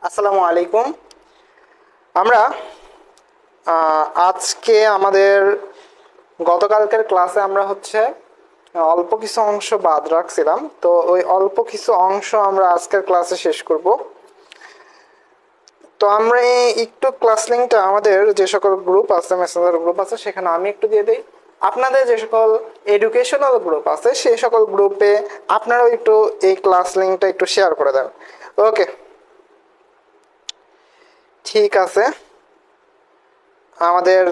আসসালামু আলাইকুম। আমরা আজকে আমাদের গতকালকের ক্লাসে আমরা অল্প কিছু অংশ বাদ রাখছিলাম, তো ওই অল্প কিছু অংশ আমরা আজকের ক্লাসে শেষ করব। তো আমরা একটু ক্লাস লিঙ্কটা আমাদের যে সকল গ্রুপ আছে, মেসেঞ্জার গ্রুপ আছে, সেখানে আমি একটু দিয়ে দিই। আপনাদের যে সকল এডুকেশনাল গ্রুপ আছে সেই সকল গ্রুপে আপনারাও একটু এই ক্লাস লিঙ্কটা একটু শেয়ার করে দেন। ওকে, ঠিক আছে। আমাদের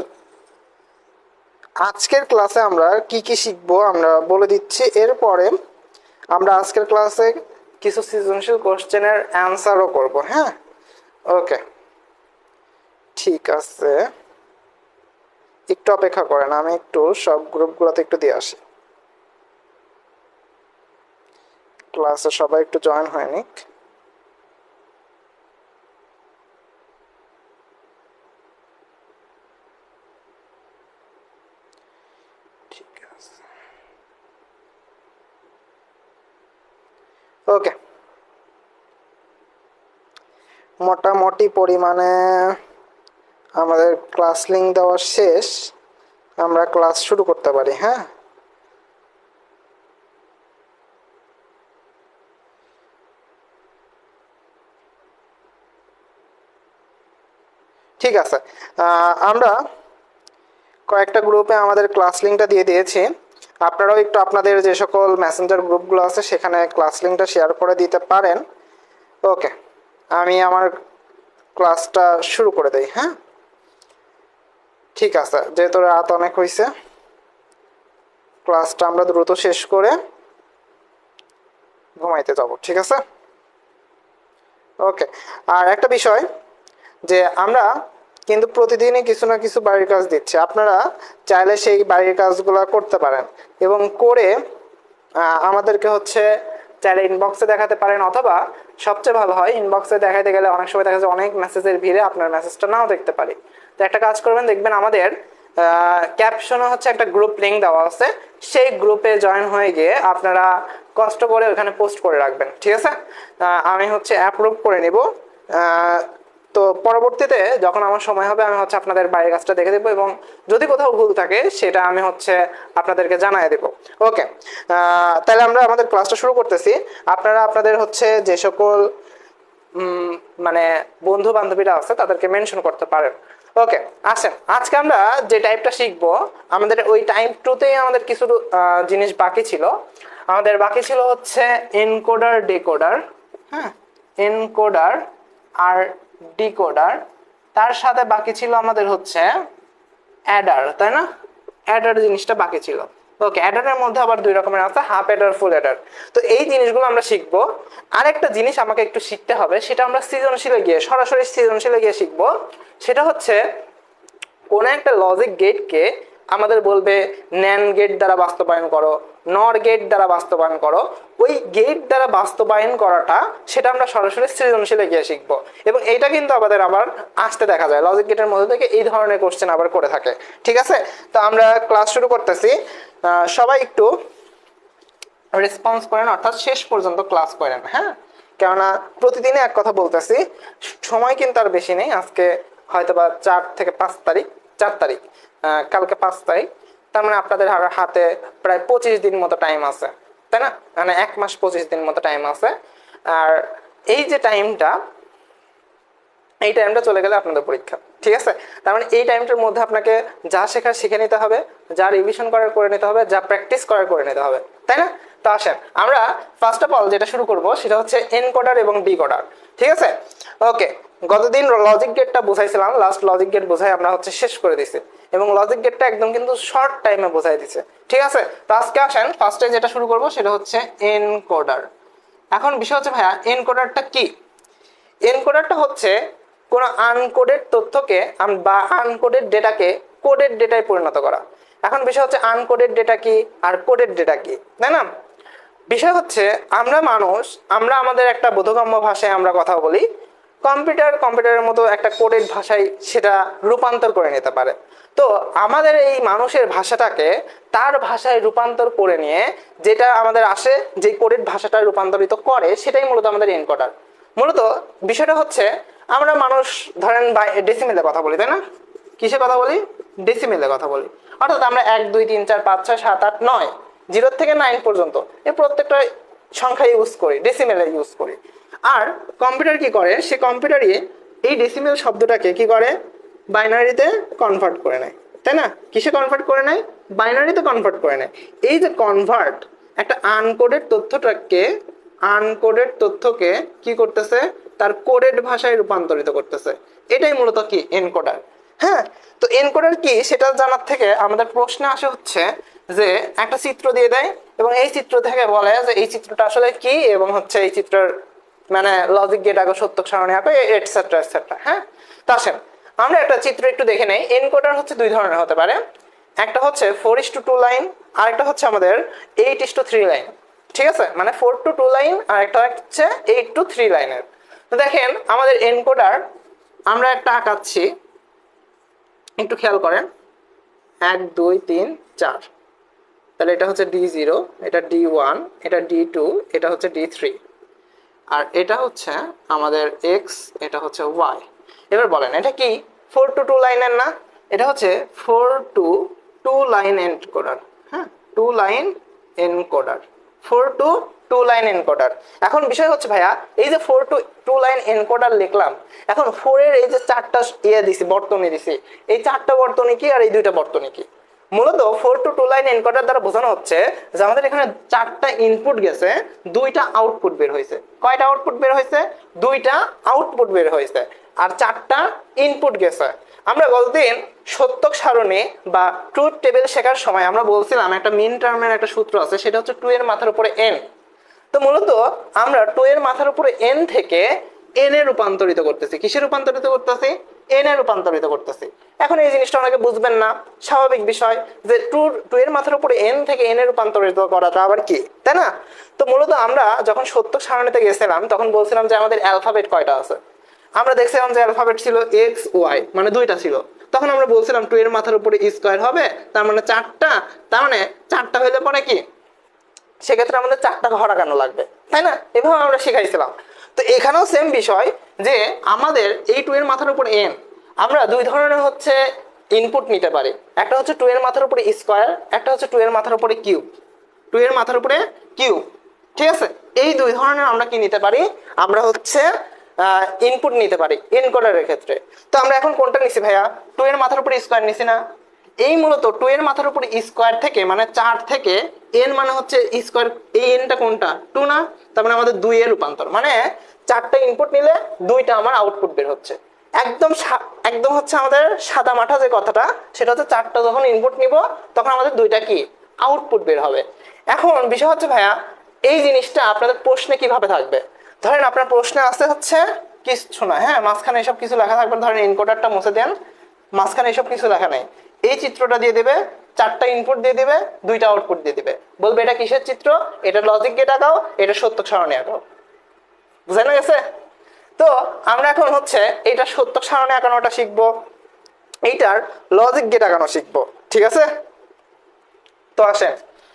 আজকের ক্লাসে আমরা কি কি শিখবো আমরা বলে দিচ্ছি। এরপরে আমরা আজকের ক্লাসে কিছু সৃজনশীল কোশ্চেনের অ্যান্সারও করব। হ্যাঁ, ওকে, ঠিক আছে। একটু অপেক্ষা করেন, আমি একটু সব গ্রুপগুলোতে একটু দিয়ে আসি। ক্লাসে সবাই একটু জয়েন হয়ে নিক। ঠিক আছে, ওকে। মোটামুটি পরিমাণে আমাদের ক্লাস লিঙ্ক দেওয়া শেষ, আমরা ক্লাস শুরু করতে পারি। হ্যাঁ, ঠিক আছে। আমরা কয়েকটা গ্রুপে আমাদের ক্লাস লিঙ্কটা দিয়ে দিয়েছি। আপনারাও একটু আপনাদের যে সকল মেসেঞ্জার গ্রুপগুলো আছে সেখানে ক্লাস লিঙ্কটা শেয়ার করে দিতে পারেন। ওকে, আমি আমার ক্লাসটা শুরু করে দেই। হ্যাঁ, ঠিক আছে। যেহেতু রাত অনেক হয়েছে, ক্লাসটা আমরা দ্রুত শেষ করে ঘুমাইতে যাব। ঠিক আছে, ওকে। আর একটা বিষয়, যে আমরা কিন্তু প্রতিদিনই কিছু না কিছু বাড়ির কাজ দিচ্ছি। আপনারা চাইলে সেই বাড়ির কাজগুলো করতে পারেন এবং করে আমাদেরকে চাইলে ইনবক্সে দেখাতে পারেন, অথবা সবচেয়ে ভালো হয় ইনবক্সে দেখাতে গেলে অনেক সময় দেখা যায় অনেক মেসেজের ভিড়ে আপনার মেসেজটা নাও দেখতে পারি। তো একটা কাজ করবেন, দেখবেন আমাদের ক্যাপশনে একটা গ্রুপ লিঙ্ক দেওয়া আছে, সেই গ্রুপে জয়েন হয়ে গিয়ে আপনারা কষ্ট করে ওখানে পোস্ট করে রাখবেন। ঠিক আছে, আমি অ্যাপ্রুভ করে নিব। তো পরবর্তীতে যখন আমার সময় হবে আমি আপনাদের বাড়ির কাজটা দেখে দেবো, এবং যদি কোথাও ভুল থাকে সেটা আমি আপনাদেরকে জানিয়ে দেবো। ওকে, তাহলে আমরা আমাদের ক্লাসটা শুরু করতেছি। আপনারা আপনাদের যে সকল মানে বন্ধু বান্ধবীরা আছে তাদেরকে মেনশন করতে পারেন। ওকে, আসেন আজকে আমরা যে টাইপটা শিখবো, আমাদের ওই টাইপ টুতেই আমাদের কিছু জিনিস বাকি ছিল। আমাদের বাকি ছিল এনকোডার ডিকোডার। হ্যাঁ, এনকোডার আর ডিকোডার, তার সাথে বাকি ছিল আমাদের অ্যাডার, তাই না? অ্যাডার জিনিসটা বাকি ছিল। ওকে, অ্যাডারের মধ্যে আবার দুই রকমের আছে, হাফ অ্যাডার, ফুল অ্যাডার। তো এই জিনিসগুলো আমরা শিখবো। আরেকটা জিনিস আমাকে একটু শিখতে হবে, সেটা আমরা সৃজনশীলে গিয়ে, সরাসরি সৃজনশীলে গিয়ে শিখবো। সেটা কোন একটা লজিক গেটকে আমাদের বলবে ন্যান্ড গেট দ্বারা বাস্তবায়ন করো, নর গেট দ্বারা বাস্তবায়ন করো। ওই গেট দ্বারা বাস্তবায়ন করাটা সেটা আমরা সরাসরি সৃজনশীলে গিয়ে শিখবো। এবং এইটা কিন্তু আমাদের আবার আসতে দেখা যায়, লজিক গেটের মধ্যে থেকে এই ধরনের কোশ্চেন আবার করে থাকে। ঠিক আছে, তো আমরা ক্লাস শুরু করতেছি। সবাই একটু রেসপন্স করেন, অর্থাৎ শেষ পর্যন্ত ক্লাস করেন। হ্যাঁ, কেননা প্রতিদিনে এক কথা বলতেছি, সময় কিন্তু আর বেশি নেই। আজকে হয়তোবা 4 থেকে 5 তারিখ, 4 তারিখ, কালকে 5 তারিখ, তার মানে আপনাদের হাতে প্রায় 25 দিন মতো টাইম আছে, তাই না? মানে 1 মাস 25 দিন মতো টাইম আছে। আর এই যে টাইমটা, এই টাইমটা চলে গেলে আপনাদের পরীক্ষা। ঠিক আছে, তার মানে এই টাইমটার মধ্যে আপনাকে যা শেখার শিখে নিতে হবে, যা রিভিশন করার করে নিতে হবে, যা প্র্যাকটিস করার করে নিতে হবে, তাই না? তো আসেন আমরা ফার্স্ট অফ অল যেটা শুরু করব সেটা এনকোডার এবং ডিকোডার। ঠিক আছে, ওকে। গতদিন লজিক গেটটা বুঝাইছিলাম, লাস্ট লজিক গেট বোঝাই আমরা শেষ করে দিছি, এবং লজিক গেটটা একদম কিন্তু শর্ট টাইমে বোঝাই দিছে। ঠিক আছে, তো আজকে আসেন ফার্স্টে যেটা শুরু করব সেটা এনকোডার। এখন বিষয় ভাইয়া এনকোডারটা কি? এনকোডারটা কোনো আনকোডেড তথ্যকে বা আনকোডেড ডেটাকে কোডেড ডেটায় পরিণত করা। এখন বিষয় আনকোডেড ডেটা কি আর কোডেড ডেটা কি, তাই না? বিষয় আমরা মানুষ, আমরা আমাদের একটা বোধগম্য ভাষায় আমরা কথা বলি, কম্পিউটারের মতো একটা কোডেড ভাষায় সেটা রূপান্তর করে নিতে পারে। তো আমাদের এই মানুষের ভাষাটাকে তার ভাষায় রূপান্তর করে নিয়ে যেটা আমাদের আসে, যে কোডেড ভাষাটা রূপান্তরিত করে, সেটাই মূলত আমাদের এনকোডার। মূলত বিষয়টা হচ্ছে আমরা মানুষ ধরেন ডেসিমেলে কথা বলি, তাই না? কিসে কথা বলি? ডেসিমেলে কথা বলি। অর্থাৎ আমরা 1 2 3 4 5 6 7 8 9 0 থেকে 9 পর্যন্ত এই প্রত্যেকটা সংখ্যা ইউজ করি, ডেসিমেলে ইউজ করি। আর কম্পিউটার কি করে, সে কম্পিউটারই এই ডেসিমেল শব্দটাকে কি করে, বাইনারিতে কনভার্ট করে নেয়, তাই না? কিসে কনভার্ট করে নেয়? বাইনারিতে কনভার্ট করে নেয়। এই যে কনভার্ট, একটা আনকোডেড তথ্যকে কি করতেছে, তার কোডেড ভাষায় রূপান্তরিত করতেছে। এটাই মূলত কি এনকোডার। হ্যাঁ, তো এনকোডার কি সেটা জানার থেকে আমাদের প্রশ্ন আসে হচ্ছে যে একটা চিত্র দিয়ে দেয় এবং এই চিত্র থেকে বলে যে এই চিত্রটা আসলে কি, এবং হচ্ছে এই চিত্রের মানে লজিক গেট আঁকো, সত্যক সারণী আঁকো, এটসেট্রা এটসেট্রা। হ্যাঁ, তো আসেন আমরা একটা চিত্র একটু দেখে নেই। এনকোডার হচ্ছে দুই ধরনের হতে পারে, একটা হচ্ছে 4:2 লাইন, আর একটা হচ্ছে আমাদের 8:3 লাইন। ঠিক আছে, মানে 4:2 লাইন আর একটা হচ্ছে 8:3 লাইনের। তো দেখেন আমাদের এনকোডার আমরা একটা আঁকাচ্ছি, একটু খেয়াল করেন, 1 2 3 4। তাহলে এটা হচ্ছে D0, এটা D1, এটা D2, এটা হচ্ছে D3, আর এটা হচ্ছে আমাদের X, এটা হচ্ছে Y। এবার বলেন এটা কি 4:2 লাইনের না? এটা হচ্ছে 4:2 লাইন এনকোডার। হ্যাঁ, 2 লাইন এনকোডার, 4:2 লাইন এনকোডার। এখন বিষয় হচ্ছে ভাইয়া, এই যে 4:2 লাইন এনকোডার লিখলাম, এখন 4 এর এই যে 4টা দিছি, বর্তনী দিছি, এই 4টা বর্তনী কি আর এই 2টা বর্তনী কি? মূলত 4:2 লাইন এনকোডার দ্বারা বোঝানো হচ্ছে যে আমাদের এখানে 4টা ইনপুট গেছে, 2টা আউটপুট বের হয়েছে। কয়টা আউটপুট বের হয়েছে? 2টা আউটপুট বের হয়েছে, আর 4টা ইনপুট গেছে। আমরা গতদিন সত্যক সারণী বা ট্রুথ টেবিল শেখার সময় আমরা বলছিলাম একটা মিন টার্মের একটা সূত্র আছে, সেটা হচ্ছে 2 এর মাথার উপরে n। তো মূলত আমরা 2 এর মাথার উপরে n থেকে n এ রূপান্তরিত করতেছি। কিসে রূপান্তরিত করতেছি? n এ রূপান্তরিত করতেছি। এখন এই জিনিসটা অনেকে বুঝবেন না, স্বাভাবিক বিষয়, যে 2 এর মাথার উপরে n থেকে n এ রূপান্তরিত করাটা আবার কি, তাই না? তো মূলত আমরা যখন সত্যক সারণীতে গেছিলাম তখন বলছিলাম যে আমাদের অ্যালফাবেট কয়টা আছে। আমরা দেখছিলাম যে অ্যালফাবেট ছিল x y, মানে 2টা ছিল। তখন আমরা বলছিলাম 2 এর মাথার উপরে স্কয়ার হবে, তার মানে 4টা, তার মানে 4টা হইলে পরে কি, সেক্ষেত্রে আমাদের 4টা ঘর আঁকানো লাগবে, তাই না? এভাবে আমরা শিখাইছিলাম। তো এখানেও সেম বিষয়, যে আমাদের এই 2 এর মাথার উপর n, আমরা দুই ধরনের হচ্ছে ইনপুট নিতে পারি। একটা হচ্ছে 2 এর মাথার উপরে স্কয়ার, একটা হচ্ছে 2 এর মাথার উপরে কিউব। 2 এর মাথার উপরে কিউব, ঠিক আছে? এই দুই ধরনের আমরা কি নিতে পারি, আমরা হচ্ছে ইনপুট নিতে পারি এনকোডারের ক্ষেত্রে। তো আমরা এখন কোনটা নিছি ভাইয়া? 2 এর মাথার উপরে স্কয়ার নিছি না? এই মূলত 2 এর মাথার উপরে স্কয়ার থেকে, মানে 4 থেকে n, মানে হচ্ছে স্কয়ার, এই nটা কোনটা? 2 না? তার মানে আমাদের 2 এর রূপান্তর, মানে 4টা ইনপুট নিলে 2টা আমার আউটপুট বের হচ্ছে। একদম হচ্ছে আমাদের সাদা মাঠা যে কথাটা, সেটা হচ্ছে 4টা যখন ইনপুট নিব তখন আমাদের 2টা কি আউটপুট বের হবে। এখন বিষয় হচ্ছে ভাইয়া, এই জিনিসটা আপনাদের প্রশ্নে কিভাবে থাকবে? ধরেন আপনার প্রশ্নে আছে হচ্ছে কিছু না, হ্যাঁ, মাঝখানে এসব কিছু লেখা থাকবে, ধরেন এনকোডারটা মুছে দেন, মাঝখানে এসব কিছু লেখা নেই, এই চিত্রটা দিয়ে দেবে, 4টা ইনপুট দিয়ে দিবে, 2টা আউটপুট দিয়ে দিবে, বলবে এটা কিসের চিত্র? এটা লজিক গেট আঁকাও, এটা সত্যক সারণী আঁকাও। বুঝে না গেছে? তো আমরা এখন হচ্ছে এইটা সত্যক সারণী আঁকানোটা শিখবো, এইটার লজিক গেট আঁকানো শিখবো, ঠিক আছে? তো আসেন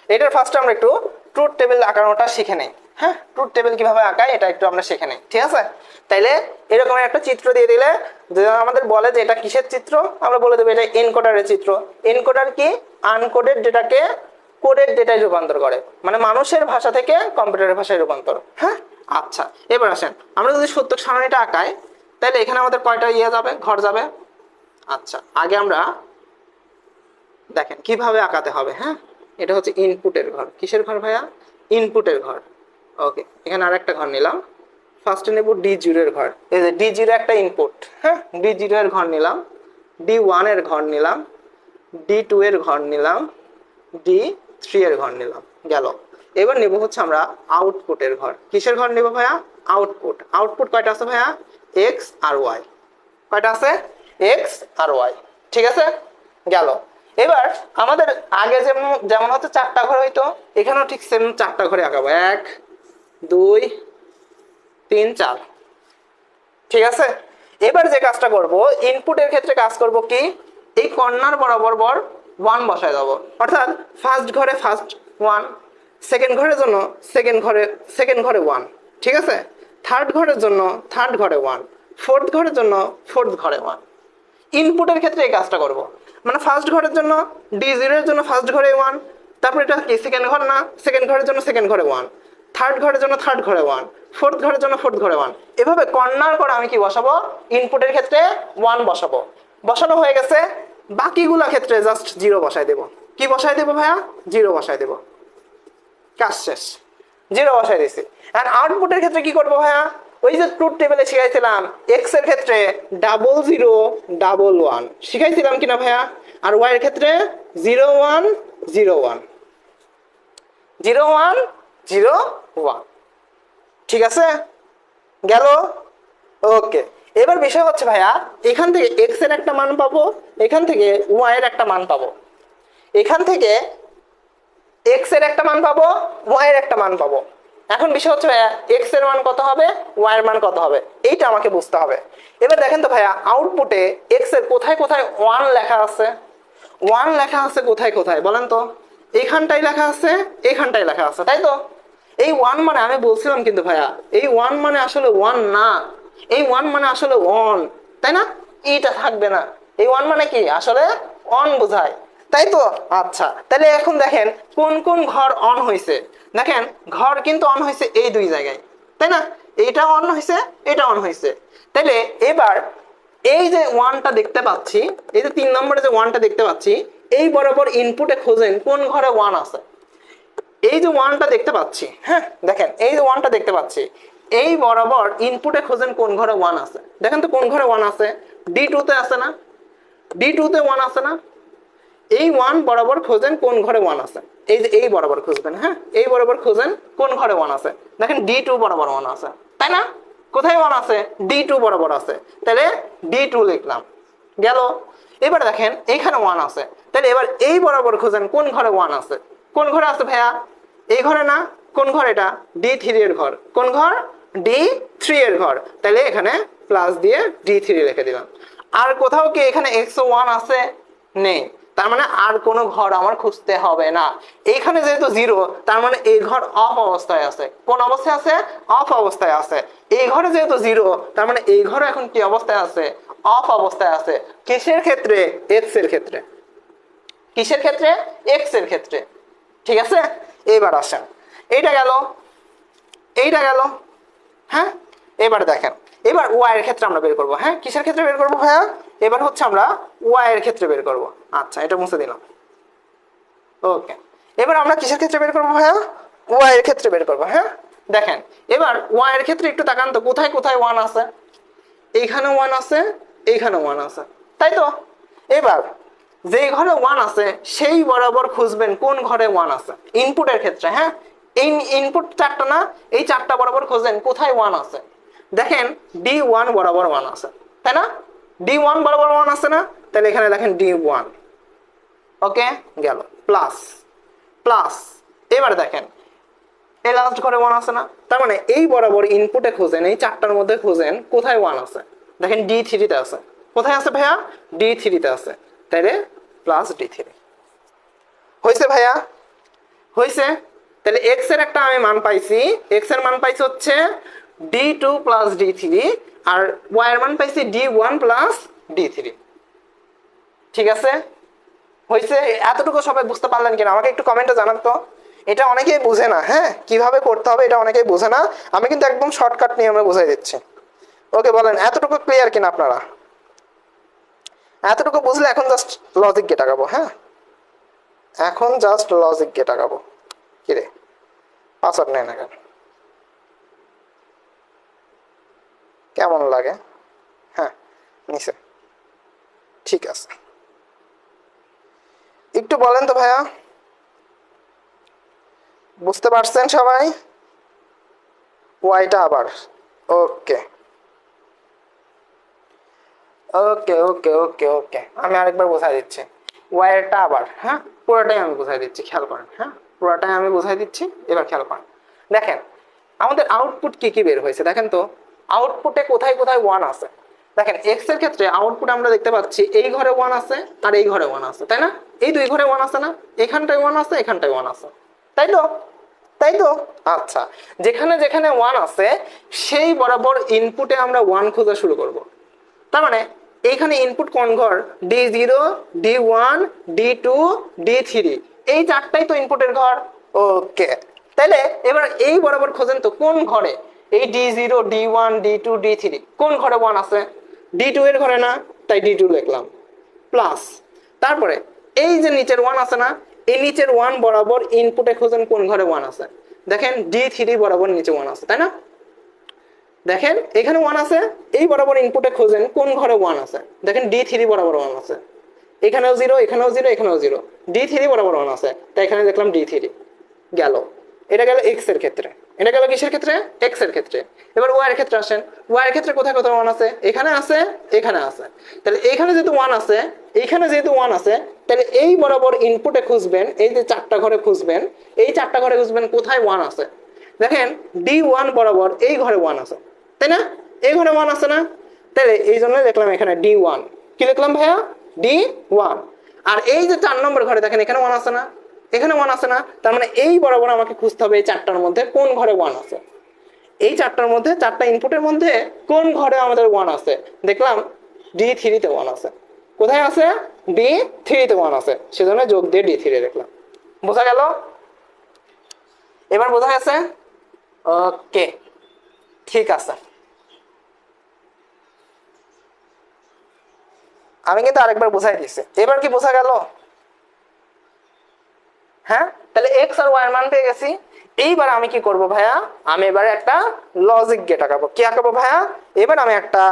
এটার ফার্স্টে আমরা একটু ট্রুথ টেবিল আঁকানোটা শিখে নেই। হ্যাঁ, ট্রুথ টেবিল কিভাবে আঁকায় এটা একটু আমরা শিখে নেই, ঠিক আছে? তাইলে এরকম একটা চিত্র দিয়ে দিলে, যে আমাদের বলে যে এটা কিসের চিত্র, আমরা বলে দেবো এটা এনকোডারের চিত্র। এনকোডার কি? আনকোডেড ডেটাকে কোডেড ডেটায় রূপান্তর করে, মানে মানুষের ভাষা থেকে কম্পিউটারের ভাষায় রূপান্তর। হ্যাঁ, আচ্ছা এবার আসেন আমরা যদি সত্যক সারণীটা আঁকাই, তাহলে এখানে আমাদের কয়টা যাবে, ঘর যাবে? আচ্ছা, আগে আমরা দেখেন কিভাবে আঁকাতে হবে। হ্যাঁ, এটা হচ্ছে ইনপুটের ঘর। কিসের ঘর ভাইয়া? ইনপুটের ঘর। ওকে, এখানে আরেকটা ঘর নিলাম। ফার্স্টে নেব D0 এর ঘর। এই যে D0 একটা ইনপুট, হ্যাঁ, D0 এর ঘর নিলাম, D1 এর ঘর নিলাম, D2 এর ঘর নিলাম, D3 এর ঘর নিলাম, গেল। এবার নেব হচ্ছে আমরা আউটপুটের ঘর। কিসের ঘর নেব ভাইয়া? আউটপুট। আউটপুট কয়টা আছে ভাইয়া? X আর Y। কয়টা আছে? X আর Y, ঠিক আছে, গেল। এবার আমাদের আগে যেমন হচ্ছে 4টা ঘর হইতো, এখানেও ঠিক সেম 4টা ঘরে আঁকাবো, 1 2 3 4, ঠিক আছে? এবার যে কাজটা করব, ইনপুটের ক্ষেত্রে কাজ করব কি, এই কর্নার বরাবর 1 বসায় দেবো, অর্থাৎ ফার্স্ট ঘরে ফার্স্ট 1, সেকেন্ড ঘরের জন্য সেকেন্ড ঘরে 1, ঠিক আছে? থার্ড ঘরের জন্য থার্ড ঘরে 1, ফোর্থ ঘরের জন্য ফোর্থ ঘরে 1। ইনপুটের ক্ষেত্রে এই কাজটা করব, মানে ফার্স্ট ঘরের জন্য D0 এর জন্য ফার্স্ট ঘরে 1, তারপর এটা কি সেকেন্ড ঘর না, সেকেন্ড ঘরের জন্য সেকেন্ড ঘরে 1, থার্ড ঘরের জন্য থার্ড ঘরে 1, ফোর্থ ঘরের জন্য ফোর্থ ঘরে 1। এভাবে কর্নার করে আমি কি বসাবো, ইনপুটের ক্ষেত্রে 1 বসাবো। বসানো হয়ে গেছে, বাকিগুলা ক্ষেত্রে জাস্ট 0 বসাই দেব। কি বসাই দেবো ভাইয়া, 0 বসাই দেব, কাজ শেষ। 0 বসাই দিছি। আর আউটপুটের ক্ষেত্রে কি করবো ভাইয়া, ওই যে ট্রুথ টেবিলে শিখাইছিলাম এক্স এর ক্ষেত্রে 00 11 শিখাইছিলাম কিনা ভাইয়া, আর ওয়াই এর ক্ষেত্রে 01 01 01 01। ঠিক আছে, গেল। ওকে, এবার বিষয় হচ্ছে ভাইয়া এখান থেকে এক্স এর একটা মান পাবো, এখান থেকে ওয়াই এর একটা মান পাবো, এখান থেকে এক্স এর একটা মান পাবো, ওয়াই এর একটা মান পাবো। এখন বিষয় হচ্ছে ভাইয়া এক্স এর মান কত হবে, ওয়াই এর মান কত হবে, এইটা আমাকে বুঝতে হবে। এবার দেখেন তো ভাইয়া আউটপুটে এক্স এর কোথায় কোথায় 1 লেখা আছে, 1 লেখা আছে কোথায় কোথায় বলেন তো, এইখানটাই লেখা আছে, এইখানটাই লেখা আছে, তাই তো। এই 1 মানে আমি বলছিলাম কিন্তু ভাইয়া এই 1 মানে আসলে 1 না, এই 1 মানে আসলে অন, তাই না, এইটা থাকবে না। এই 1 মানে কি আসলে অন বোঝায়, তাই তো। আচ্ছা, তাহলে এখন দেখেন কোন কোন ঘর অন হয়েছে। দেখেন ঘর কিন্তু অন হয়েছে এই দুই জায়গায়, তাই না, এইটা অন হয়েছে, এটা অন হয়েছে। তাহলে এবার এই যে 1টা দেখতে পাচ্ছি, এই যে 3 নম্বরে যে 1টা দেখতে পাচ্ছি, এই বরাবর ইনপুটে খোঁজেন কোন ঘরে 1 আছে। এই যে 1টা দেখতে পাচ্ছি, হ্যাঁ দেখেন এই যে 1টা দেখতে পাচ্ছি, এই বরাবর ইনপুটে খোঁজেন কোন ঘরে 1 আছে। দেখেন তো কোন ঘরে 1 আছে, D2 তে আছে না, D2 তে 1 আছে না। এই 1 বরাবর খোঁজেন কোন ঘরে 1 আছে, এই যে এই বরাবর খুঁজবেন, হ্যাঁ এই বরাবর খোঁজেন কোন ঘরে 1 আছে। দেখেন D2 বরাবর 1 আছে, তাই না, কোথায় 1 আছে, D2 বরাবর আছে, তাহলে D2 লিখলাম, গেল। এবার দেখেন এইখানে 1 আছে, তাহলে এবার এই বরাবর খোঁজেন কোন ঘরে 1 আছে। কোন ঘরে আছে ভাইয়া, এই ঘরে না, কোন ঘর এটা, D3 এর ঘর, কোন ঘর, D3 এর ঘর, তাহলে এখানে প্লাস দিয়ে D3 লিখে দিলাম। আর কোথাও কি এখানে x1 আছে, নেই, তার মানে আর কোনো ঘর আমার খুঁজতে হবে না। এইখানে যেহেতু 0, তার মানে এই ঘর অফ অবস্থায় আছে। কোন অবস্থায় আছে, অফ অবস্থায় আছে। এই ঘরে যেহেতু 0, তার মানে এই ঘরে এখন কি অবস্থায় আছে, অফ অবস্থায় আছে। কিসের ক্ষেত্রে, এক্স এর ক্ষেত্রে। কিসের ক্ষেত্রে, এক্স এর ক্ষেত্রে। ঠিক আছে, এবার আসেন, এইটা গেল, এইটা গেল, হ্যাঁ। এবার দেখেন এবার ওয়াই এর ক্ষেত্রে আমরা বের করব, হ্যাঁ কিসের ক্ষেত্রে বের করব ভাইয়া, এবার হচ্ছে আমরা ওয়াই এর ক্ষেত্রে বের করব। আচ্ছা, এটা মুছে দিলাম। ওকে, এবার আমরা কিসের ক্ষেত্রে বের করব ভাইয়া, ওয়াই এর ক্ষেত্রে বের করব, হ্যাঁ। দেখেন এবার ওয়াই এর ক্ষেত্রে একটু তাকান তো কোথায় কোথায় 1 আছে। এইখানে 1 আছে, এইখানে 1 আছে, তাই তো। এবার যেই ঘরে 1 আছে সেই বরাবর খুঁজবেন কোন ঘরে 1 আছে ইনপুটের ক্ষেত্রে, হ্যাঁ। এই ইনপুট 4টা না, এই 4টা বরাবর খোঁজেন কোথায় 1 আছে। দেখেন D1 বরাবর 1 আছে, তাই না, D1 বরাবর 1 আছে না, তাহলে এখানে দেখেন D1। ওকে, গেল, প্লাস প্লাস। এবার দেখেন এই লাস্ট ঘরে 1 আছে না, তার মানে এই বরাবর ইনপুটে খোঁজেন, এই 4টার মধ্যে খোঁজেন কোথায় 1 আছে। দেখেন D3 তে আছে, কোথায় আছে ভাইয়া, D3 তে আছে, তাইলে প্লাস D3 হয়েছে ভাইয়া, হয়েছে। তাহলে এক্স এর একটা আমি মান পাইছি, এক্স এর মান পাইছি হচ্ছে D2 প্লাস D3, আর ওয়াই এর মান পাইছি D1 প্লাস D3। ঠিক আছে, হয়েছে। এতটুকু সবাই বুঝতে পারলেন কিনা আমাকে একটু কমেন্টে জানান তো। এটা অনেকেই বুঝে না, হ্যাঁ কিভাবে করতে হবে এটা অনেকেই বুঝে না, আমি কিন্তু একদম শর্টকাট নিয়মে বুঝাই দিচ্ছি। ওকে, বলেন এতটুকু ক্লিয়ার কিনা আপনারা, এতটুকু বুঝলে এখন জাস্ট লজিক গেট আগাবো, হ্যাঁ এখন জাস্ট লজিক গেট আগাবো। কিরে পাসওয়ার্ড নেই না কেন, কেমন লাগে, হ্যাঁ নিচে, ঠিক আছে। একটু বলেন তো ভাইয়া, বুঝতে পারছেন সবাই, ওয়াইটা আবার, ওকে ওকে ওকে ওকে ওকে, আমি আরেকবার বোঝাই দিচ্ছি ওয়াইটা আবার, হ্যাঁ পুরোটাই আমি বোঝাই দিচ্ছি, খেয়াল করেন, হ্যাঁ পুরোটাই আমি বোঝাই দিচ্ছি, এবার খেয়াল করেন। দেখেন আমাদের আউটপুট কি কি বের হয়েছে, দেখেন তো আউটপুটে কোথায় কোথায় 1 আছে। দেখেন এক্স এর ক্ষেত্রে আউটপুট আমরা দেখতে পাচ্ছি এই ঘরে 1 আছে আর এই ঘরে 1 আছে, তাই না, এই দুই ঘরে 1 আছে না, এখানটায় 1 আছে, এখানটায় 1 আছে, তাই তো। তাই তো? আচ্ছা, যেখানে যেখানে 1 আছে সেই বরাবর ইনপুটে আমরা 1 খোঁজা শুরু করব। তার মানে এইখানে ইনপুট কোন ঘর? D0, D1, D2, D3, এই চারটাই তো ইনপুটের ঘর। ওকে, তাহলে এবার এই বরাবর খোঁজেন তো কোন ঘরে এই D0, D1, D2, D3 কোন ঘরে 1 আছে? D2 এর ঘরে না, তাই D2 লিখলাম প্লাস। তারপরে এই যে নিচের 1 আছে না, এই নিচের 1 বরাবর ইনপুটে খোঁজেন কোন ঘরে 1 আছে। দেখেন D3 বরাবর নিচে 1 আছে, তাই না? দেখেন এখানে 1 আছে, এই বরাবর ইনপুটে খোঁজেন কোন ঘরে 1 আছে। দেখেন D3 বরাবর 1 আছে, এখানেও 0, এখানেও 0, এখানেও 0, D3 বরাবর 1 আছে, তাই এখানে দেখলাম D3 গেল। এটা গেল x এর ক্ষেত্রে, এটা গেল কিসের ক্ষেত্রে? x এর ক্ষেত্রে। এবার y এর ক্ষেত্রে আসেন, y এর ক্ষেত্রে কোথায় কোথায় 1 আছে? এখানে আছে, এখানে আছে। তাহলে এখানে যেহেতু 1 আছে, এইখানে যেহেতু 1 আছে, তাহলে এই বরাবর ইনপুটে খুঁজবেন, এই যে চারটা ঘরে খুঁজবেন, এই চারটা ঘরে খুঁজবেন কোথায় 1 আছে। দেখেন D1 বরাবর এই ঘরে 1 আছে, তাই না? এই ঘরে 1 আছে না, তাহলে এই জন্য দেখলাম এখানে D1। কি লিখলাম ভাইয়া? D1। আর এই যে 4 নম্বর ঘরে দেখেন এখানে 1 আছে না, এখানে 1 আছে না, তার মানে এই বরাবর আমাকে খুঁজতে হবে এই চারটার মধ্যে কোন ঘরে 1 আছে। এই চারটার মধ্যে, চারটা ইনপুটের মধ্যে কোন ঘরে আমাদের 1 আছে। দেখলাম D3 তে 1 আছে। কোথায় আছে? D3 তে 1 আছে, সেজন্য যোগ দিয়ে D3 লিখলাম। বোঝা গেল? এবার বোঝা গেছে? ওকে, ঠিক আছে। আমি কিন্তু আরেকবার বোঝাই দিচ্ছি, এবার কি বোঝা গেল? হ্যাঁ, তাহলে এক্স আর ওয়াই এর মান পেয়ে গেছি। এইবার আমি কি করব ভাইয়া? আমি এবারে একটা লজিক গেট আঁকাবো। কি আঁকাবো ভাইয়া? এবার আমি একটা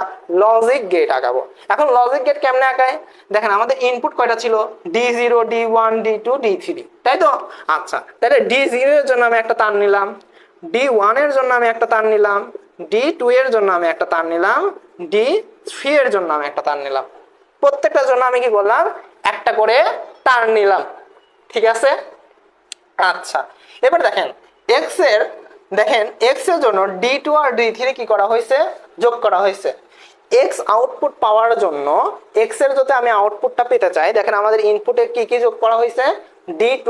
লজিক গেট আঁকাবো। এখন লজিক গেট কেমনে আঁকায়? দেখেন আমাদের ইনপুট কয়টা ছিল? D0, D1, D2, D3, তাই তো? আচ্ছা, তাহলে D0 এর জন্য আমি একটা তার নিলাম, D1 এর জন্য আমি একটা তার নিলাম, D2 এর জন্য আমি একটা তার নিলাম, D3 এর জন্য আমি একটা তার নিলাম। প্রত্যেকটার জন্য আমি কি করলাম? একটা করে তার নিলাম। ঠিক আছে? আচ্ছা, এবার দেখেন এক্স এর, দেখেন এক্স এর জন্য D2 আর D3 কি করা হয়েছে? যোগ করা হয়েছে। এক্স আউটপুট পাওয়ার জন্য, এক্স এর যদি আমি আউটপুটটা পেতে চাই, দেখেন আমাদের ইনপুটে কি কি যোগ করা হয়েছে? D2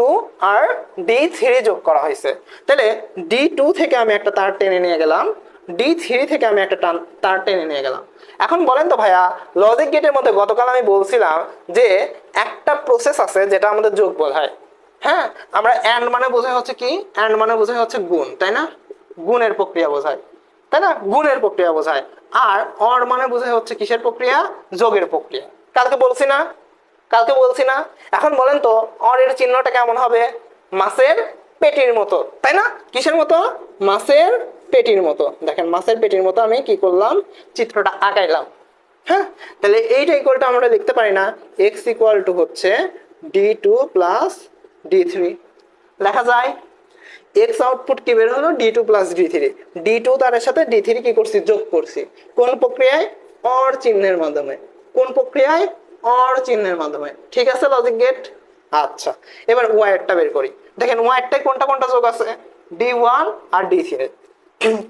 আর D3 যোগ করা হয়েছে। তাহলে D2 থেকে আমি একটা তার টেনে নিয়ে গেলাম, D3 থেকে আমি একটা তার টেনে নিয়ে গেলাম। এখন বলেন তো ভাইয়া, লজিক গেটের মধ্যে গতকাল আমি বলছিলাম যে একটা প্রসেস আছে যেটা আমাদের যোগ বোঝায়। হ্যাঁ, আমরা অ্যান্ড মানে বোঝায় হচ্ছে কি? অ্যান্ড মানে বোঝায় হচ্ছে গুণ, তাই না? গুণের প্রক্রিয়া বোঝায়, তাই না? গুণের প্রক্রিয়া বোঝায়। আর অর মানে বোঝায় হচ্ছে কিসের প্রক্রিয়া? যোগের প্রক্রিয়া। কালকে বলছি না? কালকে বলছি না? এখন বলেন তো অর এর চিহ্নটা কেমন হবে? মাছের পেটির মতো, তাই না? কিসের মতো? মাছের পেটির মতো। দেখেন মাছের পেটির মতো আমি কি করলাম? চিত্রটা আঁকাইলাম। হ্যাঁ, তাহলে এইটা ইকুয়ালটা আমরা লিখতে পারি না? x ইকুয়াল টু হচ্ছে D2 প্লাস D3 লেখা যায়। এক্স আউটপুট কি বের হলো? D2 plus D3। D2 তার সাথে D3 কি করছি? যোগ করছি। কোন প্রক্রিয়ায়? অর চিহ্নের মাধ্যমে। কোন প্রক্রিয়ায়? অর চিহ্নের মাধ্যমে। ঠিক আছে লজিক গেট? আচ্ছা, এবার ওয়াইয়ারটা বের করি। দেখেন ওয়াইয়ারটায় কোনটা কোনটা যোগ আছে? D1 আর D3।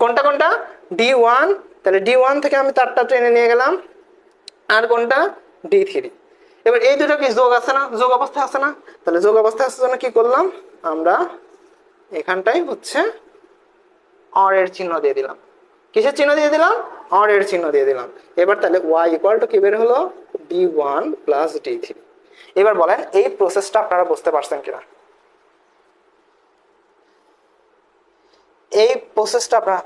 কোনটা কোনটা? D1, তাহলে D1 থেকে আমি তারটা টেনে নিয়ে গেলাম। আর কোনটা? D3। এবার এই দুটো কি যোগ আছে না? যোগ অবস্থায় আছে না? তাহলে যোগ অবস্থায় আসার জন্য কি করলাম? আমরা এখানটাই হচ্ছে অর এর চিহ্ন দিয়ে দিলাম। কিসের চিহ্ন দিয়ে দিলাম? অর এর চিহ্ন দিয়ে দিলাম। এবার তাহলে y ইকুয়াল টু কি বের হলো? D1 plus D3। এবার বলেন এই প্রসেসটা আপনারা বুঝতে পারছেন কিনা? এই প্রসেসটা আপনারা,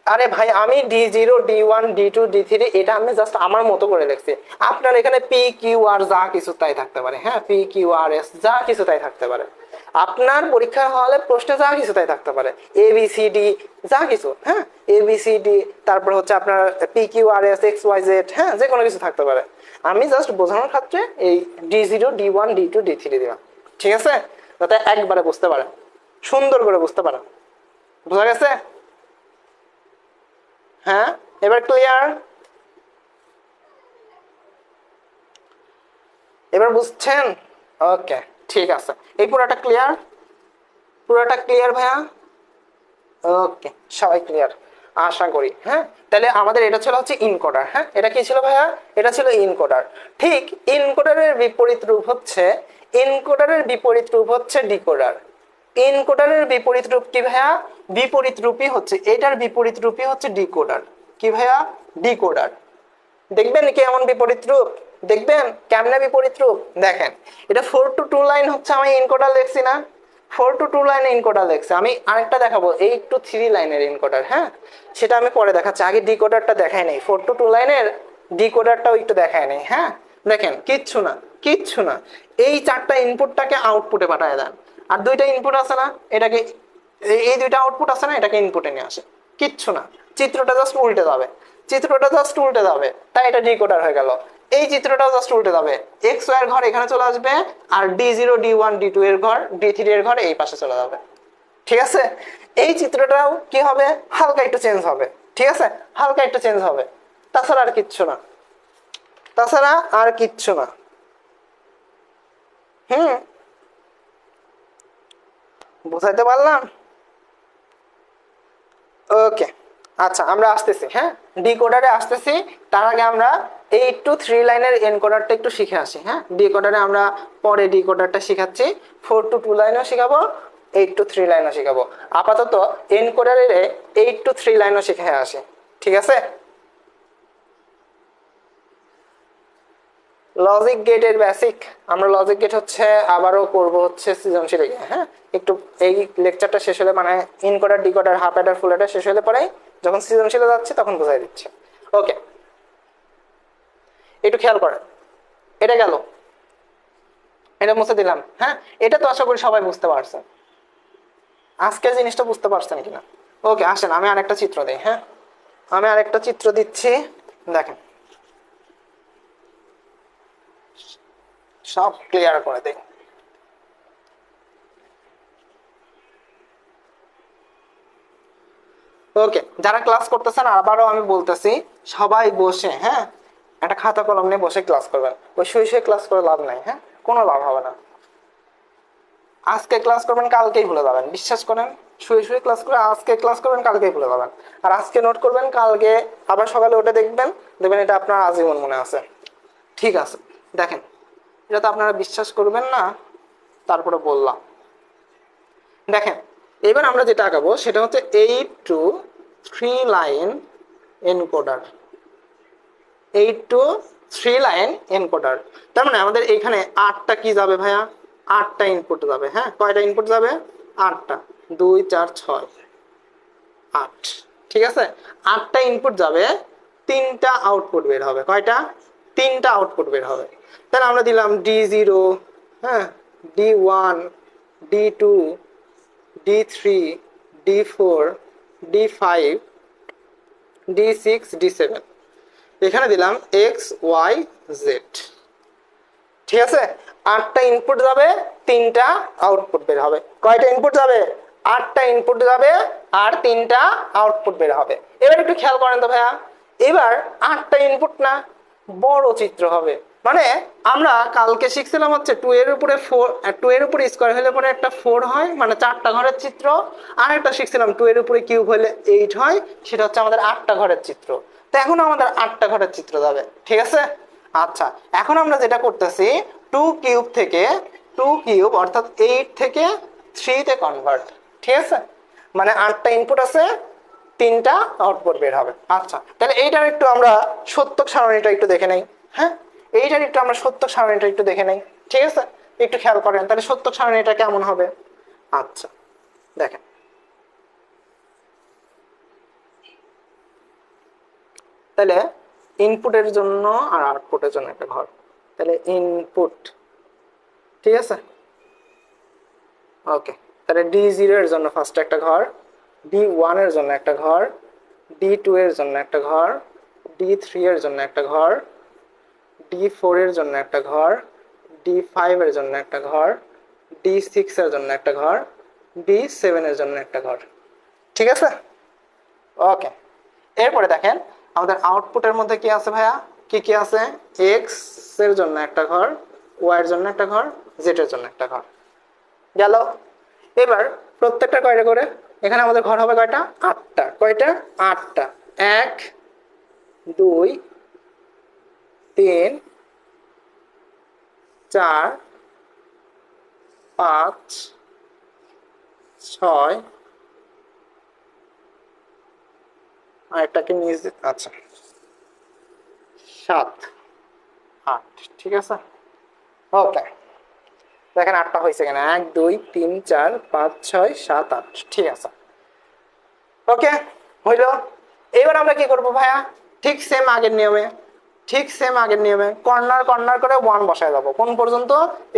আরে ভাই আমি D0, D1, D2, D3 এটা আমি জাস্ট আমার মতো করে লিখছি। আপনার এখানে P Q R যা কিছু তাই থাকতে পারে। হ্যাঁ, P Q R S যা কিছু তাই থাকতে পারে। আপনার পরীক্ষা হলে প্রশ্নে যা কিছু তাই থাকতে পারে, A B C D যা কিছু। হ্যাঁ, A B C D, তারপর হচ্ছে আপনার P Q R S X Y Z, হ্যাঁ যে কোনো কিছু থাকতে পারে। আমি জাস্ট বোঝানোর ক্ষেত্রে এই D0, D1, D2, D3 দিলাম। ঠিক আছে, যাতে একবারে বুঝতে পারেন, সুন্দর করে বুঝতে পারেন। বোঝা গেছে? হ্যাঁ, এবার ক্লিয়ার? এবার বুঝছেন? ওকে, ঠিক আছে। এই পুরোটা ক্লিয়ার? পুরোটা ক্লিয়ার ভাইয়া? ওকে, সবাই ক্লিয়ার আশা করি। হ্যাঁ, তাহলে আমাদের এটা ছিল হচ্ছে ইনকোডার। হ্যাঁ, এটা কি ছিল ভাইয়া? এটা ছিল ইনকোডার। ঠিক ইনকোডারের বিপরীত রূপ হচ্ছে, ইনকোডারের বিপরীত রূপ হচ্ছে ডিকোডার। এনকোডারের বিপরীত রূপ কি ভাইয়া? বিপরীত রূপই হচ্ছে এটার বিপরীত রূপই হচ্ছে ডিকোডার। কি ভাইয়া? ডিকোডার। দেখবেন কি এমন বিপরীত রূপ, দেখবেন কেমনে বিপরীত রূপ। দেখেন এটা 4 to 2 লাইন হচ্ছে আমি এনকোডার লিখছি না, 4 to 2 লাইন এনকোডার লিখছি। আমি আরেকটা দেখাবো 8 to 3 লাইনের এনকোডার, হ্যাঁ সেটা আমি পরে দেখাচ্ছি, আগে ডিকোডারটা দেখাই নেই। 4 to 2 লাইনের ডিকোডারটাও একটু দেখাই নেই। হ্যাঁ দেখেন কিচ্ছু না, কিচ্ছু না, এই চারটা ইনপুটটাকে আউটপুটে পাঠায় দেন, আর দুইটা ইনপুট আছে না এটাকে, এই দুইটা আউটপুট আছে না এটাকে ইনপুটে নিয়ে আসে, কিচ্ছু না। চিত্রটা জাস্ট উল্টে যাবে, চিত্রটা জাস্ট উল্টে যাবে, তাই এটা ডিকোডার হয়ে গেল। এই চিত্রটাও জাস্ট উল্টে যাবে, এক্স ওয়াই এর ঘর এখানে চলে আসবে, আর D0 D1 D2 এর ঘর D3 এর ঘর এই পাশে চলে যাবে। ঠিক আছে, এই চিত্রটাও কি হবে, হালকা একটু চেঞ্জ হবে। ঠিক আছে, হালকা একটু চেঞ্জ হবে, তাছাড়া আর কিচ্ছু না, তাছাড়া আর কিচ্ছু না। হুম, বুঝাইতে পারলাম? ওকে, আচ্ছা আমরা আসতেছি, হ্যাঁ ডিকোডারে আসতেছি। তার আগে আমরা 8 to 3 লাইনের এনকোডারটা একটু শিখে আসি। হ্যাঁ ডিকোডারে আমরা পরে ডিকোডারটা শিখাচ্ছি, 4 to 2 লাইনও শিখাবো, 8 to 3 লাইনও শিখাবো। আপাতত এনকোডারের 8 to 3 লাইনও শিখে আসি। ঠিক আছে, লজিক গেটের বেসিক, আমরা লজিক গেট হচ্ছে আবারও করব হচ্ছে সৃজনশীল। হ্যাঁ একটু এই লেকচারটা শেষ হলে মানে ইনকোডার ডিকোডার হাফ অ্যাডার ফুল অ্যাডার শেষ হলে পরে যখন সৃজনশীলে যাচ্ছে তখন বোঝাই দিচ্ছে। ওকে, একটু খেয়াল করেন, এটা গেল, এটা মুছে দিলাম। হ্যাঁ এটা তো আশা করি সবাই বুঝতে পারছেন, আজকে জিনিসটা বুঝতে পারছেন কিনা। ওকে আসেন আমি আরেকটা চিত্র দিই। হ্যাঁ আমি আরেকটা চিত্র দিচ্ছি, দেখেন সব ক্লিয়ার করে দিই। ওকে, যারা ক্লাস করতেছেন আবারও আমি বলতেছি, সবাই বসে হ্যাঁ একটা খাতা কলম নিয়ে বসে ক্লাস করবেন। ওই শুয়ে শুয়ে ক্লাস করে লাভ নাই, হ্যাঁ কোনো লাভ হবে না। আজকে ক্লাস করবেন কালকেই ভুলে যাবেন, বিশ্বাস করেন। শুয়ে শুয়ে ক্লাস করে আজকে ক্লাস করবেন কালকেই ভুলে যাবেন, আর আজকে নোট করবেন কালকে আবার সকালে উঠে দেখবেন, দেখবেন এটা আপনার আজীবন মনে আছে। ঠিক আছে, দেখেন এটা তো আপনারা বিশ্বাস করবেন না, তারপরে বললাম। দেখেন এবার আমরা যেটা আঁকাবো সেটা হচ্ছে 8 to 3 line encoder, 8 to 3 line encoder. তার মানে আমাদের এখানে 8টা কি যাবে ভাইয়া, 8টা ইনপুট যাবে। হ্যাঁ কয়টা ইনপুট যাবে, 8টা, 2 4 6 8। ঠিক আছে, 8টা ইনপুট যাবে, 3টা আউটপুট বের হবে। কয়টা, 3টা আউটপুট বের হবে। তাহলে আমরা দিলাম D0, হ্যাঁ D1 D2 D3 D4 D5 D6 D7, এখানে দিলাম XYZ। ঠিক আছে, 8টা ইনপুট যাবে, 3টা আউটপুট বের হবে। কয়টা ইনপুট যাবে, 8টা ইনপুট যাবে আর 3টা আউটপুট বের হবে। এবার একটু খেয়াল করেন তো ভাইয়া, এবার 8টা ইনপুট না, বড় চিত্র হবে। মানে আমরা কালকে শিখছিলাম হচ্ছে 2 এর উপরে 4, 2 এর উপরে স্কয়ার হলে পরে একটা 4 হয়, মানে 4টা ঘরের চিত্র। আর একটা শিখছিলাম 2 এর উপরে কিউব হলে 8 হয়, সেটা হচ্ছে আমাদের 8টা ঘরের চিত্র। তো এখন আমাদের 8টা ঘরের চিত্র যাবে। ঠিক আছে, আচ্ছা এখন আমরা যেটা করতেছি 2 কিউব থেকে 2 কিউব অর্থাৎ 8 থেকে 3 তে কনভার্ট। ঠিক আছে, মানে 8টা ইনপুট আছে, 3টা আউটপুট বের হবে। আচ্ছা তাহলে এইটার একটু আমরা সত্যক সারণীটা একটু দেখে নেই। হ্যাঁ এইটার একটু আমরা সত্যক সারণীটা একটু দেখে নেই। ঠিক আছে, একটু খেয়াল করেন তাহলে সত্যক সারণীটা কেমন হবে। আচ্ছা দেখেন, তাহলে ইনপুটের জন্য আর আউটপুটের জন্য একটা ঘর, তাহলে ইনপুট। ঠিক আছে, ওকে, তাহলে D0 এর জন্য ফার্স্ট একটা ঘর, D1 এর জন্য একটা ঘর, D2 এর জন্য একটা ঘর, D3 এর জন্য একটা ঘর, D4 এর জন্য একটা ঘর, D5 এর জন্য একটা ঘর, D6 এর জন্য একটা ঘর, D7 এর জন্য একটা ঘর। ঠিক আছে, ওকে। এরপরে দেখেন আমাদের আউটপুটের মধ্যে কি আছে ভাইয়া, কি কি আছে, এক্স এর জন্য একটা ঘর, ওয়াই এর জন্য একটা ঘর, জেড এর জন্য একটা ঘর গেল। এবার প্রত্যেকটা কয়টা করে, এখানে আমাদের ঘর হবে কয়টা, 8টা। কয়টা, 8টা। 1 2 3 4 5 6 আর এটাকে নিয়ে আচ্ছা 7 8, ঠিক আছে। ওকে, দেখেন 8টা হয়েছে কেন, 1 2 3 4 5 6 7 8, ঠিক আছে। ওকে, হইল। এবার আমরা কি করব ভাইয়া, ঠিক সেম আগের নিয়মে, ঠিক সেম আগের নিয়মে কর্নার কর্নার করে 1 বসায় যাবো। কোন পর্যন্ত?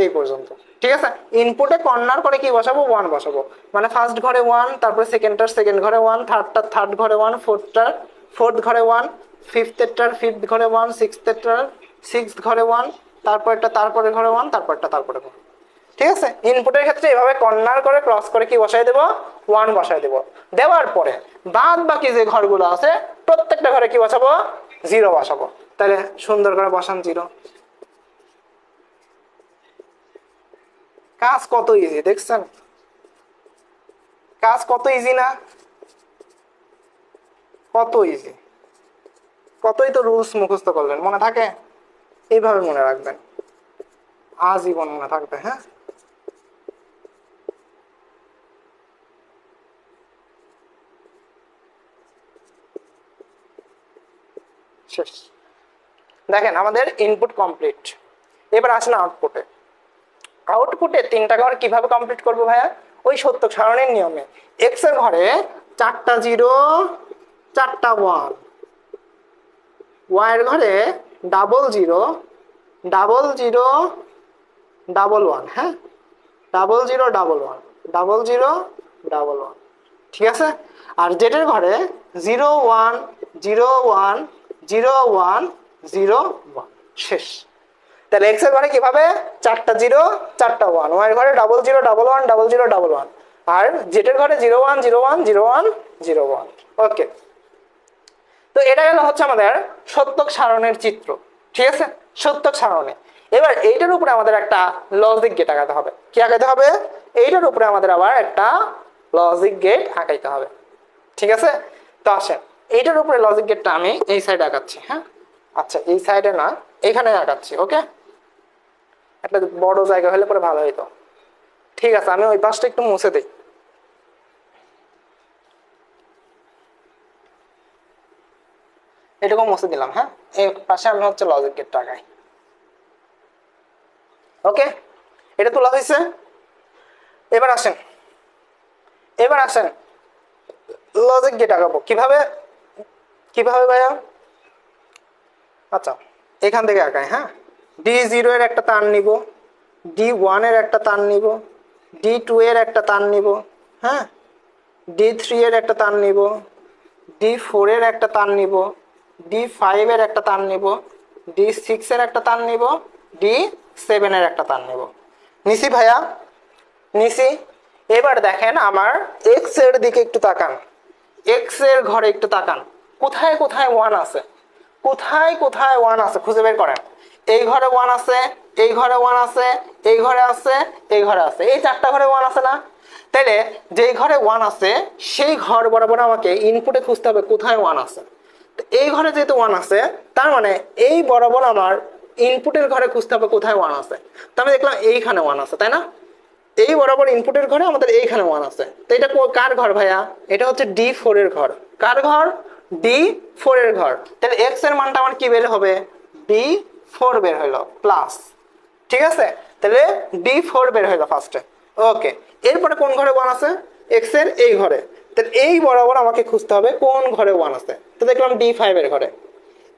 এই পর্যন্ত, ঠিক আছে। ইনপুটে কর্নার করে কি বসাবো? 1 বসাবো। মানে ফার্স্ট ঘরে 1, তারপরে সেকেন্ডটার সেকেন্ড ঘরে 1, থার্ডটার থার্ড ঘরে 1, ফোর্থটার ফোর্থ ঘরে 1, ফিফথেরটার ফিফথ ঘরে 1, সিক্সথেরটার সিক্সথ ঘরে 1, তারপরটা তারপরে ঘরে 1, তারপরটা তারপরে ঘরে। ঠিক আছে, ইনপুটের ক্ষেত্রে এভাবে কর্নার করে ক্রস করে কি বসাই দেব? 1 বসাই দেব। দেওয়ার পরে বাদ বাকি যে ঘরগুলো আছে প্রত্যেকটা ঘরে কি বসাবো? 0 বসাবো। তাহলে সুন্দর করে বসান 0। কাজ কত ইজি দেখছেন? কাজ কত ইজি না? কত ইজি, কতই তো রুলস মুখস্থ করলেন, মনে থাকে? এইভাবে মনে রাখবেন, আজীবন মনে থাকবে। হ্যাঁ, শেষ। দেখেন আমাদের ইনপুট কমপ্লিট। এবার আসেন আউটপুটে। আউটপুটে 3টা ঘর কিভাবে কমপ্লিট করবো ভাইয়া? ওই সত্যক সারণীর নিয়মে। এক্স এর ঘরে 4টা 0, 4টা 1, ওয়াই এর ঘরে 0 0 0 1 1, হ্যাঁ, 0 0 1 1 0 0 1 1, ঠিক আছে। আর জেড এর ঘরে 0 1 0 1 0 1 0 1, শেষ। তাহলে এক্স এর ঘরে কিভাবে? 4টা 0, 4টা 1, ওয়াই এর ঘরে 0 0 1 1 0 0 1 1, আর জেড এর ঘরে 0 1 0 1 0 1 0 1। ওকে, তো এটা গেল হচ্ছে আমাদের সত্যক সারণের চিত্র, ঠিক আছে, সত্যক সারণে। এবার এইটার উপরে আমাদের একটা লজিক গেট আঁকাতে হবে। কি আঁকাতে হবে? এইটার উপরে আমাদের আবার একটা লজিক গেট আঁকাইতে হবে, ঠিক আছে। তো আসেন, এইটার উপরে লজিক গেটটা আমি এই সাইডে আঁকাচ্ছি। হ্যাঁ, আচ্ছা, এই সাইডে না, এখানে আঁকাচ্ছি। ওকে, একটা বড় জায়গা হলে পরে ভালো হইতো। ঠিক আছে, আমি ওই পাশটা একটু মুছে দিই। এটুকু মুছে দিলাম। হ্যাঁ, এই পাশে আমি হচ্ছে লজিক গেটটা আঁকাই। ওকে, এটা তোলা হয়েছে। এবার আসেন, এবার আসেন লজিক গেট আঁকাবো। কিভাবে? কিভাবে ভাইয়া? আচ্ছা, এখান থেকে আঁকাই। হ্যাঁ, D0 এর একটা তার নিব, D1 এর একটা তার নিব, D2 এর একটা তার নিব, হ্যাঁ, D3 এর একটা তার নিব, D4 এর একটা তার নিব, D5 এর একটা তার নিব, D6 এর একটা তার নিব, D7 এর একটা তার নিব। নিছি ভাইয়া? নিছি। এবার দেখেন আমার এক্স এর দিকে একটু তাকান, এক্স এর ঘরে একটু তাকান, কোথায় কোথায় 1 আছে, কোথায় কোথায় 1 আছে খুঁজে বের করেন। এই ঘরে 1 আছে, এই ঘরে 1 আছে, এই ঘরে আছে, এই ঘরে আছে, এই 4টা ঘরে 1 আছে না? তাইলে যেই ঘরে 1 আছে সেই ঘর বরাবর আমাকে ইনপুটে খুঁজতে হবে কোথায় 1 আছে। তো এই ঘরে যেহেতু 1 আছে, তার মানে এই বরাবর আমার ইনপুটের ঘরে খুঁজতে হবে কোথায় 1 আছে। তো আমি দেখলাম এইখানে 1 আছে, তাই না? এই বরাবর ইনপুটের ঘরে আমাদের এইখানে 1 আছে। তো এটা কার ঘর ভাইয়া? এটা হচ্ছে D4 এর ঘর। কার ঘর? D4 এর ঘর। তাহলে x এর মানটা আমার কি বের হবে? D4 বের হইলো প্লাস, ঠিক আছে। তাহলে D4 বের হইলো ফার্স্টে। ওকে, এরপরে কোন ঘরে 1 আছে? x এর এই ঘরে। তাহলে এই বরাবর আমাকে খুঁজতে হবে কোন ঘরে 1 আছে। তো দেখলাম D5 এর ঘরে।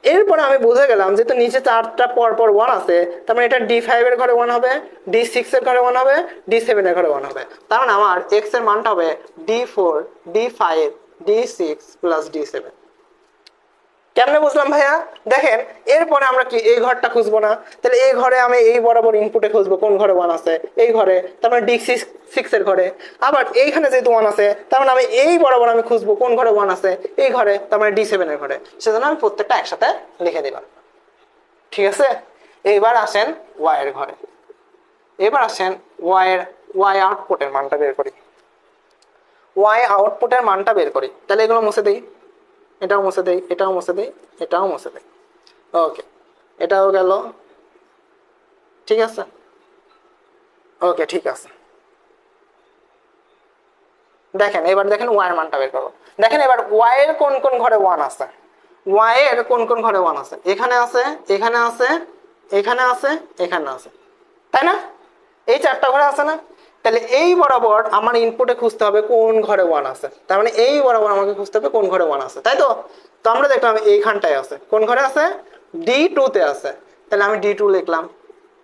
এরপরে আমি বুঝে গেলাম যেহেতু নিচে 4টা পর পর 1 আছে, তার মানে এটা D5 এর ঘরে 1 হবে, D6 এর ঘরে 1 হবে, D7 এর ঘরে 1 হবে। তার মানে আমার x এর মানটা হবে D4 D5 D6 plus D7। কেমনে বুঝলাম ভাইয়া? দেখেন, এরপরে আমরা কি এই ঘরটা খুঁজবো না? তাহলে এই ঘরে আমি এই বরাবর ইনপুটে খুঁজবো কোন ঘরে 1 আছে, এই ঘরে, তার মানে D6 এর ঘরে। আবার এইখানে যেহেতু 1 আছে, তার মানে আমি এই বরাবর আমি খুঁজবো কোন ঘরে 1 আছে, এই ঘরে, তার মানে D7 এর ঘরে। সেজন্য আমি প্রত্যেকটা একসাথে লিখে দিলাম, ঠিক আছে। এইবার আসেন ওয়াই এর ঘরে। এবার আসেন ওয়াই আউটপুটের মানটা বের করি। ওয়াই আউটপুটের মানটা বের করি। তাহলে এগুলো মুছে দিই, এটাও মুছে দেই, এটাও মুছে দেই, এটাও মুছে দেই। ওকে, এটাও গেল, ঠিক আছে। ওকে, ঠিক আছে। দেখেন এবার দেখেন ওয়াই এর মানটা বের করবো। দেখেন এবার ওয়াই এর কোন কোন ঘরে ওয়ান আছে, ওয়াই এর কোন কোন ঘরে ওয়ান আছে, এখানে আছে, এখানে আছে, এখানে আছে, এখানে আছে, তাই না? এই চারটা ঘরে আছে না? তাহলে এই বরাবর আমার ইনপুটে খুঁজতে হবে কোন ঘরে ওয়ান আছে, তার মানে এই বরাবর আমাকে খুঁজতে হবে কোন ঘরে ওয়ান আছে, তাই তো? তো আমরা দেখলাম এইখানটায় আছে, কোন ঘরে আছে? D2 তে আছে, তাহলে আমি D2 লিখলাম।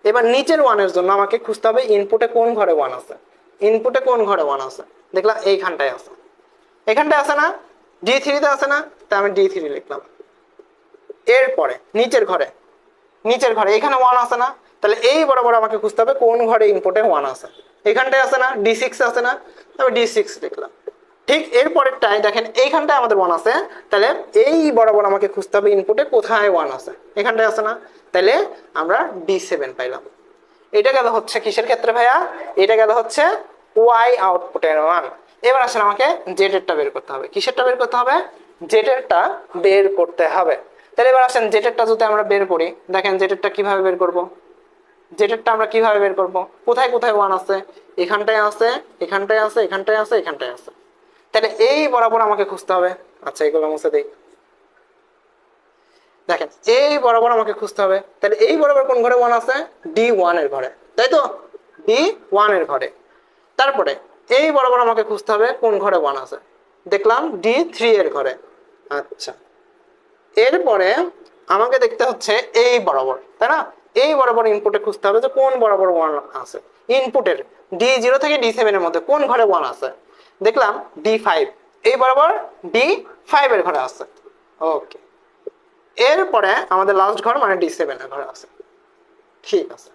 এবার নিচের ওয়ানের জন্য আমাকে খুঁজতে হবে ইনপুটে কোন ঘরে ওয়ান আছে, ইনপুটে কোন ঘরে ওয়ান আছে, দেখলাম এইখানটায় আছে, এখানটায় আছে না? D3 তে আছে না? তাই আমি D3 লিখলাম। এরপরে নিচের ঘরে, নিচের ঘরে এখানে ওয়ান আছে না? তাহলে এই বরাবর আমাকে খুঁজতে হবে কোন ঘরে ইনপুটে ওয়ান আছে, এখানটায় আছে না? D6 আছে না? তবে D6 লিখলাম। ঠিক এরপরেরটাই দেখেন এইখানটায় আমাদের ওয়ান আছে, তাহলে এই বরাবর আমাকে খুঁজতে হবে ইনপুটে কোথায় ওয়ান আছে, এখানটায় আছে না? তাহলে আমরা D7 পাইলাম। এটা গেল হচ্ছে কিসের ক্ষেত্রে ভাইয়া? এটা গেল হচ্ছে ওয়াই আউটপুটের মান। এবার আসেন আমাকে জেডেরটা বের করতে হবে। কিসেরটা বের করতে হবে? জেডেরটা বের করতে হবে। তাহলে এবার আসেন জেডেরটা যদি আমরা বের করি, দেখেন জেডেরটা কিভাবে বের করব? জেডেরটা আমরা কিভাবে বের করব? কোথায় কোথায় ওয়ান আছে? এখানটায় আছে, এখানটায় আছে, এখানটায় আছে, এখানটায় আছে। তাহলে এই বরাবর আমাকে খুঁজতে হবে। আচ্ছা এগুলো মুছে দেই। দেখেন এই বরাবর আমাকে খুঁজতে হবে, তাহলে এই বরাবর কোন ঘরে ওয়ান আছে? D1 এর ঘরে, তাই তো? D1 এর ঘরে। তারপরে এই বরাবর আমাকে খুঁজতে হবে কোন ঘরে ওয়ান আছে, দেখলাম D3 এর ঘরে। আচ্ছা এরপরে আমাকে দেখতে হচ্ছে এই বরাবর, তাই না? এই বরাবর ইনপুটে খুঁজতে হবে যে কোন বরাবর ওয়ান আছে, ইনপুটের D0 থেকে D7 এর মধ্যে কোন ঘরে ওয়ান আছে, দেখলাম D5, এই বরাবর D5 এর ঘরে আছে। ওকে, এরপরে আমাদের লাস্ট ঘর মানে D7 এর ঘরে আছে। ঠিক আছে,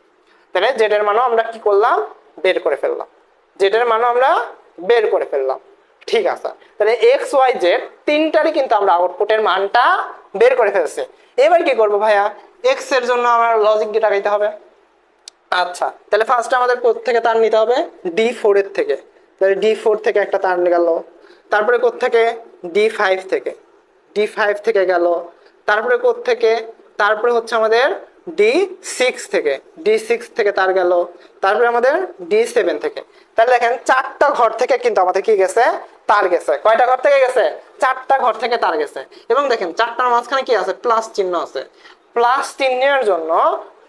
তাহলে জেড এর মানও আমরা কি করলাম? বের করে ফেললাম। জেড এর মানও আমরা বের করে ফেললাম। ঠিক আছে, তাহলে এক্স ওয়াই জেড তিনটারই কিন্তু আমরা আউটপুটের মানটা বের করে ফেলছি। এবার কি করব ভাইয়া? এক্স এর জন্য আমার লজিক গেট আগাইতে হবে। আচ্ছা তাহলে ফার্স্টে আমাদের কোথা থেকে তার নিতে হবে? D4 এর থেকে। তাহলে D4 থেকে একটা তার গেল, তারপরে কোথা থেকে? D5 থেকে, D5 থেকে গেল, তারপরে কোথা থেকে? তারপরে হচ্ছে আমাদের D6 থেকে, D6 থেকে তার গেল, তারপরে আমাদের D7 থেকে। তাহলে দেখেন চারটা ঘর থেকে কিন্তু আমাদের কি গেছে? তার গেছে। কয়টা ঘর থেকে গেছে? চারটা ঘর থেকে তার গেছে। এবং দেখেন চারটার মাঝখানে কি আছে? প্লাস চিহ্ন আছে। প্লাস চিহ্নের জন্য,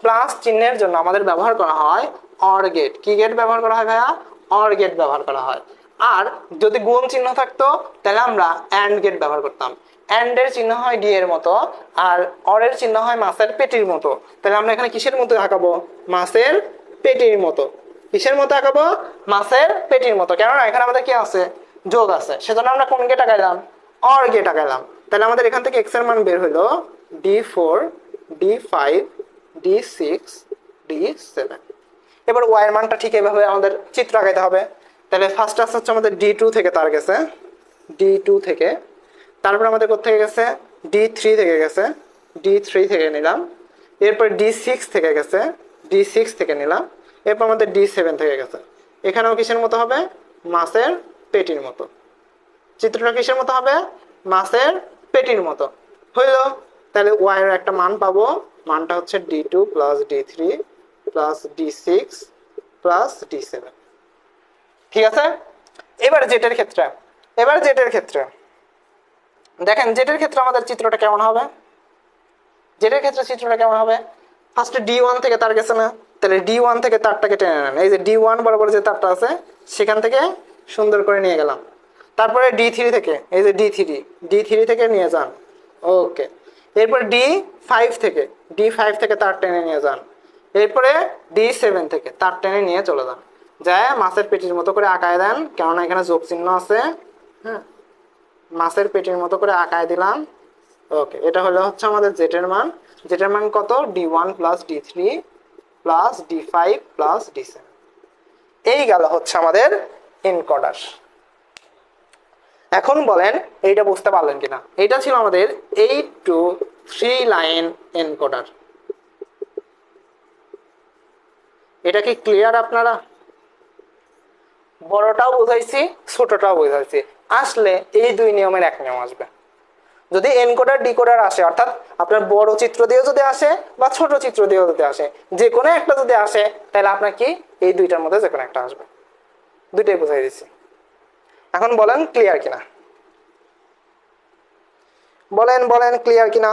প্লাস চিহ্নের জন্য আমাদের ব্যবহার করা হয় অর গেট। কি গেট ব্যবহার করা হয় ভাইয়া? অর গেট ব্যবহার করা হয়। আর যদি গুণ চিহ্ন থাকতো তাহলে আমরা অ্যান্ড গেট ব্যবহার করতাম। অ্যান্ড এর চিহ্ন হয় ডি এর মতো, আর অর এর চিহ্ন হয় মাছের পেটির মতো। তাহলে আমরা এখানে কিসের মতো আঁকাবো? মাছের পেটির মতো। কিসের মতো আঁকাবো? মাছের পেটির মতো। কেননা এখানে আমাদের কি আছে? যোগ আছে, সেজন্য আমরা কোন গেট আঁকাইলাম? অর গেট আঁকাইলাম। তাহলে আমাদের এখান থেকে এক্স এর মান বের হইলো D4, D5, D6, D7। এবার ওয়াই এর মানটা ঠিক এভাবে আমাদের চিত্র আঁকাইতে হবে। তাহলে ফার্স্ট আসছে হচ্ছে আমাদের D2 থেকে তার গেছে, D2 থেকে। তারপর আমাদের কোথা থেকে গেছে? D3 থেকে গেছে, D3 থেকে নিলাম। এরপর D6 থেকে গেছে, D6 থেকে নিলাম। এরপর আমাদের D7 থেকে গেছে। এখানেও কিসের মতো হবে? মাছের পেটির মতো। চিত্রটা কিসের মতো হবে? মাছের পেটির মতো হইল। তাহলে ওয়াই এর একটা মান পাবো, মানটা হচ্ছে D2 plus D3 plus D6 plus D7। ঠিক আছে, এবার জেটের ক্ষেত্রে, এবার জেটের ক্ষেত্রে দেখেন জেটের ক্ষেত্রে আমাদের চিত্রটা কেমন হবে? জেটের ক্ষেত্রে চিত্রটা কেমন হবে? ফার্স্টে D1 থেকে তার গেছে না? তাহলে D1 থেকে তারটাকে টেনে নেন। এই যে D1 বরাবর যে তারটা আছে সেখান থেকে সুন্দর করে নিয়ে গেলাম। তারপরে D3 থেকে, এই যে D3 থেকে নিয়ে যান। ওকে, এরপর D5 থেকে, D5 থেকে তার টেনে নিয়ে যান। এরপরে D7 থেকে তার টেনে নিয়ে চলে যান, যায় মাছের পেটির মতো করে আঁকায় দেন, কেননা এখানে যোগ চিহ্ন আছে। হ্যাঁ, মাছের পেটির মতো করে আঁকায় দিলাম। ওকে, এটা হলো হচ্ছে আমাদের জেটের মান। জেটের মান কত? D1 plus D3 plus D5 plus D7। এই গেল হচ্ছে আমাদের এনকোডার। এখন বলেন এইটা বুঝতে পারলেন কিনা? এটা ছিল আমাদের 8 to 3 লাইন এনকোডার। এটা কি ক্লিয়ার আপনারা? বড়টাও বোঝাইছি, ছোটটাও বোঝাইছি। আসলে এই দুই নিয়মের এক নিয়ম আসবে। যদি এনকোডার ডিকোডার আসে, অর্থাৎ আপনার বড় চিত্র দিয়েও যদি আসে বা ছোট চিত্র দিয়েও যদি আসে, যে কোনো একটা যদি আসে তাহলে আপনার কি এই দুইটার মধ্যে যে কোনো একটা আসবে। দুইটাই বোঝাই দিচ্ছি। এখন বলেন ক্লিয়ার কিনা, বলেন বলেন ক্লিয়ার কিনা।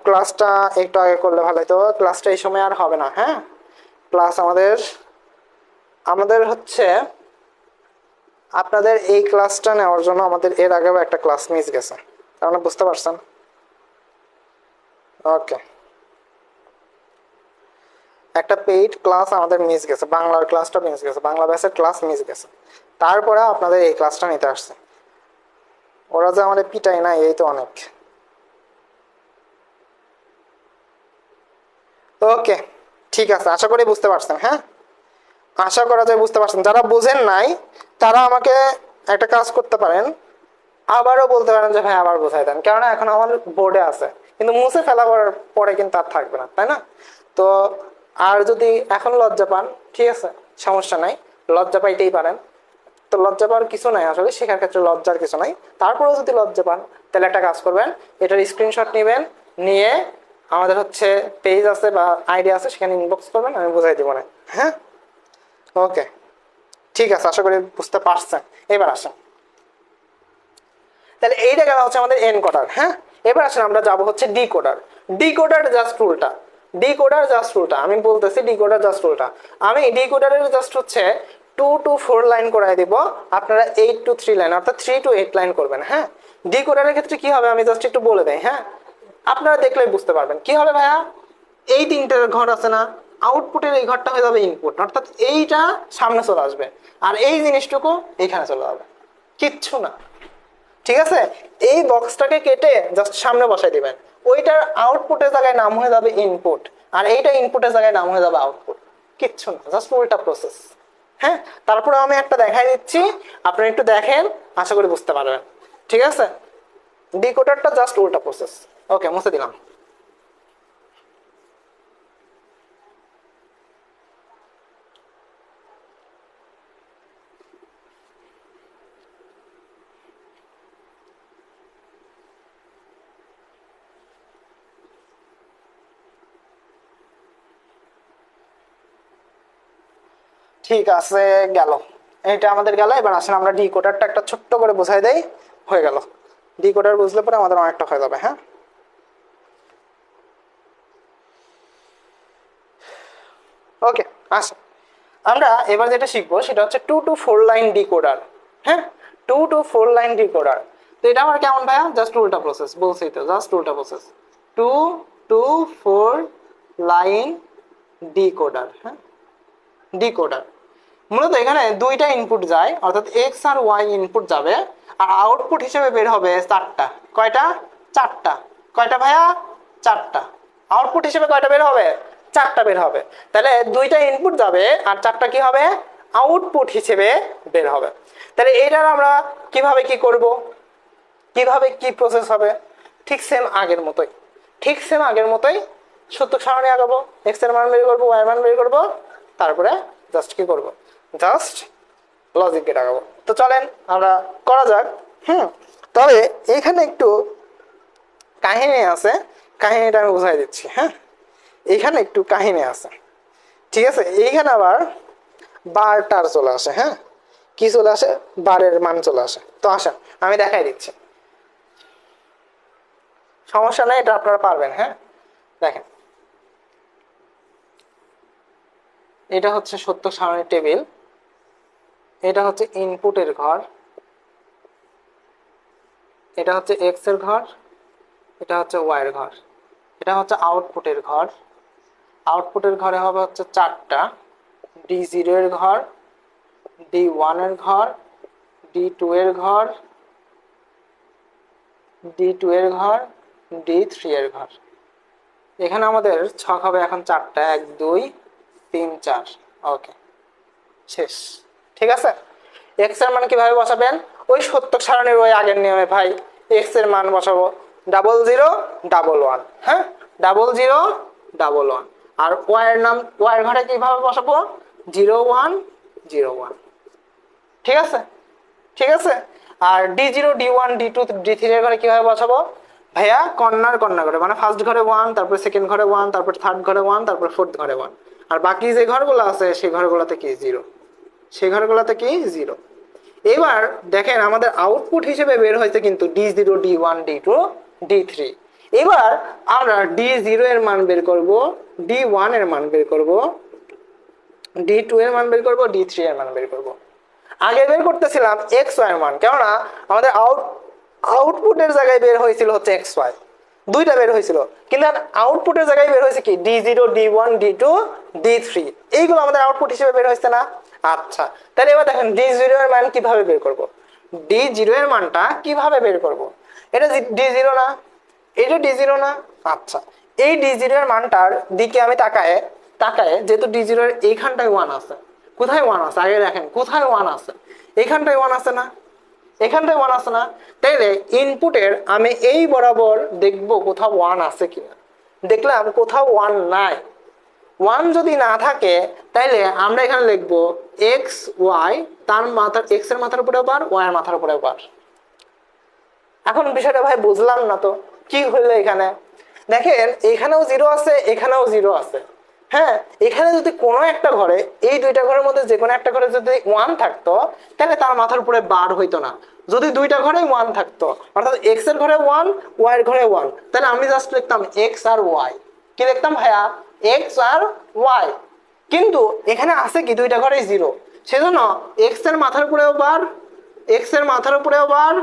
ক্লাসটা একটু আগে করলে ভালো হতো, ক্লাসটা এই সময় আর হবে না। হ্যাঁ, ক্লাস আমাদের আমাদের হচ্ছে আপনাদের এই ক্লাসটা নেওয়ার জন্য আমাদের এর আগেও একটা ক্লাস মিস গেছে, আপনারা বুঝতে পারছেন? ওকে, একটা পেইড ক্লাস আমাদের মিস গেছে, বাংলার ক্লাসটা মিস গেছে, বাংলা ব্যাচের ক্লাস মিস গেছে, তারপরে আপনাদের এই ক্লাসটা নিতে আসছে। ওরা যে আমাদের পিটাই না, এই তো অনেক। ওকে, ঠিক আছে, আশা করি বুঝতে পারছেন। হ্যাঁ, আশা করা যায় বুঝতে পারছেন। যারা বুঝেন নাই তারা আমাকে একটা কাজ করতে পারেন, আবারও বলতে পারেন যে ভাই আবার বোঝাই দেন, কেননা এখন আমার বোর্ডে আছে, কিন্তু মুছে ফেলা করার পরে কিন্তু আর থাকবে না, তাই না? তো আর যদি এখন লজ্জা পান, ঠিক আছে, সমস্যা নাই, লজ্জা পাইতেই পারেন। তো লজ্জা পাওয়ার কিছু নাই, আসলে শেখার ক্ষেত্রে লজ্জার কিছু নাই। তারপরেও যদি লজ্জা পান, তাহলে একটা কাজ করবেন, এটার স্ক্রিনশট নেবেন, নিয়ে আমাদের হচ্ছে পেজ আছে বা আইডি আছে, সেখানে ইনবক্স করবেন, আমি বুঝাই দিব না। হ্যাঁ, ওকে, ঠিক আছে, আশা করি বুঝতে পারছেন। এবার আসেন, তাহলে এইটা গেল হচ্ছে আমাদের এনকোডার। হ্যাঁ, এবার আসেন আমরা যাব হচ্ছে ডিকোডার। ডিকোডার জাস্ট উল্টা, ডিকোডার জাস্ট উল্টা, আমি বলতেছি ডিকোডার জাস্ট উল্টা। আমি ডিকোডারের জাস্ট হচ্ছে 2 to 4 লাইন করাই দিব, আপনারা 8 to 3 লাইন অর্থাৎ 3 to 8 লাইন করবেন। হ্যাঁ, ডিকোডারের ক্ষেত্রে কি হবে আমি জাস্ট একটু বলে দেই। হ্যাঁ, আপনারা দেখলেই বুঝতে পারবেন কি হবে। ভাইয়া, এই তিনটের ঘর আছে না, আউটপুটের এই ঘরটা হয়ে যাবে ইনপুট, অর্থাৎ এইটা সামনে চলে আসবে, আর এই জিনিসটুকু এইখানে চলে যাবে, কিচ্ছু না। ঠিক আছে, এই বক্সটাকে কেটে জাস্ট সামনে বসাই দিবেন, ওইটার আউটপুটের জায়গায় নাম হয়ে যাবে ইনপুট, আর এইটা ইনপুটের জায়গায় নাম হয়ে যাবে আউটপুট, কিচ্ছু না, জাস্ট উল্টা প্রসেস। হ্যাঁ, তারপরে আমি একটা দেখাই দিচ্ছি, আপনি একটু দেখেন, আশা করি বুঝতে পারবেন। ঠিক আছে, ডিকোডারটা জাস্ট উল্টা প্রসেস। ওকে, মুছে দিলাম। ঠিক আছে, গেল, এটা আমাদের গেল। এবার আসেন আমরা ডিকোডারটা একটা ছোট্ট করে বোঝাই দেই, হয়ে গেল। ডিকোডার বুঝলে পরে আমাদের অনেকটা হয়ে যাবে। হ্যাঁ, ওকে, আসেন আমরা এবার যেটা শিখবো সেটা হচ্ছে 2 to 4 লাইন ডিকোডার। হ্যাঁ, 2 to 4 লাইন ডিকোডার। তো এটা আমার কেমন ভাইয়া? জাস্ট উল্টা প্রসেস, বলছি তো, জাস্ট উল্টা প্রসেস। 2 to 4 line decoder. হ্যাঁ, ডিকোডার মূলত এখানে দুইটা ইনপুট যায়, অর্থাৎ এক্স আর ওয়াই ইনপুট যাবে, আর আউটপুট হিসেবে বের হবে চারটা। কয়টা? চারটা। কয়টা ভাইয়া? চারটা। আউটপুট হিসেবে কয়টা বের হবে? চারটা বের হবে। তাহলে দুইটা ইনপুট যাবে আর চারটা কি হবে? আউটপুট হিসেবে বের হবে। তাহলে এইটার আমরা কিভাবে কি করব, কিভাবে কি প্রসেস হবে? ঠিক সেম আগের মতোই, ঠিক সেম আগের মতোই সত্য সারণী আগাবো, এক্স এর মান বের করবো, ওয়াই এর মান বের করবো, তারপরে জাস্ট কি করব, জাস্ট লজিক গেট আগাবো। তো চলেন আমরা করা যাক। তবে এখানে একটু কাহিনী আছে, কাহিনীটা আমি বুঝাই দিচ্ছি। হ্যাঁ, এইখানে একটু কাহিনী আছে, ঠিক আছে? এইখানে আবার বারটার চলে আসে। হ্যাঁ, কি চলে আসে? বারের মান চলে আসে। তো আসেন আমি দেখাই দিচ্ছি, সমস্যা নাই, এটা আপনারা পারবেন। হ্যাঁ, দেখেন, এটা হচ্ছে সত্য সারণীর টেবিল, এটা হচ্ছে ইনপুটের ঘর, এটা হচ্ছে এক্স এর ঘর, এটা হচ্ছে ওয়াই এর ঘর, এটা হচ্ছে আউটপুটের ঘর। আউটপুটের ঘরে হবে হচ্ছে চারটা, D0 এর ঘর, D1 এর ঘর, D2 এর ঘর, D2 এর ঘর, D3 এর ঘর। এখানে আমাদের ছক হবে এখন চারটা, 1 2 3 4। ওকে, শেষ। ঠিক আছে, এক্স এর মান কিভাবে বসাবেন? ওই সত্য সারণীর ওই আগের নিয়মে ভাই, এক্স এর মান বসাবো 00 11। হ্যাঁ, 00 11। আর ওয়াই এর নাম, ওয়াই এর ঘরে কিভাবে বসাবো? 01 01। ঠিক আছে, ঠিক আছে। আর D0 D1 D2 D3 এর ঘরে কিভাবে বসাবো? ভাইয়া কর্নার কর্নার করে, মানে ফার্স্ট ঘরে 1, তারপর সেকেন্ড ঘরে 1, তারপর থার্ড ঘরে 1, তারপর ফোর্থ ঘরে 1, আর বাকি যে ঘরগুলো আছে সেই ঘরগুলোতে কি 0, সেই ঘরগুলোতে কি 0। এবার দেখেন আমাদের আউটপুট হিসেবে বের হয়েছে কিন্তু D0, D1, D2, D3। এবার আমরা D0 এর মান বের করব, D1 এর মান বের করব, D2 এর মান বের করব, D3 এর মান বের করব। আগে বের করতেছিলাম এক্স ওয়াই এর মান, কেননা আমাদের আউটপুটের জায়গায় বের হয়েছিল হচ্ছে এক্স ওয়াই, দুইটা বের হয়েছিল, কিন্তু আউটপুটের জায়গায় বের হয়েছে কি D0, D1, D2, D3, এইগুলো আমাদের আউটপুট হিসেবে বের হয়েছে না। আচ্ছা, তাহলে এবার দেখেন D0 এর মান কিভাবে বের করব, D0 এর মানটা কিভাবে বের করব, এটা D0 না, এটা D0 না। আচ্ছা, এই D0 এর মানটার দিকে আমি তাকায় তাকায় যেহেতু D0 এর এইখানটায় 1 আছে, কোথায় 1 আছে আগে দেখেন, কোথায় 1 আছে, এইখানটায় 1 আছে না, এখানটায় 1 আছে না, তাইলে ইনপুটের আমি এই বরাবর দেখব কোথাও 1 আছে কিনা, দেখলাম কোথাও 1 নাই, 1 যদি না থাকে তাইলে আমরা এখানে লিখব এক্স ওয়াই, তার মাথার এক্স এর মাথার উপরে বার, ওয়াই এর মাথার উপরে বার। এখন বিষয়টা ভাই বুঝলাম না তো কি হইলো এখানে, দেখেন এখানেও 0 আছে, এখানেও 0 আছে। হ্যাঁ, এখানে যদি কোনো একটা ঘরে, এই দুইটা ঘরের মধ্যে যে কোনো একটা ঘরে যদি 1 থাকতো তাহলে তার মাথার উপরে বার হইতো না। যদি দুইটা ঘরে 1 থাকতো, অর্থাৎ এক্স এর ঘরে 1, ওয়াই এর ঘরে 1, তাহলে আমি জাস্ট লিখতাম এক্স আর ওয়াই। কি লিখতাম ভাইয়া? এক্স আর ওয়াই। কিন্তু এখানে আছে কি দুইটা ঘরেই 0, সেজন্য এক্স এর মাথার উপরেও বার, এক্স এর মাথার উপরেও বার,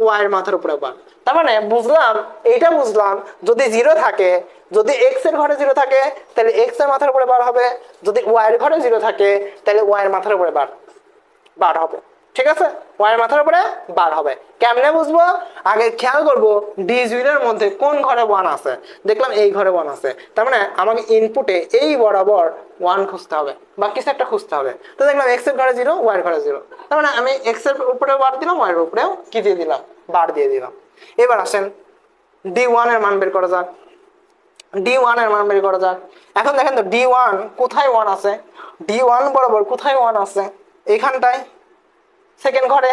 ওয়াই এর মাথার উপরে বার। তার মানে বুঝলাম, এইটা বুঝলাম, যদি 0 থাকে, যদি এক্স এর ঘরে 0 থাকে তাহলে এক্স এর মাথার উপরে বার হবে, যদি ওয়াই এর ঘরে 0 থাকে তাহলে ওয়াই এর মাথার উপরে বার হবে। ঠিক আছে, ওয়াই এর মাথার উপরে বার হবে। কেমনে বুঝবো? আগে খেয়াল করবো D0 এর মধ্যে কোন ঘরে 1 আছে, দেখলাম এই ঘরে 1 আছে, তার মানে আমাকে ইনপুটে এই বরাবর 1 খুঁজতে হবে বা কিছু একটা খুঁজতে হবে। তো দেখলাম এক্স এর ঘরে 0, ওয়াই এর ঘরে 0, তার মানে আমি এক্স এর উপরে বার দিলাম, ওয়াই এর উপরেও কি দিয়ে দিলাম, বার দিয়ে দিলাম। এবার আসেন D1 এর মান বের করা যাক, D1 এর মান বের করা যাক। এখন দেখেন তো D1 কোথায় 1 আছে, D1 বরাবর কোথায় 1 আছে, এইখানটায় সেকেন্ড ঘরে,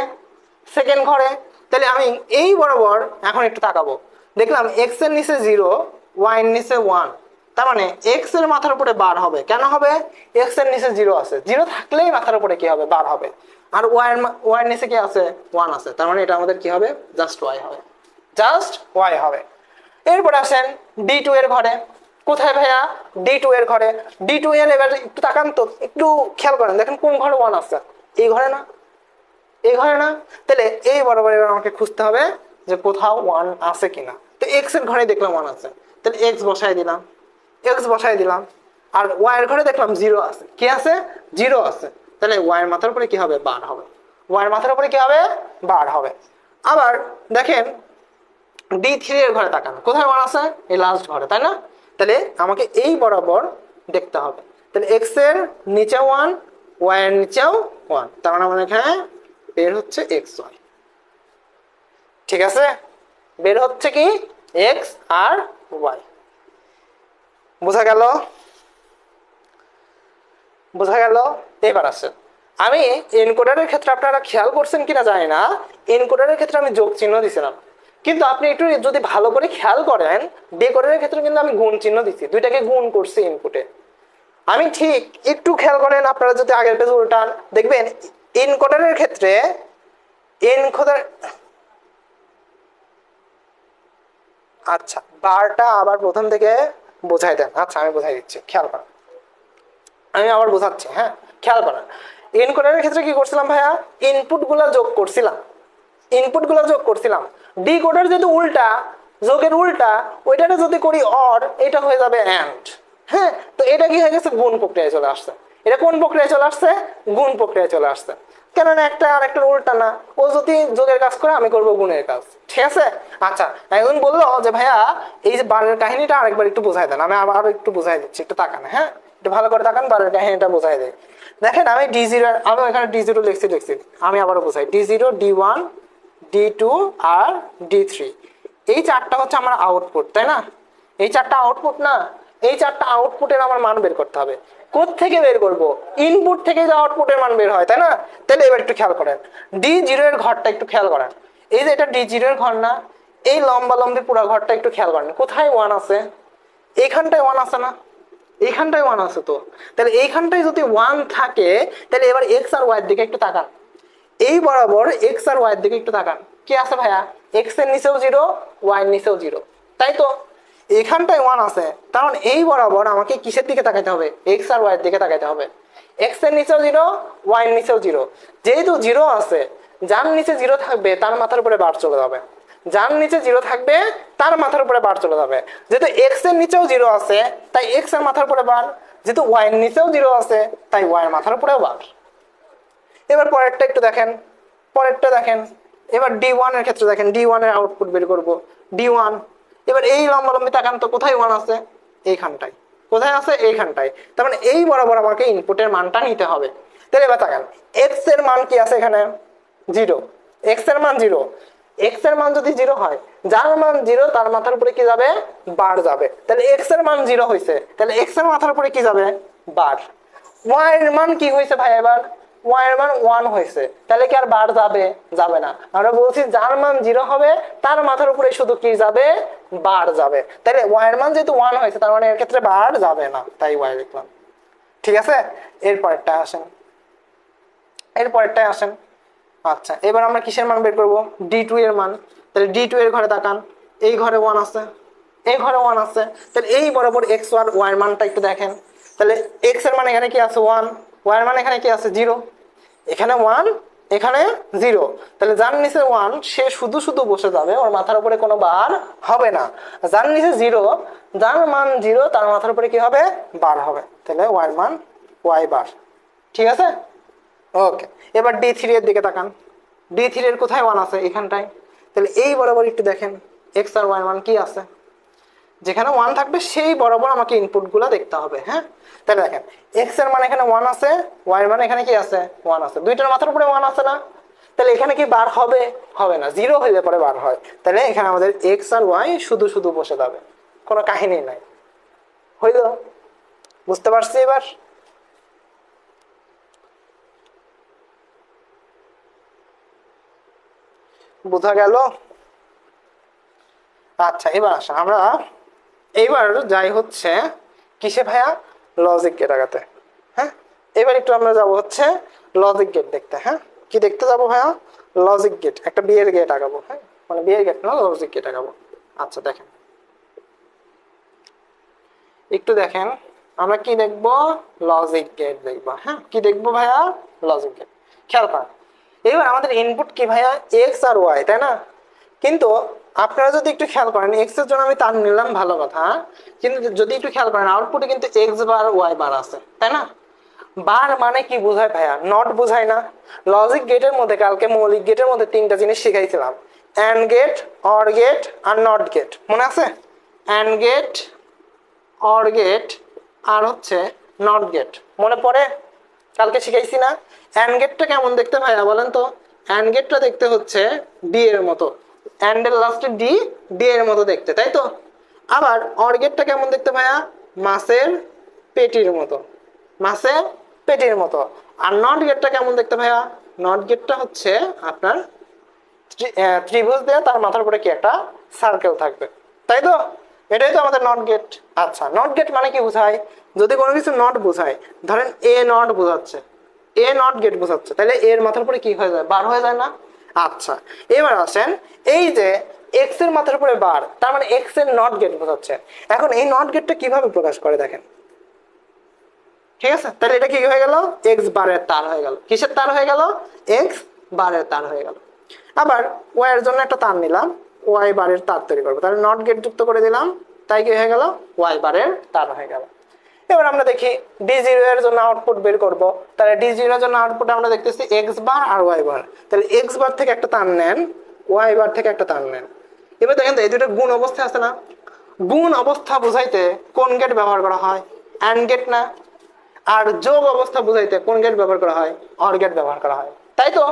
সেকেন্ড ঘরে। তাহলে আমি এই বরাবর এখন একটু তাকাবো, দেখলাম এক্স এর নিচে 0, ওয়াই এর নিচে 1, তার মানে এক্স এর মাথার উপরে বার হবে। কেন হবে? এক্স এর নিচে 0 আছে, 0 থাকলেই মাথার উপরে কি হবে, বার হবে। আর ওয়াই এর নিচে কি আছে, 1 আছে, তার মানে এটা আমাদের কি হবে, জাস্ট ওয়াই হবে, জাস্ট ওয়াই হবে। এরপরে আসেন D2 এর ঘরে, কোথায় ভাইয়া, D2 এর ঘরে। D2 এর এবার একটু তাকান তো, একটু খেয়াল করেন, দেখেন কোন ঘরে 1 আছে, এই ঘরে না, এই ঘরে না, তাহলে এই বরাবর এবার আমাকে খুঁজতে হবে যে কোথাও 1 আছে কিনা। তো এক্স এর ঘরে দেখলাম 1 আছে, তাহলে এক্স বসাই দিলাম, এক্স বসাই দিলাম। আর ওয়াই এর ঘরে দেখলাম 0 আছে, কি আছে, 0 আছে, তাহলে ওয়াই এর মাথার উপরে কি হবে, বার হবে, ওয়াই এর মাথার উপরে কি হবে, বার হবে। আবার দেখেন D3 এর ঘরে তাকান, কোথায় 1 আছে, এই লাস্ট ঘরে, তাই না? তাহলে আমাকে এই বরাবর দেখতে হবে, তাহলে এক্স এর নিচে 1, ওয়াই এর নিচেও 1, তার মানে আমার এখানে বের হচ্ছে এক্স ওয়াই। ঠিক আছে, বের হচ্ছে কি এক্স আর ওয়াই। বোঝা গেল? বোঝা গেল? এবার আসে, আমি এনকোডারের ক্ষেত্রে আপনারা খেয়াল করছেন কিনা জানি না, এনকোডারের ক্ষেত্রে আমি যোগ চিহ্ন দিছিলাম, কিন্তু আপনি একটু যদি ভালো করে খেয়াল করেন ডিকোডারের ক্ষেত্রে কিন্তু আমি গুণ চিহ্ন দিচ্ছি, দুইটাকে গুণ করছি ইনপুটে। আমি ঠিক একটু খেয়াল করেন, আপনারা যদি আগের পেজ উল্টান দেখবেন এনকোডারের ক্ষেত্রে এনকোডার, আচ্ছা বারটা আবার প্রথম থেকে বোঝাই দেন। আচ্ছা আমি বোঝাই দিচ্ছি, খেয়াল করেন, আমি আবার বোঝাচ্ছি, হ্যাঁ খেয়াল করেন। এনকোডারের ক্ষেত্রে কি করছিলাম ভাইয়া, ইনপুট গুলা যোগ করছিলাম, ইনপুট গুলা যোগ করছিলাম। ডিকোডার যদি উল্টা, যোগের উল্টা, ওইটাতে যদি করি অর, এটা হয়ে যাবে অ্যান্ড। হ্যাঁ, তো এটা কি হয়ে গেছে, গুণ প্রক্রিয়ায় চলে আসছে। এটা কোন প্রক্রিয়ায় চলে আসছে, গুণ প্রক্রিয়ায় চলে আসছে, কেননা একটা আর একটা উল্টা না, ও যদি যোগের কাজ করে আমি করব গুণের কাজ। ঠিক আছে, আচ্ছা একজন বললো যে ভাইয়া এই যে বারের কাহিনীটা আরেকবার একটু বোঝাই দেন, আমি আবার একটু বোঝাই দিচ্ছি, একটু তাকান, হ্যাঁ একটু ভালো করে তাকান, বারের কাহিনীটা বোঝাই দেয়। দেখেন আমি D0, আমি এখানে D0 লিখছি, আমি আবারও বোঝাই, D0, D1, D2 আর D3, এই চারটা হচ্ছে আমার আউটপুট, তাই না? এই চারটা আউটপুট না, এই চারটা আউটপুটের আমার মান বের করতে হবে। কোত্থেকে বের করব, ইনপুট থেকে যে আউটপুটের মান বের হয়, তাই না? তাহলে এবার একটু খেয়াল করেন D0 এর ঘরটা একটু খেয়াল করেন, এই যে এটা D0 এর ঘর না, এই লম্বা লম্বি পুরো ঘরটা একটু খেয়াল করেন, কোথায় ওয়ান আছে? এইখানটায় ওয়ান আছে না? এইখানটায় ওয়ান আছে তো। তাহলে এইখানটায় যদি ওয়ান থাকে, তাহলে এবার এক্স আর ওয়াই এর দিকে একটু তাকান। এই বরাবর এক্স আর ওয়াই এর দিকে একটু তাকান, কি আছে ভাইয়া? এক্স এর নিচেও জিরো, ওয়াই এর নিচেও জিরো, তাই তো? এখানটায় ওয়ান আছে, কারণ এই বরাবর আমাকে কিসের দিকে তাকাইতে হবে? এক্স আর ওয়াই এর দিকে তাকাইতে হবে। এক্স এর নিচেও জিরো, ওয়াই এর নিচেও জিরো। যেহেতু জিরো আছে, যার নিচে জিরো থাকবে তার মাথার উপরে বার চলে যাবে। যার নিচে জিরো থাকবে তার মাথার উপরে বার চলে যাবে। যেহেতু এক্স এর নিচেও জিরো আছে, তাই এক্স এর মাথার উপরে বার। যেহেতু ওয়াই এর নিচেও জিরো আছে, তাই ওয়াই এর মাথার উপরেও বার। এবার পরেরটা একটু দেখেন, পরেরটা দেখেন। এবার ডি ওয়ান এর ক্ষেত্রে দেখেন, ডি ওয়ান এর আউটপুট বের করবো। ডি ওয়ান, এবার এই লম্বা লম্বি তাকান তো, কোথায় ওয়ান আছে? এইখানটায়। কোথায় আছে? এইখানটায়। তার মানে এই বরাবর আমাকে ইনপুটের মানটা নিতে হবে। তাহলে এবার তাকান, এক্স এর মান কি আছে এখানে? জিরো। এক্স এর মান জিরো। এক্স এর মান যদি জিরো হয়, যার মান জিরো তার মাথার উপরে কি যাবে? বার যাবে। তাহলে এক্স এর মান জিরো হয়েছে, তাহলে এক্স এর মাথার উপরে কি যাবে? বার। ওয়াই এর মান কি হয়েছে ভাই? এবার ওয়াই এর মান ওয়ান হয়েছে, তাহলে কি আর বার যাবে? যাবে না। আমরা বলছি যার মান জিরো হবে তার মাথার উপরে শুধু কি যাবে? বার যাবে। তাহলে ওয়াই এর মান যেহেতু ওয়ান হয়েছে, তার মানে এর ক্ষেত্রে বার যাবে না, তাই ওয়াই লিখলাম। ঠিক আছে, এরপরেরটা আসেন, এরপরেরটায় আসেন। আচ্ছা, এবার আমরা কিসের মান বের করবো? ডি টু এর মান। তাহলে ডি টু এর ঘরে তাকান, এই ঘরে ওয়ান আছে, এই ঘরে ওয়ান আছে। তাহলে এই বরাবর এক্স আর ওয়াই এর মানটা একটু দেখেন। তাহলে এক্স এর মান এখানে কি আছে? ওয়ান। ওয়াই এর মান এখানে কি আছে? জিরো। এখানে ওয়ান, এখানে জিরো। তাহলে যার নিচে ওয়ান সে শুধু শুধু বসে যাবে, ওর মাথার উপরে কোনো বার হবে না। যার নিচে জিরো, যার মান জিরো তার মাথার উপরে কি হবে? বার হবে। তাহলে ওয়াই এর মান ওয়াই বার। ঠিক আছে, ওকে। এবার ডি থ্রি এর দিকে তাকান, ডি থ্রি এর কোথায় ওয়ান আছে? এখানটায়। তাহলে এই বরাবর একটু দেখেন এক্স আর ওয়াই মান কি আছে। যেখানে ওয়ান থাকবে সেই বরাবর আমাকে ইনপুট গুলা দেখতে হবে। হ্যাঁ, তাহলে দেখেন এক্স এর মানে এখানে ওয়ান আছে, ওয়াই এর মানে এখানে কি আছে? ওয়ান আছে। দুইটার মাথার উপরে ওয়ান আছে না? তাহলে এখানে কি বার হবে? হবে না, জিরো হইলে পরে বার হয়। তাহলে এখানে আমাদের এক্স আর ওয়াই শুধু শুধু বসে যাবে, কোনো কাহিনী নাই। হইল? বুঝতে পারছি এবার? বোঝা গেল? আচ্ছা, এবার আসা আমরা এইবার যাই হচ্ছে কিসে ভাইয়া? লজিক গেট আগাতে। হ্যাঁ, এবার একটু আমরা যাব হচ্ছে লজিক গেট দেখতে। হ্যাঁ, কি দেখতে যাব ভাইয়া? লজিক গেট, একটা বিয়ের গেট আগাবো। হ্যাঁ, মানে বিয়ের গেট না, লজিক গেট আগাবো। আচ্ছা দেখেন, একটু দেখেন আমরা কি দেখব? লজিক গেট দেখবো। হ্যাঁ, কি দেখবো ভাইয়া? Logic gate. খেয়াল করেন, এবার আমাদের ইনপুট কি ভাইয়া? এক্স আর ওয়াই, তাই না? কিন্তু আপনারা যদি একটু খেয়াল করেন, এক্স এর জন্য আমি তার নিলাম, ভালো কথা। কিন্তু যদি একটু খেয়াল করেন আউটপুটে কিন্তু এক্স বার ওয়াই বার আছে, তাই না? বার মানে কি বোঝায় ভাইয়া? নট বোঝায় না? লজিক গেটের মধ্যে কালকে মৌলিক গেটের মধ্যে তিনটা জিনিস শিখাইছিলাম, অ্যান্ড গেট, অর গেট আর নট গেট, মনে আছে? অ্যান্ড গেট, অর গেট আর হচ্ছে নট গেট, মনে পড়ে? কালকে শিখাইছি না? অ্যান্ড গেটটা কেমন দেখতে ভাইয়া বলেন তো? অ্যান্ড গেটটা দেখতে হচ্ছে ডি এর মতো, অ্যান্ড এর লাস্টে ডি, ডি এর মতো দেখতে, তাই তো? আবার অর গেটটা কেমন দেখতে ভাইয়া? মাছের পেটির মতো, মাছের পেটির মতো। আর নট গেটটা কেমন দেখতে ভাইয়া? নট গেটটা হচ্ছে আপনার ত্রিভুজ দিয়ে তার মাথার উপরে কি একটা সার্কেল থাকবে, তাই তো? এটাই তো আমাদের নট গেট। আচ্ছা, নট গেট মানে কি বোঝায়? যদি কোনো কিছু নট বোঝায়, ধরেন এ নট বোঝাচ্ছে, এ নট গেট বোঝাচ্ছে, তাহলে এর মাথার উপরে কি হয়ে যায়? বার হয়ে যায় না? আচ্ছা, এবার আসেন, এই যে এক্স এর মাথার উপরে বার, তার মানে এক্স এর নট গেট বোঝাচ্ছে। এখন এই নট গেটটা কিভাবে প্রকাশ করে দেখেন। ঠিক আছে, তাহলে এটা কি হয়ে গেল? এক্স বারের তার হয়ে গেল। কিসের তার হয়ে গেল? এক্স বারের তার হয়ে গেল। আবার ওয়াই এর জন্য একটা তার নিলাম, ওয়াই বারের তার তৈরি করবো, তাহলে নট গেট যুক্ত করে দিলাম, তাই কি হয়ে গেল? ওয়াই বারের তার হয়ে গেল। এবার আমরা দেখি ডি জিরো এর জন্য আউটপুট বের করবো। তাহলে ডি জিরো এর জন্য আউটপুট আমরা দেখতেছি এক্স বার আর ওয়াই বার। তাহলে এক্স বার থেকে একটা তার নেন, ওয়াই বার থেকে একটা তার নেন। এবার দেখেন তো এই দুটো গুণ অবস্থা আছে না? গুণ অবস্থা বুঝাইতে কোন গেট ব্যবহার করা হয়? অ্যান্ড গেট না? আর যোগ অবস্থা বুঝাইতে কোন গেট ব্যবহার করা হয়? অর গেট ব্যবহার করা হয়, তাই তো?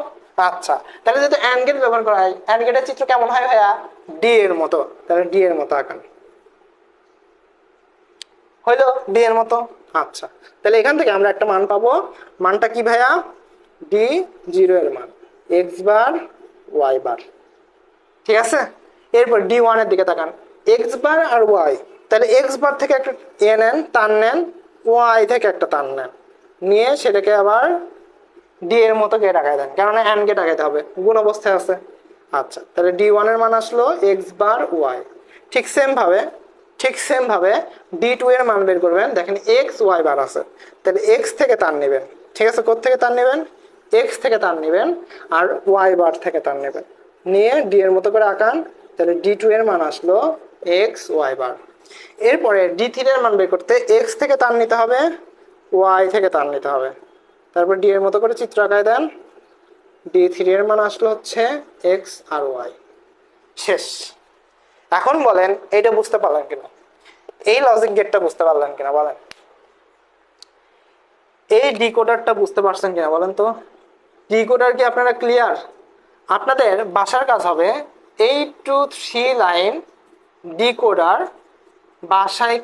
আচ্ছা, তাহলে যেহেতু অ্যান্ড গেট ব্যবহার করা হয়, অ্যান্ড গেটের চিত্র কেমন হয় ভাইয়া? ডি এর মতো। তাহলে ডি এর মতো আঁকান, হইলো ডি এর মতো। আচ্ছা, তাহলে এখান থেকে আমরা একটা মান পাবো। মানটা কি ভাইয়া? ডি জিরো এর মান, এক্স বার ওয়াই বার। ঠিক আছে, এরপর D1 এর দিকে তাকান, এক্স বার আর ওয়াই, তাহলে এক্স বার থেকে একটা এ নেন, টান নেন, ওয়াই থেকে একটা টান নেন, নিয়ে সেটাকে আবার ডি এর মতো গেট আগায় দেন, কেননা অ্যান্ড গেট আগাইতে হবে, গুণ অবস্থায় আছে। আচ্ছা, তাহলে D1 এর মান আসলো এক্স বার ওয়াই। ঠিক সেম ভাবে D2 এর মান বের করবেন, দেখেন এক্স ওয়াই বার আছে, তাহলে এক্স থেকে টান নেবেন, ঠিক আছে, কোথা থেকে টান নেবেন, এক্স থেকে টান নেবেন আর ওয়াই বার থেকে টান নেবেন, নিয়ে ডি এর মতো করে আঁকান, তাহলে D2 এর মান আসলো এক্স ওয়াই বার। এরপরে D3 এর মান বের করতে এক্স থেকে টান নিতে হবে, ওয়াই থেকে টান নিতে হবে, তারপর ডি এর মতো করে চিত্র আঁকায় দেন, D3 এর মান আসলো হচ্ছে এক্স আর ওয়াই। শেষ। এখন বলেন এইটা বুঝতে পারলেন কিনা, এই লজিক গেটটা বুঝতে পারলেন কিনা বলেন, এই ডিকোডারটা বুঝতে পারছেন কিনা বলেন তো। ডিকোডার কি আপনারা ক্লিয়ার? আপনাদের বাসার কাজ হবে 8 to 3 লাইন ডিকোডার বাসায়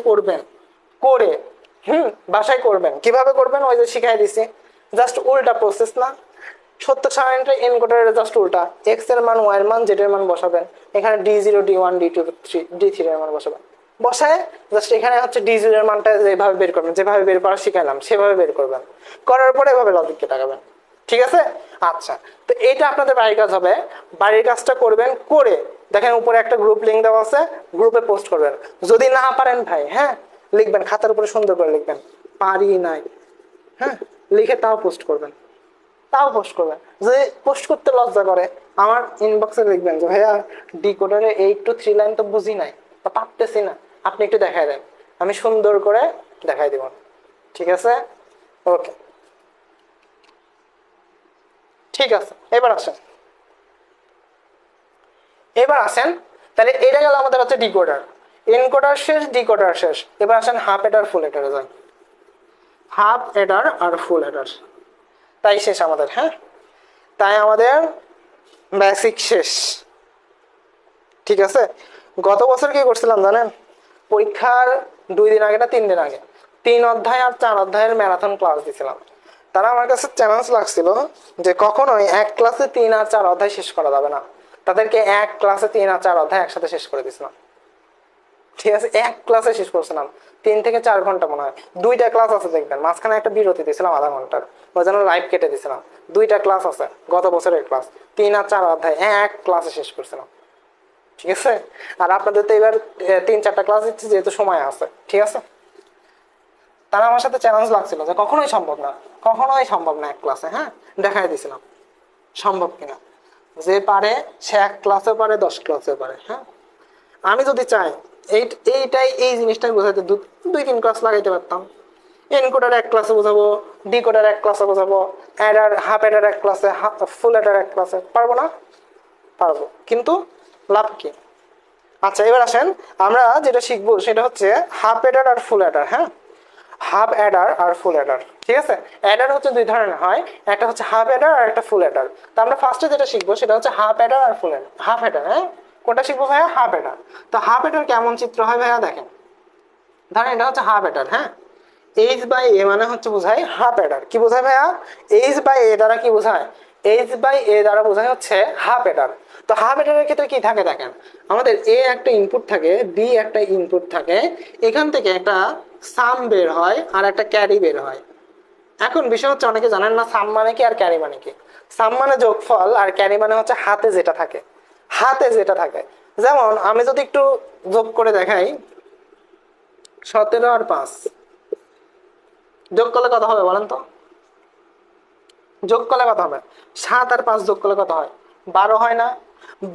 করবেন, করে বাসায় করবেন। কিভাবে করবেন ওই যে শিখাই দিছি, জাস্ট উল্টা প্রসেস না, সত্য সারণীটা এনকোডারের জাস্ট উল্টা, এক্স এর মান ওয়াই এর মান জেড এর মান বসাবেন, এখানে D0 D1 D2 D3 এর মান বসাবেন, বসায় জাস্ট এখানে হচ্ছে D0 এর মানটা যেভাবে বের করবেন, যেভাবে বের করা শিখাইলাম সেভাবে বের করবেন, করার পরে এভাবে লজিককে লাগাবেন, ঠিক আছে। আচ্ছা, তো এইটা আপনাদের বাড়ির কাজ হবে, বাড়ির কাজটা করবেন, করে দেখেন উপরে একটা গ্রুপ লিংক দেওয়া আছে, গ্রুপে পোস্ট করবেন। যদি না পারেন ভাই, হ্যাঁ, লিখবেন খাতার উপরে সুন্দর করে লিখবেন পারি নাই, হ্যাঁ, লিখে তাও পোস্ট করবেন। যদি পোস্ট করতে লজ্জা করে আমার ইনবক্সে লিখবেন যে ভাইয়া ডিকোডারে 8 to 3 লাইন তো বুঝি নাই বা পারতেছি না, আপনি একটু দেখাই দেন, আমি সুন্দর করে দেখাই দিব, ঠিক আছে। ওকে, ঠিক আছে, এবার আসেন, তাহলে এটা গেল আমাদের হচ্ছে ডিকোডার, এনকোডার শেষ, ডিকোডার শেষ। এবার আসেন হাফ এডার ফুল এডারে যান, হাফ এডার আর ফুল এডার, তাই শেষ আমাদের, হ্যাঁ, তাই আমাদের বেসিক শেষ, ঠিক আছে। গত বছর কি করছিলাম জানেন, পরীক্ষার 2 দিন আগে না 3 দিন আগে 3 অধ্যায় আর 4 অধ্যায়ের ম্যারাথন ক্লাস দিছিলাম। তারা আমার কাছে চ্যালেঞ্জ লাগছিল যে কখনোই এক ক্লাসে 3 আর 4 অধ্যায় শেষ করা যাবে না, তাদেরকে এক ক্লাসে 3 আর 4 অধ্যায় একসাথে শেষ করে দিছিলাম, ঠিক আছে, এক ক্লাসে শেষ করছিলাম 3 থেকে 4 ঘন্টা মনে হয়, 2টা ক্লাস আছে দেখবেন, মাঝখানে একটা বিরতি দিয়েছিলাম আধা ঘন্টার, ওই জন্য লাইভ কেটে দিয়েছিলাম, 2টা ক্লাস আছে গত বছরের ক্লাস, 3 আর 4 অধ্যায় এক ক্লাসে শেষ করছিলাম, ঠিক আছে। আর আপনাদের তো এবার 3-4টা ক্লাস দিচ্ছে যেহেতু সময় আছে, ঠিক আছে। তারা আমার সাথে চ্যালেঞ্জ লাগছিল যে কখনোই সম্ভব না এক ক্লাসে, হ্যাঁ, দেখাই দিয়েছিলাম সম্ভব কিনা, যে পারে সে এক ক্লাসে পারে, 10 ক্লাসে পারে, হ্যাঁ। আমি যদি চাই এই জিনিসটাই বোঝাতে 2-3 ক্লাস লাগাইতে পারতাম, এনকোডার এক ক্লাসে বোঝাবো, ডিকোডার এক ক্লাসে বোঝাবো, অ্যাডার হাফ অ্যাডার এক ক্লাসে, ফুল অ্যাডার এক ক্লাসে, পারবো না? পারবো, কিন্তু লাভ কি? আচ্ছা, এবার আসেন আমরা যেটা শিখবো সেটা হচ্ছে হাফ অ্যাডার আর ফুল অ্যাডার, হ্যাঁ, হাফ অ্যাডার আর ফুল অ্যাডার, ঠিক আছে। অ্যাডার হচ্ছে 2 ধরনের হয়, একটা হচ্ছে হাফ অ্যাডার আর একটা ফুল অ্যাডার। তো আমরা ফার্স্টে যেটা শিখবো সেটা হচ্ছে হাফ অ্যাডার আর ফুল অ্যাডার। হাফ অ্যাডার, হ্যাঁ, কোনটা শিখবো ভাইয়া? Half Eder. তো হাফ অ্যাডার কেমন চিত্র হয় ভাইয়া দেখেন, ধরেন এটা হচ্ছে হাফ অ্যাডার, হ্যাঁ, এইচ বাই এ মানে হচ্ছে বোঝায় হাফ অ্যাডার, কি বোঝায় ভাইয়া? এইচ বাই এ দ্বারা কি বোঝায়? এইচ বাই এ দ্বারা বোঝায় হচ্ছে হাফ অ্যাডার। তো হাফ অ্যাডারের ক্ষেত্রে কি থাকে দেখেন, আমাদের এ একটা ইনপুট থাকে, বি একটা ইনপুট থাকে, এখান থেকে একটা সাম বের হয় আর একটা ক্যারি বের হয়। এখন বিষয় হচ্ছে অনেকে জানেন না সাম মানে কি আর ক্যারি মানে কি। সাম মানে যোগফল আর ক্যারি মানে হচ্ছে হাতে যেটা থাকে। যেমন আমি যদি একটু যোগ করে দেখাই, 17 আর 5 যোগ করলে কত হবে বলেন তো? যোগ করলে কত হবে? 7 আর 5 যোগ করলে কত হয়? 12 হয় না?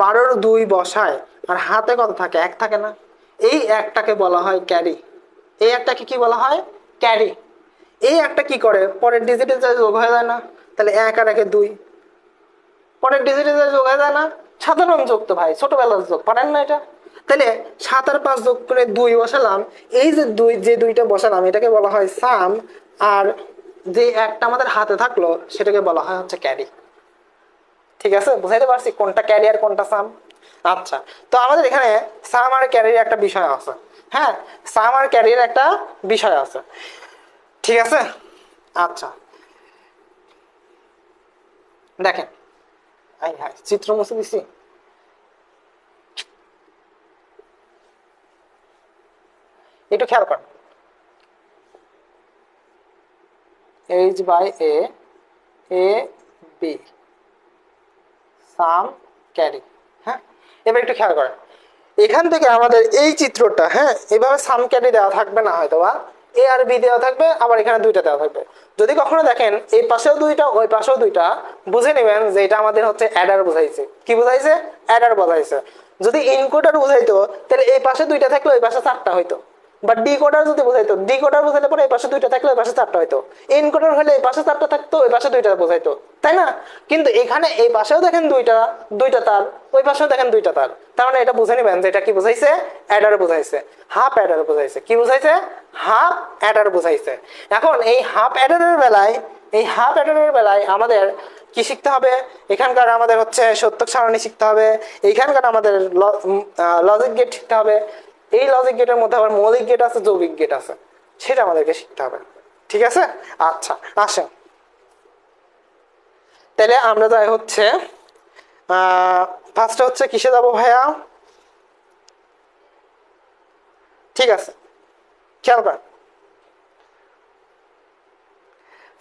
12-র 2 বসায় আর হাতে কত থাকে? 1 থাকে না? এই একটাকে বলা হয় ক্যারি। এই একটাকে কি বলা হয়? ক্যারি। এই একটা কি করে? পরের ডিজিটে যোগ হয়ে যায় না? তাহলে 1 আর 1 2, পরের ডিজিটে যোগ হয়ে যায় না? সাধারণ যোগ তো ভাই, ছোটবেলার যোগ, পারেন না এটা? তাহলে 7 আর 5 যোগ করে 2 বসালাম, এই যে দুইটা বসালাম এটাকে বলা হয় সাম, আর যে একটা আমাদের হাতে থাকলো সেটাকে বলা হয় হচ্ছে ক্যারি। ঠিক আছে, বুঝাইতে পারছি কোনটা ক্যারি আর কোনটা সাম? আচ্ছা, তো আমাদের এখানে সাম আর ক্যারির একটা বিষয় আছে, হ্যাঁ, সাম আর ক্যারির একটা বিষয় আছে, ঠিক আছে। আচ্ছা, দেখেন, হ্যাঁ, চিত্র মুছে দিছি, একটু খেয়াল করেন, H by A, A B, sum carry. হ্যাঁ, এবার একটু খেয়াল করেন, এখান থেকে আমাদের এই চিত্রটা, হ্যাঁ, এভাবে সাম ক্যারি দেওয়া থাকবে না হয়তো বা এ আর বি দেওয়া থাকবে, আবার এখানে দুইটা দেওয়া থাকবে। যদি কখনো দেখেন এই পাশেও দুইটা ওই পাশেও দুইটা, বুঝে নেবেন যে এটা আমাদের হচ্ছে অ্যাডার বোঝাইছে। কি বোঝাইছে? অ্যাডার বোঝাইছে। যদি ইনকোডার বোঝাইতো তাহলে এই পাশে দুইটা থাকলে ওই পাশে চারটা হইতো। বা ডিকোডার যদি বোঝাইতো, ডিকোডার বোঝাইলে পরে এই পাশে দুইটা থাকলে ওই পাশে চারটা হইতো। এনকোডার হলে এই পাশে চারটা থাকতো, ওই পাশে দুইটা বোঝাইতো, তাই না? কিন্তু এখানে এই পাশেও দেখেন দুইটা, দুইটা তার, ওই পাশেও দেখেন দুইটা তার। তার মানে এটা বুঝে নেবেন যে এটা কি বুঝাইছে? অ্যাডার বুঝাইছে, হাফ অ্যাডার বুঝাইছে। কি বুঝাইছে? হাফ অ্যাডার বুঝাইছে। এখন এই হাফ অ্যাডারের বেলায়, এই হাফ অ্যাডারের বেলায় আমাদের কি শিখতে হবে? এখানকার আমাদের হচ্ছে সত্যক সারণী শিখতে হবে, এইখানকার আমাদের লজিক গেট শিখতে হবে। এই লজিক গেটের মধ্যে আবার মৌলিক গেট আছে, যৌগিক গেট আছে, সেটা আমাদেরকে শিখতে হবে। ঠিক আছে? আচ্ছা, আসেন তাহলে আমরা যাই হচ্ছে ফার্স্টে হচ্ছে কিসে যাব ভাইয়া? ঠিক আছে, খেয়াল করেন,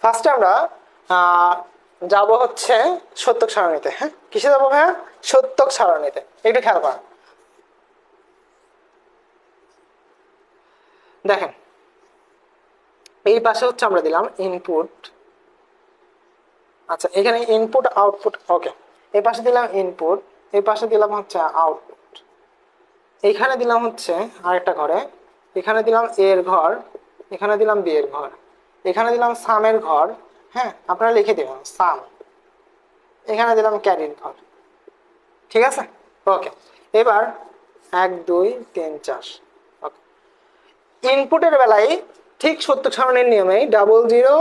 ফার্স্টে আমরা যাব হচ্ছে সত্যক সারণীতে। হ্যাঁ, কিসে যাবো ভাইয়া? সত্যক সারণীতে। একটু খেয়াল করেন, দেখেন এই পাশে হচ্ছে আমরা দিলাম ইনপুট। আচ্ছা, এখানে ইনপুট আউটপুট, ওকে। এই পাশে দিলাম ইনপুট, এই পাশে দিলাম হচ্ছে আউটপুট, এইখানে দিলাম হচ্ছে আরেকটা ঘরে, এখানে দিলাম এ এর ঘর, এখানে দিলাম বি এর ঘর, এখানে দিলাম সামের ঘর। হ্যাঁ, আপনারা লিখে দেবেন সাম, এখানে দিলাম ক্যারির ঘর। ঠিক আছে? ওকে। এবার 1 2 3 4। ওকে, ইনপুটের বেলায় ঠিক সত্য সারণীর নিয়মেই 0 0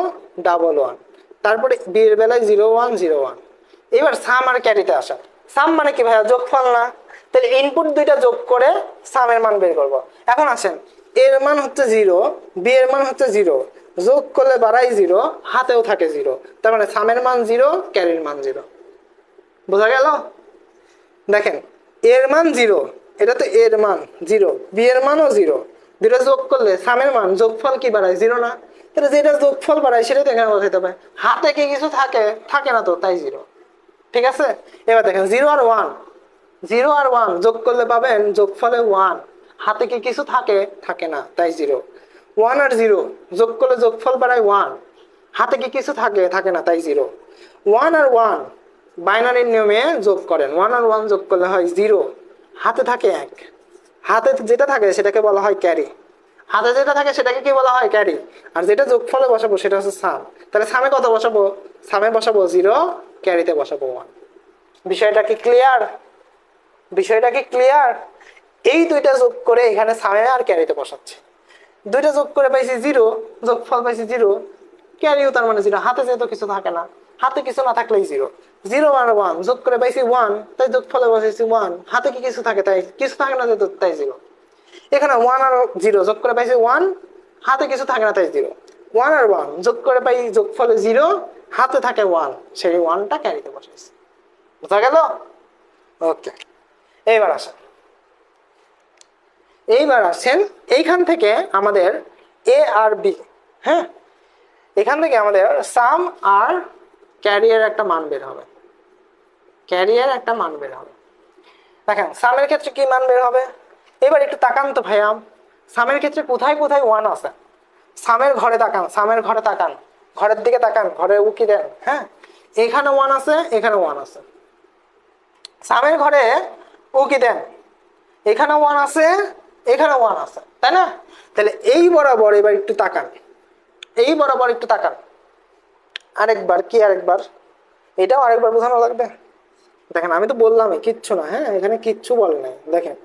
1 1, তারপরে বি এর বেলায় 0 1 0 1। এবার সাম আর ক্যারিতে আসা। সাম মানে কি ভাইয়া? যোগফল না? তাহলে ইনপুট দুইটা যোগ করে সামের মান বের করব। এখন আসেন, এর মান হচ্ছে 0, বি এর মান হচ্ছে 0, যোগ করলে বাড়াই 0, হাতেও থাকে 0, তার মানে সামের মান 0, ক্যারির মান 0। বোঝা গেল? দেখেন, এর মান 0, এটা তো এর মান 0, বি এর মানও 0, দুটো যোগ করলে সামের মান যোগফল কি বাড়ায়? 0 না? তাহলে যেটা যোগফল বাড়ায় সেটা তো এখানে বোঝাইতে হবে। হাতে কি কিছু থাকে? থাকে না তো, তাই 0। ঠিক আছে? এবার দেখেন 0 আর 1, 0 আর 1 যোগ করলে পাবেন যোগফলে 1, হাতে কি কিছু থাকে? থাকে না, তাই 0। 1 আর 0 যোগ করলে যোগফল বাড়ায় 1, হাতে কি কিছু থাকে? থাকে না, তাই 0। 1 আর 1 বাইনারির নিয়মে যোগ করেন, 1 আর 1 যোগ করলে হয় 0, হাতে থাকে 1, হাতে যেটা থাকে সেটাকে বলা হয় ক্যারি। হাতে যেটা থাকে সেটাকে কি বলা হয়? ক্যারি। আর যেটা যোগফলে বসাবো সেটা হচ্ছে সাম। তাহলে সামে কত বসাবো? সামে বসাবো 0, ক্যারিতে বসাবো 1। বিষয়টা কি ক্লিয়ার? বিষয়টা কি ক্লিয়ার? এই দুইটা যোগ করে এখানে সামে আর ক্যারিতে বসাচ্ছি। দুইটা যোগ করে পাইছি 0, যোগফল পাইছি 0, ক্যারিও তার মানে 0, হাতে যেহেতু কিছু থাকে না, হাতে কিছু না থাকলেই 0। 0 আর 1 যোগ করে পাইছি 1, তাই যোগফলে বসাইছি 1, হাতে কি কিছু থাকে? তাই কিছু থাকে না যেহেতু, তাই 0। এখানে 1 আর 0 যোগ করে পাইছি 1, হাতে কিছু থাকে না, তাই 0। 1 আর 1 যোগ করে পাই যোগফলে 0, হাতে থাকে 1, সেই 1টা ক্যারিতে বসাইছি। বুঝা গেল? ওকে, এইবার আসেন, এইবার আসেন এইখান থেকে আমাদের এ আর বি, হ্যাঁ, এখান থেকে আমাদের সাম আর ক্যারিয়ার একটা মান বের হবে। ক্যারিয়ার একটা মান বের হবে। দেখেন সামের ক্ষেত্রে কি মান বের হবে? এবার একটু তাকান তো ভাইয়া, সামের ক্ষেত্রে কোথায় কোথায় 1 আছে? সামের ঘরে তাকান, সামের ঘরে তাকান, ঘরের দিকে তাকান, ঘরে উকি দেন। হ্যাঁ, এখানে 1 আছে, এখানে 1 আছে। সামের ঘরে উকি দেন, এখানে 1 আছে, এখানে 1 আছে, তাই না? তাহলে এই বরাবর এবার একটু তাকান, এই বরাবর একটু তাকান। আরেকবার কি? আরেকবার, এটাও আরেকবার বোঝানো লাগবে। দেখেন আমি তো বললামই কিচ্ছু না, হ্যাঁ, এখানে কিচ্ছু বলে নাই। দেখেন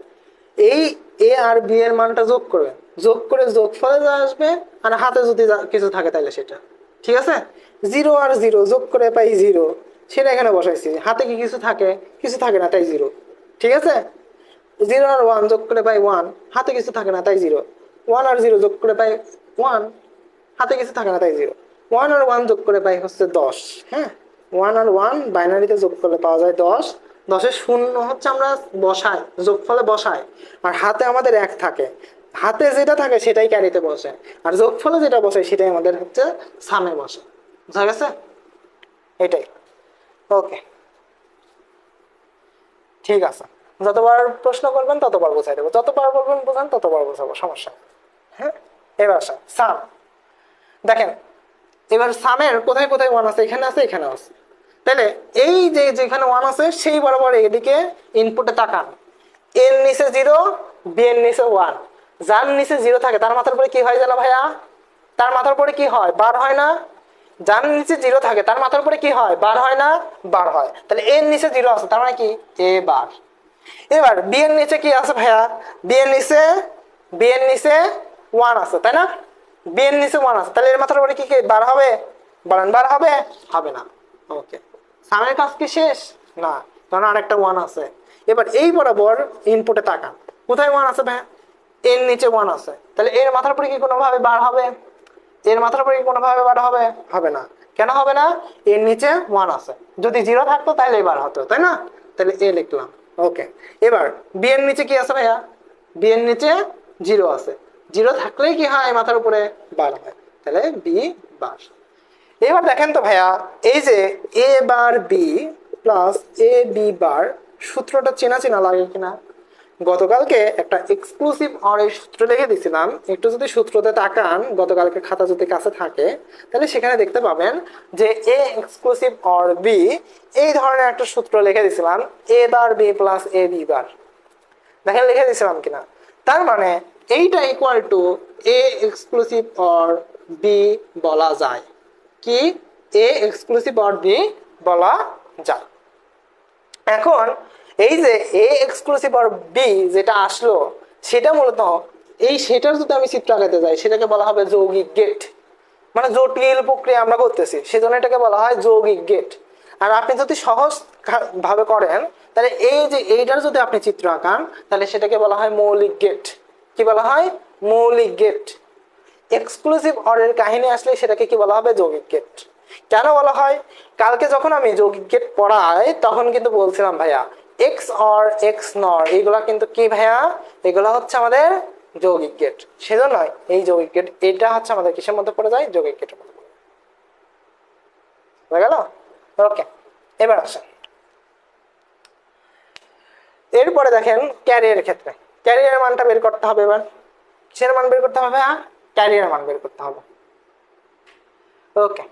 এই এ আর বি এর মানটা যোগ করবেন, যোগ করে যোগফলে যা আসবে, আর হাতে যদি কিছু থাকে তাহলে সেটা। ঠিক আছে? 0 আর 0 যোগ করে পাই 0, সেটা এখানে বসাইছি। হাতে কি কিছু থাকে? কিছু থাকে না, তাই 0। ঠিক আছে? 0 আর 1 যোগ করে পাই 1, হাতে কিছু থাকে না, তাই 0। 1 আর 0 যোগ করে পাই 1, হাতে কিছু থাকে না, তাই 0। 1 আর 1 যোগ করে পাই হচ্ছে 10। হ্যাঁ, 1 আর 1 বাইনারিতে যোগ করলে পাওয়া যায় 10। 10-এর শূন্য হচ্ছে আমরা বসাই, যোগফলে বসাই, আর হাতে আমাদের 1 থাকে। হাতে যেটা থাকে সেটাই ক্যারিতে বসে, আর যোগফলে যেটা বসে সেটাই আমাদের হচ্ছে সামে বসে। বুঝা গেছে? এটাই। ওকে, ঠিক আছে। যতবার প্রশ্ন করবেন ততবার বোঝাই দেবো, যতবার বলবেন বোঝান ততবার বোঝাবো, সমস্যা নেই। হ্যাঁ, এবার আসেন সাম। দেখেন এবার সামের কোথায় কোথায় ওয়ান আছে, এখানে আছে, এখানে আছে। তাহলে এই যে যেখানে ওয়ান আছে সেই বরাবর এদিকে ইনপুটে তাকান। এর নিচে জিরো, বি এর নিচে ওয়ান। যার নিচে জিরো থাকে তার মাথার উপরে কি হয় জানো ভাইয়া? তার মাথার উপরে কি হয়? বার হয় না? যার নিচে জিরো থাকে তার মাথার উপরে কি হয়? বার হয় না? বার হয়। তাহলে এর নিচে জিরো আছে তার মানে কি? এ বার। এবার বি এর নিচে কি আছে ভাইয়া? বি এর নিচে, বি এর নিচে ওয়ান আছে, তাই না? বি এর নিচে ওয়ান আছে, তাহলে এর মাথার উপরে কি কি বার হবে? বলেন, বার হবে? হবে না। ওকে, সামের কাজ কি শেষ? না, কারণ আরেকটা ওয়ান আছে। এবার এই বরাবর ইনপুটে তাকান, কোথায় ওয়ান আছে ভাইয়া? এর নিচে ওয়ান আছে, তাহলে এর মাথার উপরে কি কোনোভাবে বার হবে? এর মাথার উপরে কি কোনোভাবে বার হবে? হবে না। কেন হবে না? এর নিচে ওয়ান আছে, যদি জিরো থাকতো তাহলে বার হতো, তাই না? তাহলে এ লিখলাম। ওকে, এবার বি এর নিচে কি আছে ভাইয়া? বি এর নিচে জিরো আছে, জিরো থাকলেই কি হয়? মাথার উপরে বার হয়, তাহলে বি বার। এবার দেখেন তো ভাইয়া, এই যে এ bar B plus A B বার, সূত্রটা চেনা চেনা লাগে কিনা? গতকালকে একটা এক্সক্লুসিভ অর এর সূত্র লিখে দিছিলাম, একটু যদি সূত্রতে তাকান, গতকালকে খাতা যদি কাছে থাকে তাহলে সেখানে দেখতে পাবেন যে এ এক্সক্লুসিভ অর বি, এই ধরনের একটা সূত্র লিখে দিছিলাম, A bar B plus A B bar. দেখেন লিখে দিছিলাম কিনা? তার মানে এইটা equal to A exclusive or B বলা যায় কি? এ এক্সক্লুসিভ অর বি বলা যায়। এখন এই যে এ এক্সক্লুসিভ অর বি যেটা আসলো, সেটা মূলত এই সেটার যদি আমি চিত্র আঁকাতে যাই সেটাকে বলা হবে যৌগিক গেট। মানে জটিল প্রক্রিয়া আমরা করতেছি সেজন্য এটাকে বলা হয় যৌগিক গেট। আর আপনি যদি সহজ ভাবে করেন তাহলে এই যে এইটার যদি আপনি চিত্র আঁকান তাহলে সেটাকে বলা হয় মৌলিক গেট। কি বলা হয়? মৌলিক গেট। এক্সক্লুসিভ অরের কাহিনী আসলে সেটাকে কি বলা হবে? যৌগিক গেট। কেন বলা হয়? কালকে যখন আমি যৌগিক গেট পড়াই তখন কিন্তু বলছিলাম ভাইয়া এক্স অর এক্স নর এইগুলা কিন্তু কি ভাইয়া? এগুলা হচ্ছে আমাদের যৌগিক গেট। সেজন্য এই যৌগিক গেট এটা হচ্ছে আমাদের কিসের মধ্যে পড়ে যায়? যৌগিক গেটের মধ্যে পড়ে গেল। ওকে, এবার আসেন এরপরে দেখেন ক্যারিয়ার ক্ষেত্রে ক্যারিয়ার মানটা বের করতে হবে। এবার কিসের মান বের করতে হবে? হ্যাঁ, ক্যারিয়ার মান বের করতে হবে। ওকে,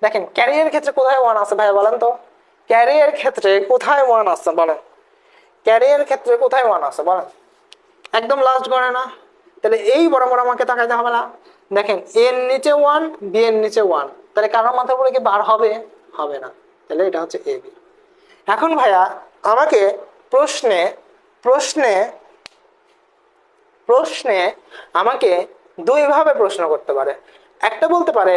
দেখেন ক্যারিয়ার ক্ষেত্রে কোথায় ওয়ান আছে ভাইয়া বলেন তো? ক্যারিয়ার ক্ষেত্রে কোথায় ওয়ান আছে বলেন? ক্যারিয়ার ক্ষেত্রে কোথায় ওয়ান আছে বলেন? একদম লাস্ট গড়ে না? তাহলে এই বরাবর আমাকে তাকাইতে হবে না? দেখেন এর নিচে ওয়ান, বি এর নিচে ওয়ান, তাহলে কারোর মাথার উপরে কি বার হবে? হবে না। তাহলে এটা হচ্ছে এ বি। এখন ভাইয়া আমাকে প্রশ্নে প্রশ্নে প্রশ্নে আমাকে দুই ভাবে প্রশ্ন করতে পারে। একটা বলতে পারে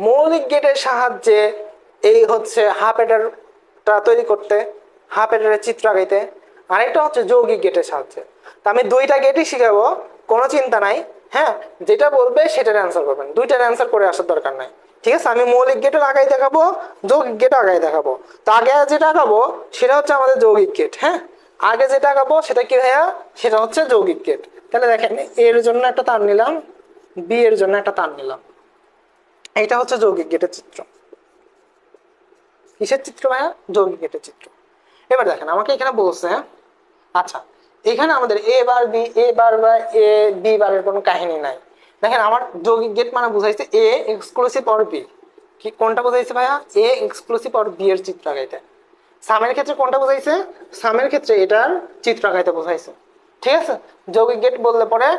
মৌলিক গেটের সাহায্যে এই হচ্ছে হাফ এডারটা তৈরি করতে, হাফ এডারের চিত্র আঁকাইতে। আরেকটা হচ্ছে যৌগিক গেটের সাহায্যে। তা আমি দুইটা গেটই শিখাবো, কোনো চিন্তা নাই। হ্যাঁ, যেটা বলবে সেটার অ্যান্সার করবেন, দুইটার অ্যান্সার করে আসার দরকার নাই। ঠিক আছে, আমি মৌলিক গেটের আগাই দেখাবো, যৌগিক গেট আগাই দেখাবো। তো আগে যেটা আঁকাবো সেটা হচ্ছে আমাদের যৌগিক গেট। হ্যাঁ, আগে যেটা আঁকাবো সেটা কি ভাইয়া? সেটা হচ্ছে যৌগিক গেট। তাহলে দেখেন এর জন্য একটা তার নিলাম, বি এর জন্য একটা তার নিলাম। এটা হচ্ছে যৌগিক গেটের চিত্র। কিসের চিত্র ভাইয়া? যৌগিক গেটের চিত্র। এবার দেখেন আমাকে এখানে বলছে, আচ্ছা এখানে আমাদের এ বার বি, এ বার বা এ বি বারের কোনো কাহিনী নাই। দেখেন আমার যৌগিক গেট মানে বুঝাইছে এ এক্সক্লুসিভ অর বি। কি কোনটা বুঝাইছে ভাইয়া? এ এক্সক্লুসিভ অর বি এর চিত্র আঁকাইতে। সামের ক্ষেত্রে কোনটা বুঝাইছে? সামের ক্ষেত্রে এটার চিত্র আঁকাইতে বুঝাইছে। ঠিক আছে, যৌগিক গেট বললে পরে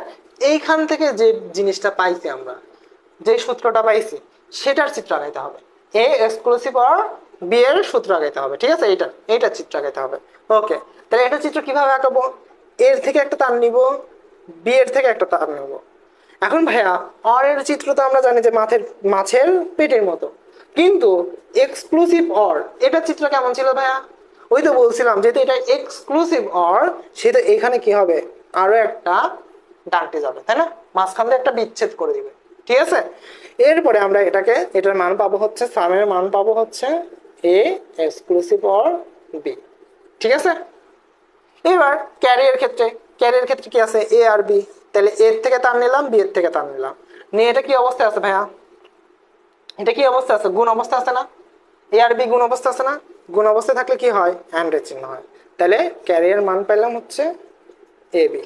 এইখান থেকে যে জিনিসটা পাইছি আমরা, যে সূত্রটা পাইছি সেটার চিত্র আঁকাইতে হবে। এ এক্সক্লুসিভ অর বি এর সূত্র আঁকাইতে হবে। ঠিক আছে, এইটার চিত্র আঁকাইতে হবে। ওকে, তাহলে এটা চিত্র কিভাবে আঁকাবো? এর থেকে একটা তার নিব, বি এর থেকে একটা তার নিব। এখন ভাইয়া অর এর চিত্র তো আমরা জানি যে মাছের পেটের মতো, কিন্তু এক্সক্লুসিভ অর এটার চিত্র কেমন ছিল ভাইয়া? ওই তো বলছিলাম যেহেতু এটা এক্সক্লুসিভ অর সেটা এখানে কি হবে? আরো একটা ডানটে যাবে, তাই না? মাঝখান দিয়ে একটা বিচ্ছেদ করে দিবে। ঠিক আছে, এরপরে আমরা এটার মান পাবো হচ্ছে, সামের মান পাবো হচ্ছে এ এক্সক্লুসিভ অর বি। ঠিক আছে, এবার ক্যারিয়ার ক্ষেত্রে কি আছে? এ আর বি। তাহলে এর থেকে তার নিলাম, বি এর থেকে তার নিলাম, নিয়ে এটা কি অবস্থায় আছে ভাইয়া? এটা কি অবস্থা আছে? গুণ অবস্থা আছে না? এ আর বি গুণ অবস্থা আছে না? গুণ অবস্থায় থাকলে কি হয়? অ্যান্ড এর চিহ্ন হয়। তাহলে ক্যারিয়ার মান পেলাম হচ্ছে এ বি।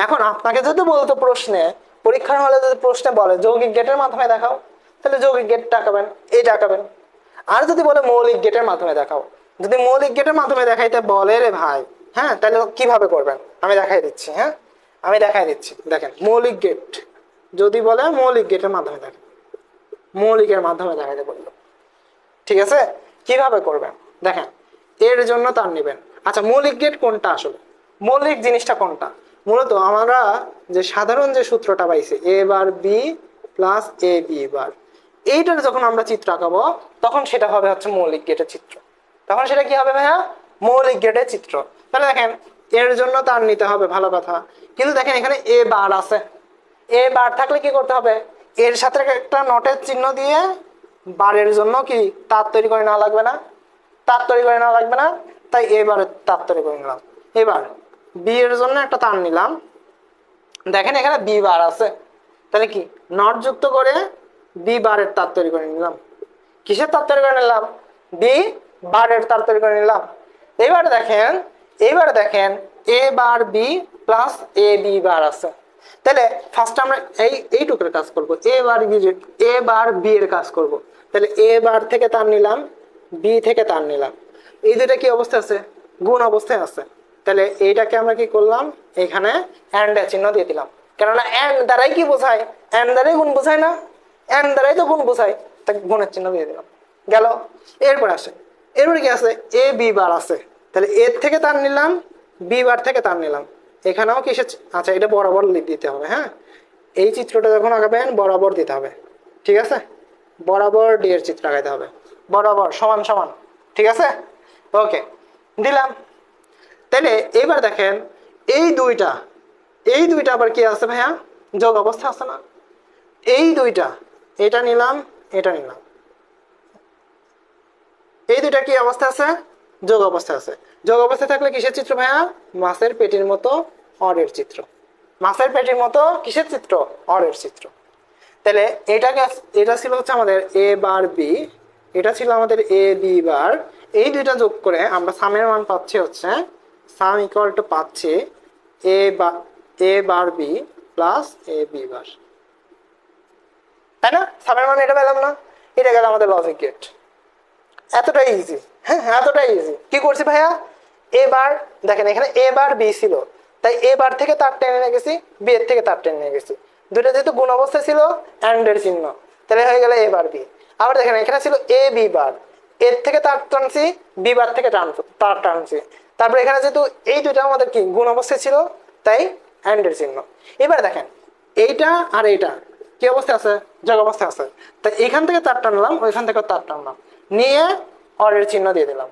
এখন আপনাকে যদি বলতো প্রশ্নে, পরীক্ষার হলে যদি প্রশ্নে বলে যৌগিক গেটের মাধ্যমে দেখাও, তাহলে যৌগিক গেট আঁকাবেন, এইটা আঁকাবেন। আর যদি বলে মৌলিক গেটের মাধ্যমে দেখাও, যদি মৌলিক গেটের মাধ্যমে দেখাইতে বলে রে ভাই, হ্যাঁ, তাহলে কিভাবে করবেন আমি দেখাই দিচ্ছি। হ্যাঁ, আমি দেখাই দিচ্ছি। দেখেন, মৌলিক গেট যদি বলে মৌলিক গেটের মাধ্যমে দেখেন, মৌলিকের মাধ্যমে দেখাইতে বললো, ঠিক আছে? কিভাবে করবেন দেখেন, এর জন্য তার নেবেন। আচ্ছা, মৌলিক গেট কোনটা? আসলে মৌলিক জিনিসটা কোনটা? মূলত আমরা যে সাধারণ যে সূত্রটা পাইছি, এ bar B plus A B বার, এইটার যখন আমরা চিত্র আঁকাবো তখন সেটা হবে হচ্ছে মৌলিক গেটের চিত্র। তখন সেটা কি হবে ভাইয়া? মৌলিক গেটের চিত্র। তাহলে দেখেন, এর জন্য তার নিতে হবে, ভালো কথা। কিন্তু দেখেন এখানে এ বার আছে, এ বার থাকলে কি করতে হবে? এর সাথে একটা নটের চিহ্ন দিয়ে বারের জন্য কি তার তৈরি করে নেওয়া লাগবে না? তার তৈরি করে নেওয়া লাগবে না? তাই এবারে তার তৈরি করে নিলাম। এবার বি এর জন্য একটা তার নিলাম, দেখেন এখানে বি বার আছে, তাহলে কি নট যুক্ত করে বি বারের তার তৈরি করে নিলাম। কিসের তার তৈরি করে নিলাম? বি বারের তার তৈরি করে নিলাম। এবারে দেখেন, এবারে দেখেন এ bar B plus A B বার আছে। তাহলে ফার্স্ট আমরা এইটুকুর কাজ করব, এ বার বি এর কাজ করব। তাহলে এ বার থেকে তার নিলাম, বি থেকে তার নিলাম, এই দুইটা কি অবস্থা আছে? গুণ অবস্থায় আছে। তাহলে এইটাকে আমরা কি করলাম? এখানে অ্যান্ড এর চিহ্ন দিয়ে দিলাম, কেননা অ্যান্ড দ্বারাই কি বোঝায়? অ্যান্ড দ্বারাই গুণ বোঝায় না? অ্যান্ড দ্বারাই তো গুণ বোঝায়, তাকে গুণের চিহ্ন দিয়ে দিলাম, গেল। এরপর আসে, এরপরে কি আছে? এ বি বার আছে, তাহলে এর থেকে তার নিলাম, বি বার থেকে তার নিলাম, এখানেও কিসের? আচ্ছা, এটা বরাবর দিতে হবে। হ্যাঁ, এই চিত্রটা যখন আঁকাবেন বরাবর দিতে হবে, ঠিক আছে? বরাবর ডি এর চিত্র আঁকাইতে হবে, বরাবর সমান সমান, ঠিক আছে? ওকে, দিলাম। তাহলে এবার দেখেন, এই দুইটা, এই দুইটা আবার কি আছে ভাইয়া? যোগ অবস্থা আছে না? এই দুইটা, এটা নিলাম, এটা নিলাম, এই দুইটা কি অবস্থা আছে? যোগ অবস্থা আছে। যোগ অবস্থা থাকলে কিসের চিত্র ভাইয়া? মাছের পেটির মতো অরের চিত্র। মাছের পেটির মতো কিসের চিত্র? অরের চিত্র। তাহলে এটাকে, এটা ছিল হচ্ছে আমাদের এ বার বি, এটা ছিল আমাদের এ বি বার। এই দুইটা যোগ করে আমরা সামের মান পাচ্ছি হচ্ছে, সাম ইকুয়াল টু পাচ্ছি A bar B plus A B বার, তাই না? সামের মান এটা পেলাম না? এটা গেল আমাদের লজিক গেট। এতটাই ইজি। হ্যাঁ, এতটাই ইজি। কি করছি ভাইয়া? এবার দেখেন, এখানে এ বার বি ছিল, তাই এ বার থেকে তার টেনে নিয়ে গেছি, বি এর থেকে তার টেনে নিয়ে গেছি, দুটো যেহেতু গুণ অবস্থায় ছিল, অ্যান্ড এর চিহ্ন, তাহলে হয়ে গেল এ বার বি। আবার দেখেন এখানে ছিল এ বি বার, এর থেকে তার টানছি, বি বার থেকে তার টানছি, তারপর এখানে যেহেতু এই দুইটা আমাদের কি গুণ অবস্থায় ছিল, তাই অ্যান্ড এর চিহ্ন। এবার দেখেন, এইটা আর এইটা কি অবস্থায় আছে? যোগ অবস্থায় আছে। তাই এখান থেকে তার টানলাম, ওইখান থেকে তার টানলাম, নিয়ে অরের চিহ্ন দিয়ে দিলাম।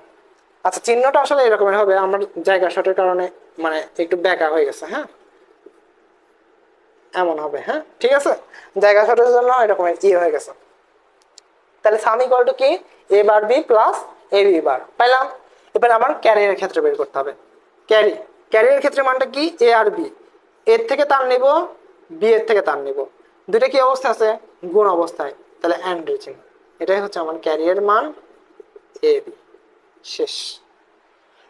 আচ্ছা, চিহ্নটা আসলে এরকমের হবে, আমার জায়গা শর্টের কারণে মানে একটু ব্যাকা হয়ে গেছে। হ্যাঁ, এমন হবে। হ্যাঁ, ঠিক আছে, জায়গা শর্টের জন্য এরকমের হয়ে গেছে। তাহলে সাম ইকুয়াল টু কি? এ bar B plus A B বার পাইলাম। এবার আমার ক্যারিয়ারের ক্ষেত্রে বের করতে হবে। ক্যারিয়ারের ক্ষেত্রে মানটা কি? এ আর বি, এর থেকে তার নিব, বি এর থেকে তার নিব, দুটো কি অবস্থা আছে? গুণ অবস্থায়, তাহলে অ্যান্ড এর চিহ্ন। এটাই হচ্ছে আমার ক্যারিয়ার মান এ বি। শেষ।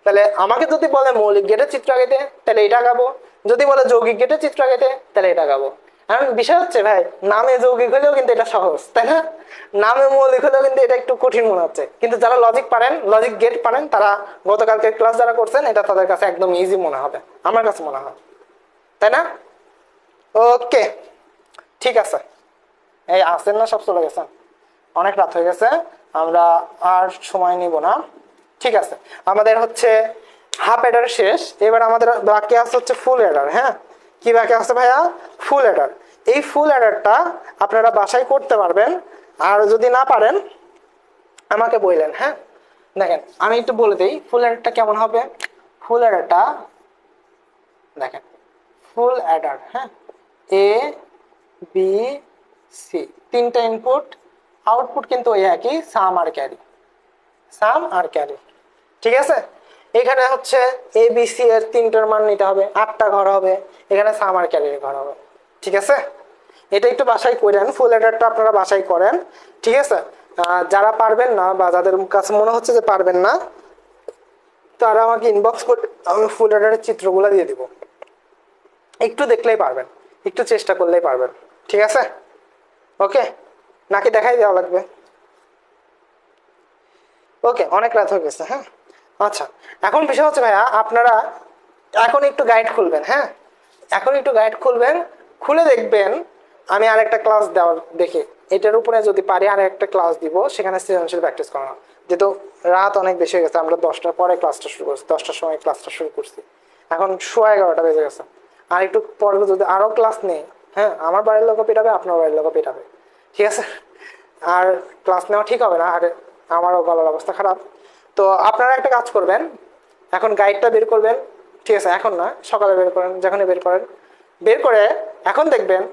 তাহলে আমাকে যদি বলে মৌলিক গেটের চিত্র আঁকাইতে, তাহলে এটা আঁকাবো। যদি বলে যৌগিক গেটের চিত্র আঁকাইতে, তাহলে এটা আঁকাবো। এখন বিষয় হচ্ছে ভাই, নামে যৌগিক হলেও কিন্তু এটা সহজ, তাই না? নামে মৌলিক হলেও কিন্তু এটা একটু কঠিন মনে হচ্ছে, কিন্তু যারা লজিক পারেন, লজিক গেট পারেন, তারা গতকালকে ক্লাস যারা করছেন, এটা তাদের কাছে একদম ইজি মনে হবে, আমার কাছে মনে হয়, তাই না? ওকে, ঠিক আছে। এই আসেন না, সব চলে গেছেন, অনেক রাত হয়ে গেছে, আমরা আর সময় নিব না। ঠিক আছে, আমাদের হচ্ছে হাফ অ্যাডার শেষ। এবার আমাদের বাকি আছে হচ্ছে ফুল অ্যাডার। হ্যাঁ, কি বাকি আছে ভাইয়া? ফুল অ্যাডার। এই ফুল অ্যাডারটা আপনারা বাসায় করতে পারবেন, আর যদি না পারেন আমাকে বললেন। হ্যাঁ, দেখেন আমি একটু বলে দিই ফুল অ্যাডারটা কেমন হবে। ফুল অ্যাডারটা দেখেন, ফুল অ্যাডার, হ্যাঁ, এ বি সি, তিনটা ইনপুট, আউটপুট কিন্তু ওই একই, সাম আর ক্যারি, সাম আর ক্যারি, ঠিক আছে? এখানে হচ্ছে এ বি সি এর তিনটার মান নিতে হবে, 8টা ঘর হবে, এখানে সামার ক্যারির ঘর হবে। ঠিক আছে, এটা একটু বাসায় করেন, ফুল অ্যাডারটা আপনারা বাসায় করেন। ঠিক আছে, যারা পারবেন না বা যাদের কাছে মনে হচ্ছে যে পারবেন না, তারা আমাকে ইনবক্স করে, আমি ফুল অ্যাডারের চিত্রগুলো দিয়ে দিব, একটু দেখলেই পারবেন, একটু চেষ্টা করলেই পারবেন। ঠিক আছে, ওকে, নাকি দেখাই দেওয়া লাগবে? ওকে, অনেক রাত হয়ে গেছে। হ্যাঁ, আচ্ছা, এখন বিষয় হচ্ছে ভাইয়া, আপনারা এখন একটু গাইড খুলবেন। হ্যাঁ, এখন একটু গাইড খুলবেন, খুলে দেখবেন আমি আরেকটা ক্লাস দেওয়ার দেখে এটার উপরে যদি পারি আর একটা ক্লাস দিব, সেখানে সৃজনশীল প্র্যাকটিস করানো। যেহেতু রাত অনেক বেশি হয়ে গেছে, আমরা 10টার পরে ক্লাসটা শুরু করছি, 10টার সময় ক্লাসটা শুরু করছি, এখন 11:15 বেজে গেছে। আর একটু পরে যদি আরও ক্লাস নেই, হ্যাঁ, আমার বাড়ির লোকও পেটাবে, আপনার বাড়ির লোকও পেটাবে। ঠিক আছে, আর ক্লাস নেওয়া ঠিক হবে না, আর আমারও গলার অবস্থা খারাপ। তো আপনারা একটা কাজ করবেন, এখন গাইডটা বের করবেন। ঠিক আছে, এখন না, সকালে বের করেন, যখনই বের করেন, বের করে এখন দেখবেন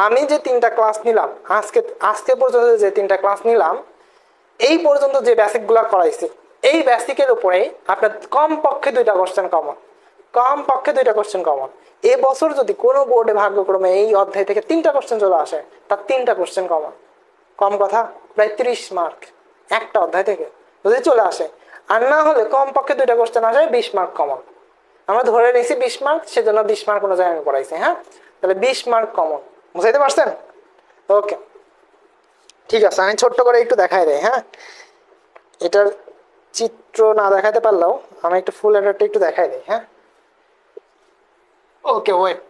আমি যে 3টা ক্লাস নিলাম, আজকে আজকে পর্যন্ত যে 3টা ক্লাস নিলাম, এই পর্যন্ত যে বেসিকগুলো করাইছি, এই বেসিকের উপরেই আপনার কমপক্ষে 2টা কোশ্চেন কমন, কমপক্ষে 2টা কোশ্চেন কমন। এবছর যদি কোনো বোর্ডে ভাগ্যক্রমে এই অধ্যায় থেকে 3টা কোশ্চেন চলে আসে, তার 3টা কোশ্চেন কমন, কম কথা, প্রায় 30 মার্ক একটা অধ্যায় থেকে যদি চলে আসে। আর না হলে কমপক্ষে 2টা কোশ্চেন আসে, 20 মার্ক কমন। আমরা ধরে নিয়েছি 20 মার্ক, সেজন্য 20 মার্ক অনুযায়ী আমি পড়াইছি। হ্যাঁ, তাহলে 20 মার্ক কমন, বুঝাইতে পারছেন? ওকে, ঠিক আছে, আমি ছোট্ট করে একটু দেখাই দেয়। হ্যাঁ, এটার চিত্র না দেখাতে পারলেও আমি একটু ফুল অ্যাডারটা একটু দেখাই দিই। হ্যাঁ, ওকে, ওয়েট,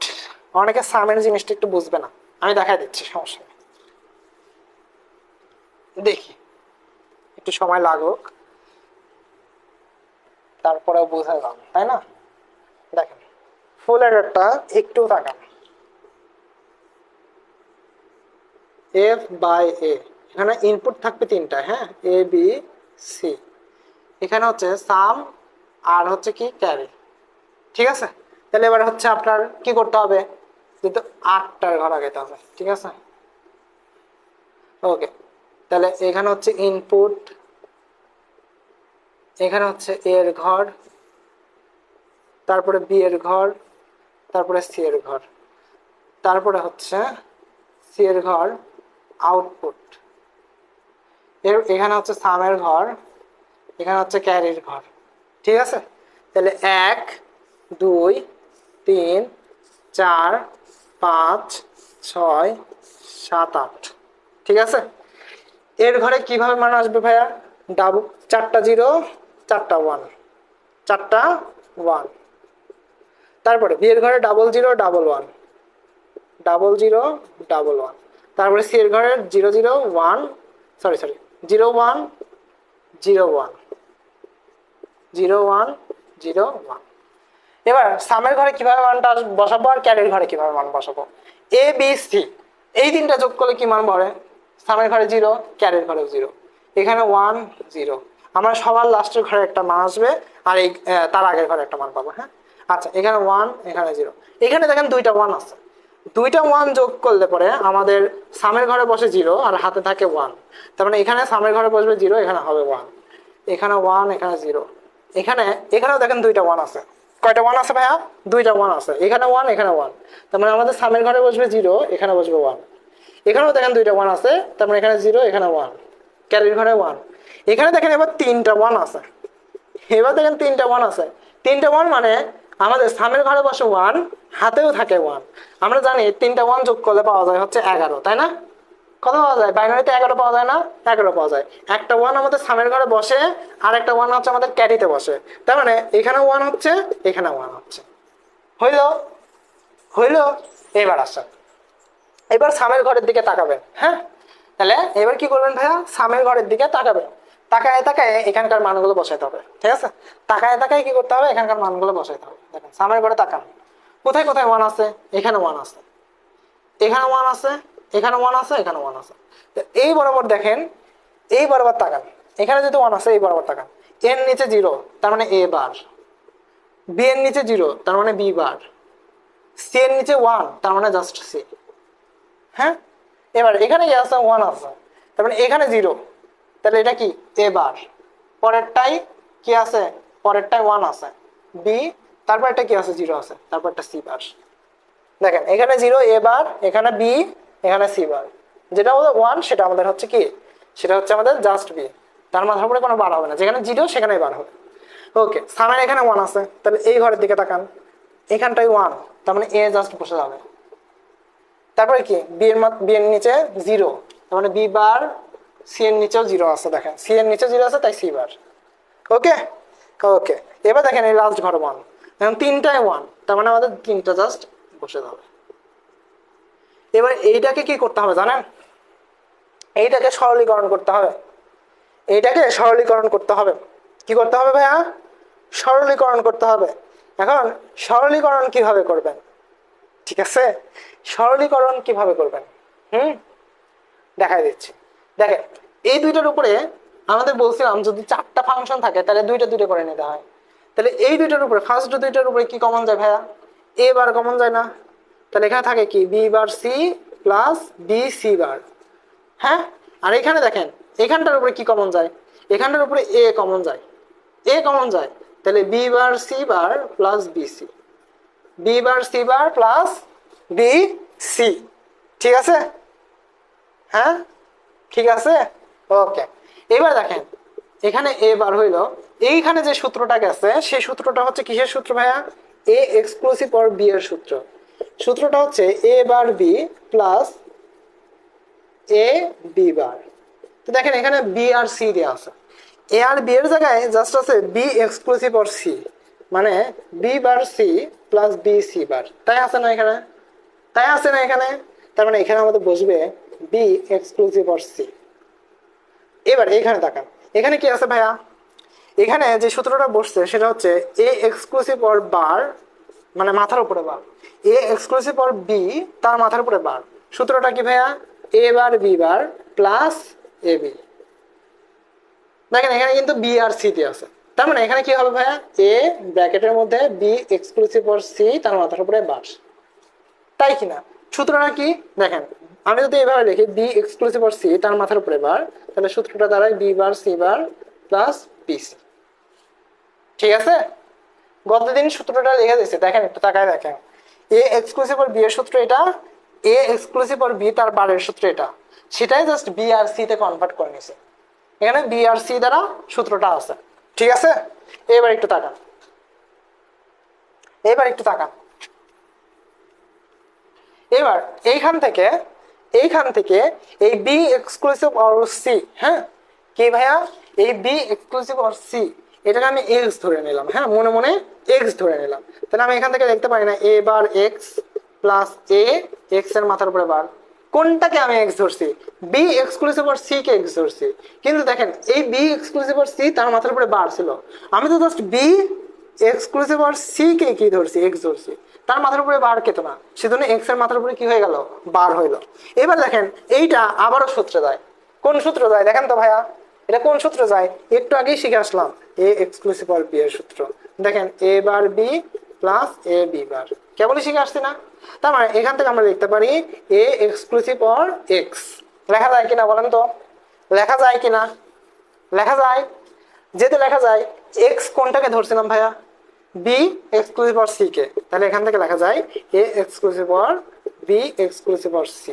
অনেকে সামের জিনিসটা একটু বুঝবে না, আমি দেখাই দিচ্ছি, সমস্যা নেই। দেখি, একটু সময় লাগুক, তারপরেও বোঝা যাবে, তাই না? দেখেন, ফুল অ্যাডারটা একটু তাকান, এফ বাই এ, এখানে ইনপুট থাকবে 3টা। হ্যাঁ, এ বি সি, এখানে হচ্ছে সাম আর হচ্ছে কি ক্যারি। ঠিক আছে, তাহলে এবার হচ্ছে আপনার কি করতে হবে, যেহেতু 8টার ঘর আগাইতে হবে। ঠিক আছে, ওকে, তাহলে এখানে হচ্ছে ইনপুট, এখানে হচ্ছে এ এর ঘর, তারপরে বি এর ঘর, তারপরে সি এর ঘর, তারপরে হচ্ছে সি এর ঘর আউটপুট, এখানে হচ্ছে সামের ঘর, এখানে হচ্ছে ক্যারির ঘর। ঠিক আছে, তাহলে 1 2 3 4 5 6 7 8। ঠিক আছে, এর ঘরে কিভাবে মান আসবে ভাইয়া? ডাবল, 4টা 0, 4টা 1, 4টা 1। তারপরে বি এর ঘরে 00 11, 00 11। তারপরে সি এর ঘরে 001, সরি সরি, 01 01 01 01। এবার সামের ঘরে কিভাবে মানটা বসাবো আর ক্যারির ঘরে কিভাবে মান বসাবো? এ বি সি, এই 3টা যোগ করলে কি মান পড়ে? সামের ঘরে 0, ক্যারির ঘরে 0, এখানে 1 0। আমরা সবার লাস্টের ঘরে একটা মান আসবে, আর এই তার আগের ঘরে একটা মান পাবো। হ্যাঁ, আচ্ছা, এখানে 1, এখানে 0, এখানে দেখেন 2টা 1 আছে, 2টা 1 যোগ করলে পরে আমাদের সামের ঘরে বসে 0 আর হাতে থাকে 1। তার মানে এখানে সামের ঘরে বসবে 0, এখানে হবে 1, এখানে 1, এখানে 0, এখানে, এখানেও দেখেন 2টা 1 আছে। কয়টা 1 আছে ভাইয়া? 2টা 1 আছে, এখানে 1, এখানে 1। তার মানে আমাদের সামের ঘরে বসবে 0, এখানে বসবে 1। এখানেও দেখেন 2টা 1 আছে, তার মানে এখানে 0, এখানে 1, ক্যারির ঘরে 1। এখানে দেখেন এবার 3টা 1 আছে, এবার দেখেন 3টা 1 আছে, 3টা 1 মানে আমাদের সামের ঘরে বসে 1, হাতেও থাকে 1। আমরা জানি 3টা 1 যোগ করলে পাওয়া যায় হচ্ছে 11, তাই না? কত পাওয়া যায়? বাইনারিতে 11 পাওয়া যায় না? 11 পাওয়া যায়। একটা 1 আমাদের সামের ঘরে বসে, আর একটা 1 হচ্ছে আমাদের ক্যারিতে বসে। তার মানে এখানে 1 হচ্ছে, এখানে 1 হচ্ছে। হইল, হইল। এবার আসেন, এবার সামের ঘরের দিকে তাকাবেন। হ্যাঁ, তাহলে এবার কি করবেন ভাইয়া? সামের ঘরের দিকে তাকাবেন, তাকায় তাকায় এখানকার মানগুলো বসাইতে হবে। ঠিক আছে, তাকায় তাকায় কি করতে হবে? এখানকার মানগুলো বসাইতে হবে। দেখেন সামের ঘরে তাকান, কোথায় কোথায় 1 আছে? এখানে 1 আছে, এখানে 1 আছে, এখানে 1 আছে, এখানে 1 আছে। এই বরাবর দেখেন, এই বরাবর তাকান, এখানে যেহেতু 1 আছে, এই বরাবর তাকান। এর নিচে 0, তার মানে এ বার। বি এর নিচে 0, তার মানে বি বার। সি এর নিচে 1, তার মানে জাস্ট সি। হ্যাঁ, এবার এখানে কি আছে? 1 আছে, তার মানে এখানে 0, তাহলে এটা কি? এ বার। পরেরটাই কি আছে? পরেরটায় 1 আছে, বি, তারপর একটা কি আছে 0 আছে, তারপর একটা সি বার। দেখেন এখানে 0 এ বার, এখানে বি, এখানে সি বার। যেটা আমাদের 1 সেটা আমাদের হচ্ছে কি, সেটা হচ্ছে আমাদের জাস্ট বি, তার মাথার উপরে কোনো বার হবে না, যেখানে 0 সেখানেই বার হবে। ওকে, সামের এখানে 1 আছে, তাহলে এই ঘরের দিকে তাকান, এখানটাই 1, তার মানে এ জাস্ট বসে যাবে। তারপরে কি বি এর নিচে 0, তার মানে বি বার, সি এর নিচেও 0 আছে, দেখেন সি এর নিচে 0 আছে তাই সি বার। ওকে ওকে, এবার দেখেন এই লাস্ট ঘর 1, এখন তিনটায় 1, তার মানে আমাদের তিনটা জাস্ট বসে যাবে। এবার এইটাকে কি করতে হবে জানেন, এইটাকে সরলীকরণ করতে হবে, এইটাকে সরলীকরণ করতে হবে। কি করতে হবে ভাইয়া, সরলীকরণ করতে হবে। এখন সরলীকরণ কিভাবে করবেন, ঠিক আছে, সরলীকরণ কিভাবে করবেন দেখাই দিচ্ছি। দেখেন এই দুইটার উপরে আমাদের বলছিলাম যদি 4টা ফাংশন থাকে তাহলে দুইটা দুইটা করে নিতে হয়। তাহলে এই দুইটার উপরে ফার্স্ট দুইটার উপরে কি কমন যায় ভাইয়া, এ বার কমন যায় না, তাহলে এখানে থাকে কি B bar C plus B C bar. হ্যাঁ, আর এখানে দেখেন এখানটার উপরে কি কমন যায়, এখানটার উপরে এ কমন যায়, এ কমন যায়, তাহলে B bar C bar plus B C, B bar C bar plus B C. ঠিক আছে, হ্যাঁ ঠিক আছে, ওকে। এবার দেখেন এখানে এ বার হইল, এইখানে যে সূত্রটা গেছে সেই সূত্রটা হচ্ছে কিসের সূত্র ভাইয়া, এ এক্সক্লুসিভ অর বি এর সূত্র। সূত্রটা হচ্ছে এ bar B plus A B বার। তো দেখেন এখানে বি আর সি দেওয়া আছে, এ আর বি এর জায়গায় জাস্ট আছে বি এক্সক্লুসিভ অর সি, মানে B bar C plus B C bar, তাই আছে না এখানে, তাই আছে না এখানে, তার মানে এখানে আমাদের বসবে বি এক্সক্লুসিভ অর সি। এবার এইখানে তাকান, এখানে কি আছে ভাইয়া, এখানে যে সূত্রটা বসছে সেটা হচ্ছে এ এক্সক্লুসিভ অর বার, মানে মাথার উপরে বার, এ এক্সক্লুসিভ অর বি তার মাথার উপরে বার। সূত্রটা কি ভাইয়া, এ bar B bar plus A B. দেখেন এখানে কিন্তু বি আর সি দিয়ে আছে, তার মানে এখানে কি হবে ভাইয়া, এ ব্র্যাকেটের মধ্যে বি এক্সক্লুসিভ অর সি তার মাথার উপরে বার, তাই কিনা। সূত্রটা কি দেখেন, আমি যদি এভাবে লিখি বি এক্সক্লুসিভ অর সি তার মাথার উপরে বার, তাহলে সূত্রটা দাঁড়ায় B bar C bar plus B C. ঠিক আছে, গতদিন সূত্রটা লিখে দিয়েছে, দেখেন একটু তাকায় দেখেন, এ এক্সক্লুসিভ অর বি এর সূত্র এটা, এ এক্সক্লুসিভ অর বি তার বারের সূত্র এটা, সেটাই জাস্ট বি আর সি তে কনভার্ট করে নিছে, এখানে বি আর সি দ্বারা সূত্রটা আছে। ঠিক আছে, এবার একটু তাকান, এবার একটু তাকান, এবার এইখান থেকে এই বি এক্সক্লুসিভ অর সি, হ্যাঁ কি ভাইয়া, এই বি এক্সক্লুসিভ অর সি এটাকে আমি এক্স ধরে নিলাম, হ্যাঁ মনে মনে এক্স ধরে নিলাম, তাহলে আমি এখান থেকে দেখতে পারি না A bar X plus A, X এর মাথার উপরে বার, কোনটাকে আমি এক্স ধরছি, বি এক্সক্লুসিভ অর সি কে এক্স ধরছি। কিন্তু দেখেন এই বি এক্সক্লুসিভ অর সি তার মাথার উপরে বার ছিল, আমি তো just B exclusive or C কে কি ধরছি, এক্স ধরছি, তার মাথার উপরে বার কেতো না, সেজন্য এক্স এর মাথার উপরে কি হয়ে গেল, বার হইলো। এবার দেখেন এইটা আবারও সূত্রে যায়, কোন সূত্র যায় দেখেন তো ভাইয়া, এটা কোন সূত্র যায়, একটু আগেই শিখে আসলাম এ এক্সক্লুসিভ অর বি এর সূত্র। দেখেন এ bar B plus A B বার, কেবলই শিখে আসছি না, তার মানে এখান থেকে আমরা লিখতে পারি এ এক্সক্লুসিভ অর এক্স। লেখা যায় কিনা বলেন তো, লেখা যায় কিনা, লেখা যায়, যেতে লেখা যায় এক্স কোনটাকে ধরছিলাম ভাইয়া, বি এক্সক্লুসিভ অর সি কে, তাহলে এখান থেকে লেখা যায় A exclusive or B exclusive or C.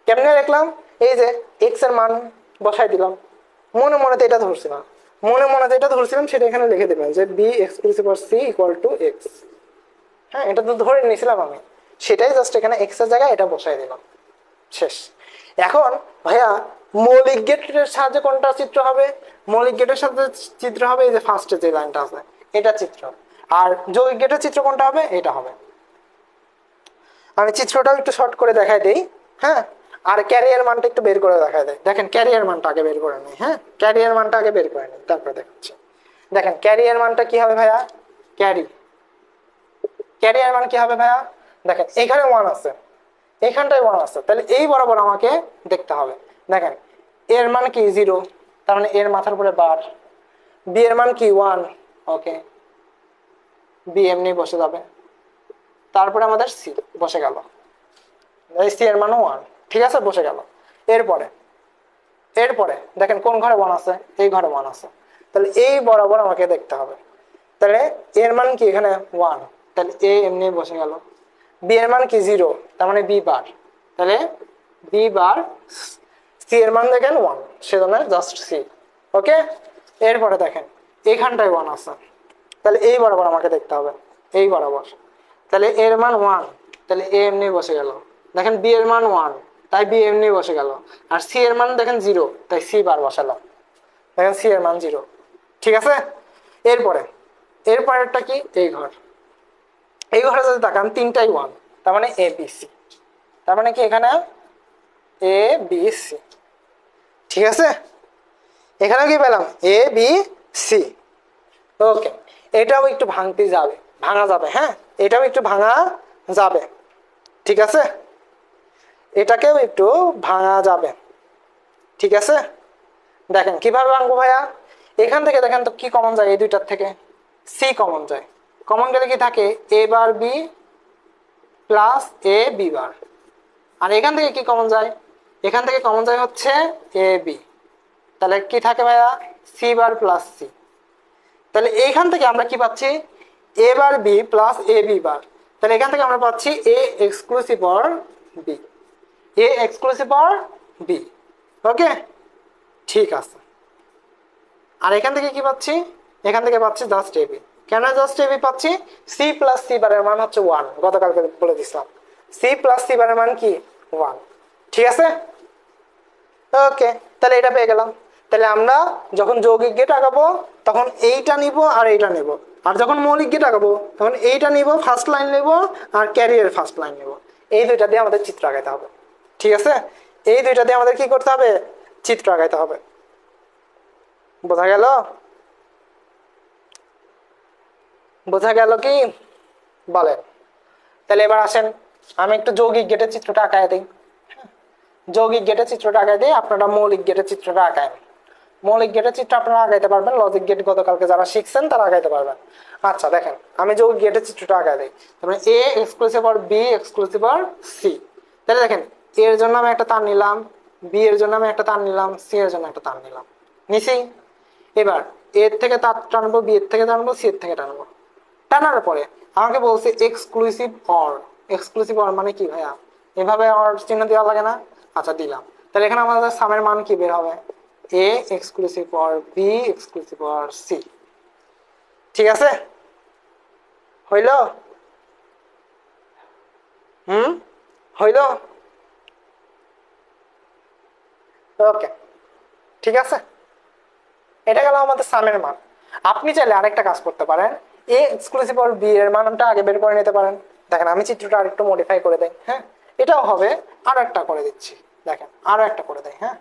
কেমনে লিখলাম, এই যে এক্স এর মান বসাই দিলাম, মনে মনে তো এটা ধরছিলাম, মনে মনে তো এটা ধরছিলাম সেটা এখানে লিখে দেবেন যে B exclusive or C equal to X. হ্যাঁ এটা তো ধরে নিয়েছিলাম আমি, সেটাই জাস্ট এখানে এক্স এর জায়গায় এটা বসাই দিলাম, শেষ। এখন ভাইয়া মৌলিক গেটের সাহায্যে কোনটা চিত্র হবে, মৌলিক গেটের সাথে চিত্র হবে এই যে ফার্স্টে যে লাইনটা আছে এটা চিত্র, আর যৌগিক গেটের চিত্র কোনটা হবে, এটা হবে। আমি চিত্রটাও একটু শর্ট করে দেখাই দেই, হ্যাঁ, আর ক্যারিয়ার মানটা একটু বের করে দেখাই দেয়, দেখেন ক্যারিয়ার মানটা আগে বের করে নিই, হ্যাঁ ক্যারিয়ার মানটা আগে বের করে নিই তারপরে দেখাচ্ছি। দেখেন ক্যারিয়ার মানটা কি হবে ভাইয়া, ক্যারিয়ার মান কি হবে ভাইয়া, দেখেন এখানে 1 আছে, এখানটায় 1 আছে, তাহলে এই বরাবর আমাকে দেখতে হবে। দেখেন এর মান কি 0, তার মানে এর মাথার উপরে বার, বি এর মান কি 1, ওকে বি এমনি বসে যাবে, তারপরে আমাদের সি বসে গেল, সি এর মান 1, ঠিক আছে বসে গেল। এরপরে এরপরে দেখেন কোন ঘরে 1 আছে, এই ঘরে 1 আছে, তাহলে এই বরাবর আমাকে দেখতে হবে। তাহলে এর মান কি এখানে 1, তাহলে এ এমনি বসে গেল। বি এর মান কি 0, তার মানে বি বার, তাহলে বি বার। সি এর মান দেখেন 1, সেজন্য জাস্ট সি। ওকে, এরপরে দেখেন এইখানটায় 1 আছে, তাহলে এই বরাবর আমাকে দেখতে হবে, এই বরাবর। তাহলে এর মান 1, তাহলে এ এমনি বসে গেল। দেখেন বি এর মান 1, তাই বি এমনি বসে গেল। আর সি এর মান দেখেন 0, তাই সি বার বসালাম। দেখেন সি এর মান 0। ঠিক আছে, এরপরে এরপরেরটা কি, এই ঘর। এই ঘরে যদি তাকান তিনটাই 1, তার মানে এ বি সি। তার মানে কি এখানে এ বি সি। ঠিক আছে, এখানেও কি পেলাম এ বি সি। ওকে, এটাও একটু ভাঙতে যাবে, ভাঙা যাবে। হ্যাঁ, এটাও একটু ভাঙা যাবে। ঠিক আছে, এটাকেও একটু ভাঙা যাবে। ঠিক আছে, দেখেন কিভাবে ভাঙবো ভাইয়া। এখান থেকে দেখেন তো কি কমন যায়, এই দুইটার থেকে সি কমন যায়। কমন গেলে কি থাকে, এ bar B plus A B বার। আর এখান থেকে কি কমন যায়, এখান থেকে কমন যায় হচ্ছে এ বি। তাহলে কি থাকে ভাইয়া, সি বার প্লাস সি। তাহলে এইখান থেকে আমরা কি পাচ্ছি, A bar B plus A B bar. তাহলে এখান থেকে আমরা পাচ্ছি A exclusive or B, A exclusive or B. Okay, ঠিক আছে। আর এখান থেকে কি পাচ্ছি, এখান থেকে পাচ্ছি জাস্ট এবি। কেন জাস্ট এবি পাচ্ছি, সি প্লাস সি বারের মান হচ্ছে 1, গতকালকে বলে দিছিলাম। সি প্লাস সি বারের মান কি 1। ঠিক আছে, ওকে, তাহলে এটা পেয়ে গেলাম। তাহলে আমরা যখন যৌগিক গেট আঁকাবো তখন এইটা নিব আর এইটা নিব, আর যখন মৌলিক গেট আঁকাবো তখন এইটা নিব, ফার্স্ট লাইন নিব, আর ক্যারিয়ার ফার্স্ট লাইন নিব। এই দুইটা দিয়ে আমাদের চিত্র আঁকাইতে হবে। ঠিক আছে, এই দুইটা দিয়ে আমাদের কি করতে হবে, চিত্র আঁকাইতে হবে। বোঝা গেল, বোঝা গেল কি বলেন। তাহলে এবার আসেন আমি একটু যৌগিক গেটের চিত্রটা আঁকায় দিই। যৌগিক গেটের চিত্রটা আঁকায় দিই, আপনারা মৌলিক গেটের চিত্রটা আঁকায়। মৌলিক গেটের চিত্র আপনারা আঁকাইতে পারবেন, লজিক গেট গতকালকে যারা শিখছেন তারা আঁকাইতে পারবেন। আচ্ছা দেখেন আমি যৌগিক গেটের চিত্রটা আঁকায় দিই। তারপরে A exclusive R B exclusive or C. তাহলে দেখেন এর জন্য আমি একটা তার নিলাম, বি এর জন্য আমি একটা তার নিলাম, সি এর জন্য একটা তার নিলাম, নিছি। এবার এর থেকে তার টানবো, বি এর থেকে টানবো, সি এর থেকে টানবো। টানার পরে আমাকে বলছে এক্সক্লুসিভ অর। এক্সক্লুসিভ অর মানে কি ভাইয়া, এভাবে অর চিহ্ন দেওয়া লাগে না? আচ্ছা দিলাম। তাহলে এখানে আমাদের সামের মান কি বের হবে, A exclusive or B exclusive or C. ঠিক আছে, হইল? হইল? ওকে, ঠিক আছে, এটা গেল আমাদের সামের মান। আপনি চাইলে আরেকটা কাজ করতে পারেন, এ এক্সক্লুসিভ অর বি এর মানটা আগে বের করে নিতে পারেন। দেখেন আমি চিত্রটা আরেকটু মডিফাই করে দেই। হ্যাঁ, এটাও হবে, আরো একটা করে দিচ্ছি। দেখেন আরো একটা করে দেয়। হ্যাঁ,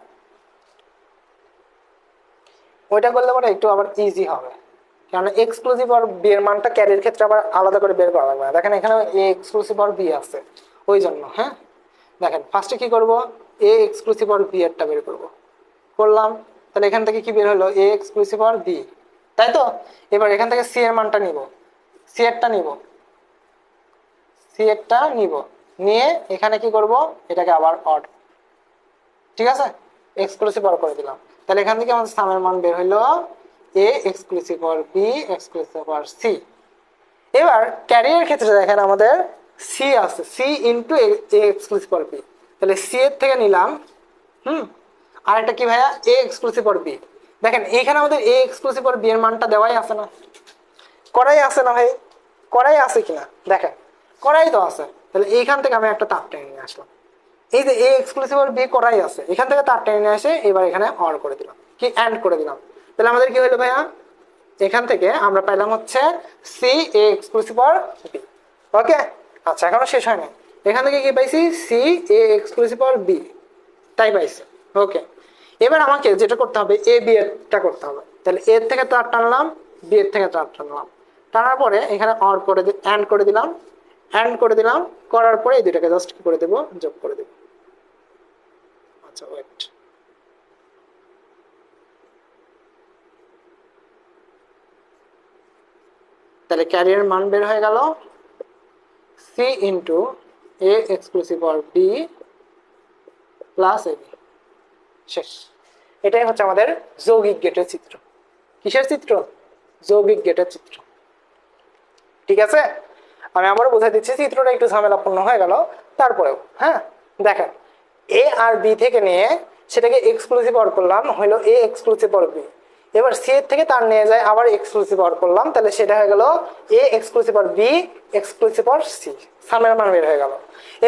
ওইটা করলে পরে একটু আবার ইজি হবে, কারণ এক্সক্লুসিভ আর বি এর মানটা ক্যারির ক্ষেত্রে আবার আলাদা করে বের করা লাগবে না। দেখেন এখানে এ এক্সক্লুসিভ আর বি আছে, ওই জন্য। হ্যাঁ, দেখেন ফার্স্টে কি করব, এ এক্সক্লুসিভ আর বি এরটা বের করব, করলাম। তাহলে এখান থেকে কি বের হলো, এ এক্সক্লুসিভ আর বি, তাই তো? এবার এখান থেকে সি এর মানটা নিব, সি এরটা নিব, সি এরটা নিব, নিয়ে এখানে কি করব, এটাকে আবার অড। ঠিক আছে, এক্সক্লুসিভ অর করে দিলাম। তাহলে এখান থেকে আমাদের সামের মান বের হইলো A exclusive or B exclusive or C. এবার ক্যারিয়ার ক্ষেত্রে দেখেন আমাদের সি আছে, C into A exclusive or B. তাহলে সি এর থেকে নিলাম, আর একটা কি ভাইয়া, এ এক্সক্লুসিভ অর বি। দেখেন এইখানে আমাদের এ এক্সক্লুসিভ অর বি এর মানটা দেওয়াই আছে না, করাই আছে না ভাই, করাই আছে কিনা দেখেন, করাই তো আছে। তাহলে এইখান থেকে আমি একটা তাপ টেনে নিয়ে আসলাম, এই যে এ এক্সক্লুসিভ আর বি করাই আছে, এখান থেকে তার টেনে নিয়ে এসে এবার এখানে অর করে দিলাম, কি অ্যান্ড করে দিলাম। তাহলে আমাদের কি হলো ভাইয়া, এখান থেকে আমরা পেলাম হচ্ছে C A exclusive R B. Okay, আচ্ছা এখনো শেষ হয় না, এখান থেকে কি পাইছি, C A exclusive R B, তাই পাইছি। ওকে, এবার আমাকে যেটা করতে হবে, এ বি এরটা করতে হবে। তাহলে এর থেকে তার টানলাম, বি এর থেকে তার টানলাম, টানার পরে এখানে অর করে অ্যান্ড করে দিলাম, অ্যান্ড করে দিলাম, করার পরে এই দুটাকে জাস্ট কি করে দেবো, যোগ করে দেবো। আচ্ছা ওয়েট, তাহলে ক্যারিয়ার মান বের হয়ে গেল C into A exclusive or B plus A B. শেষ, এটাই হচ্ছে আমাদের যৌগিক গেটের চিত্র। কিসের চিত্র? যৌগিক গেটের চিত্র। ঠিক আছে, আমি আবারও বোঝাই দিচ্ছি, চিত্রটা একটু ঝামেলাপূর্ণ হয়ে গেল, তারপরেও হ্যাঁ দেখেন, এ আর বি থেকে নিয়ে সেটাকে এক্সক্লুসিভ অর করলাম, হলো এ এক্সক্লুসিভ অর বি। এবার সি এর থেকে তার নিয়ে যায় আবার এক্সক্লুসিভ অর করলাম, তাহলে সেটা হয়ে গেল A exclusive or B exclusive or C, সামের মান বের হয়ে গেল।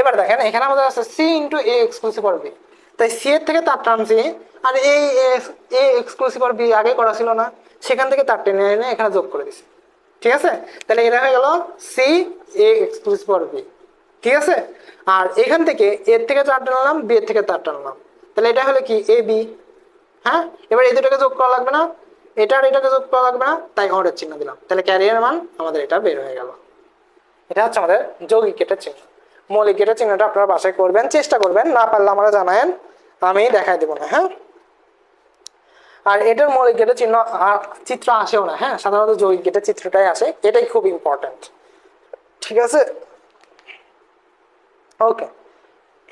এবার দেখেন এখানে আমাদের আছে C into A exclusive or B, তাই সি এর থেকে তার টানছি, আর এই এ এক্সক্লুসিভ অর বি আগে করা ছিল না, সেখান থেকে তার টেনে এনে এখানে যোগ করে দিছি। ঠিক আছে, তাহলে এটা হয়ে গেল C A exclusive or B. ঠিক আছে, আর এখান থেকে এর থেকে তার টানলাম, বি এর থেকে তার টানলাম, তাহলে এটা হলো কি এ বি। হ্যাঁ, এবার এই দুটোকে যোগ করা লাগবে না, এটা আর এটাকে যোগ করা লাগবে না, তাই অরের চিহ্ন দিলাম, তাহলে ক্যারিয়ার মান আমাদের এটা বের হয়ে গেল। এটা হচ্ছে আমাদের যৌগিক গেটের চিহ্ন। মৌলিক গেটের চিহ্নটা আপনারা বাসায় করবেন, চেষ্টা করবেন, না পারলে আমরা জানায়েন, আমি দেখাই দেবো না। হ্যাঁ, আর এটার মৌলিক গেটের চিহ্ন চিত্র আসেও না, হ্যাঁ সাধারণত যৌগিক গেটের চিত্রটাই আসে, এটাই খুব ইম্পর্টেন্ট। ঠিক আছে, ওকে,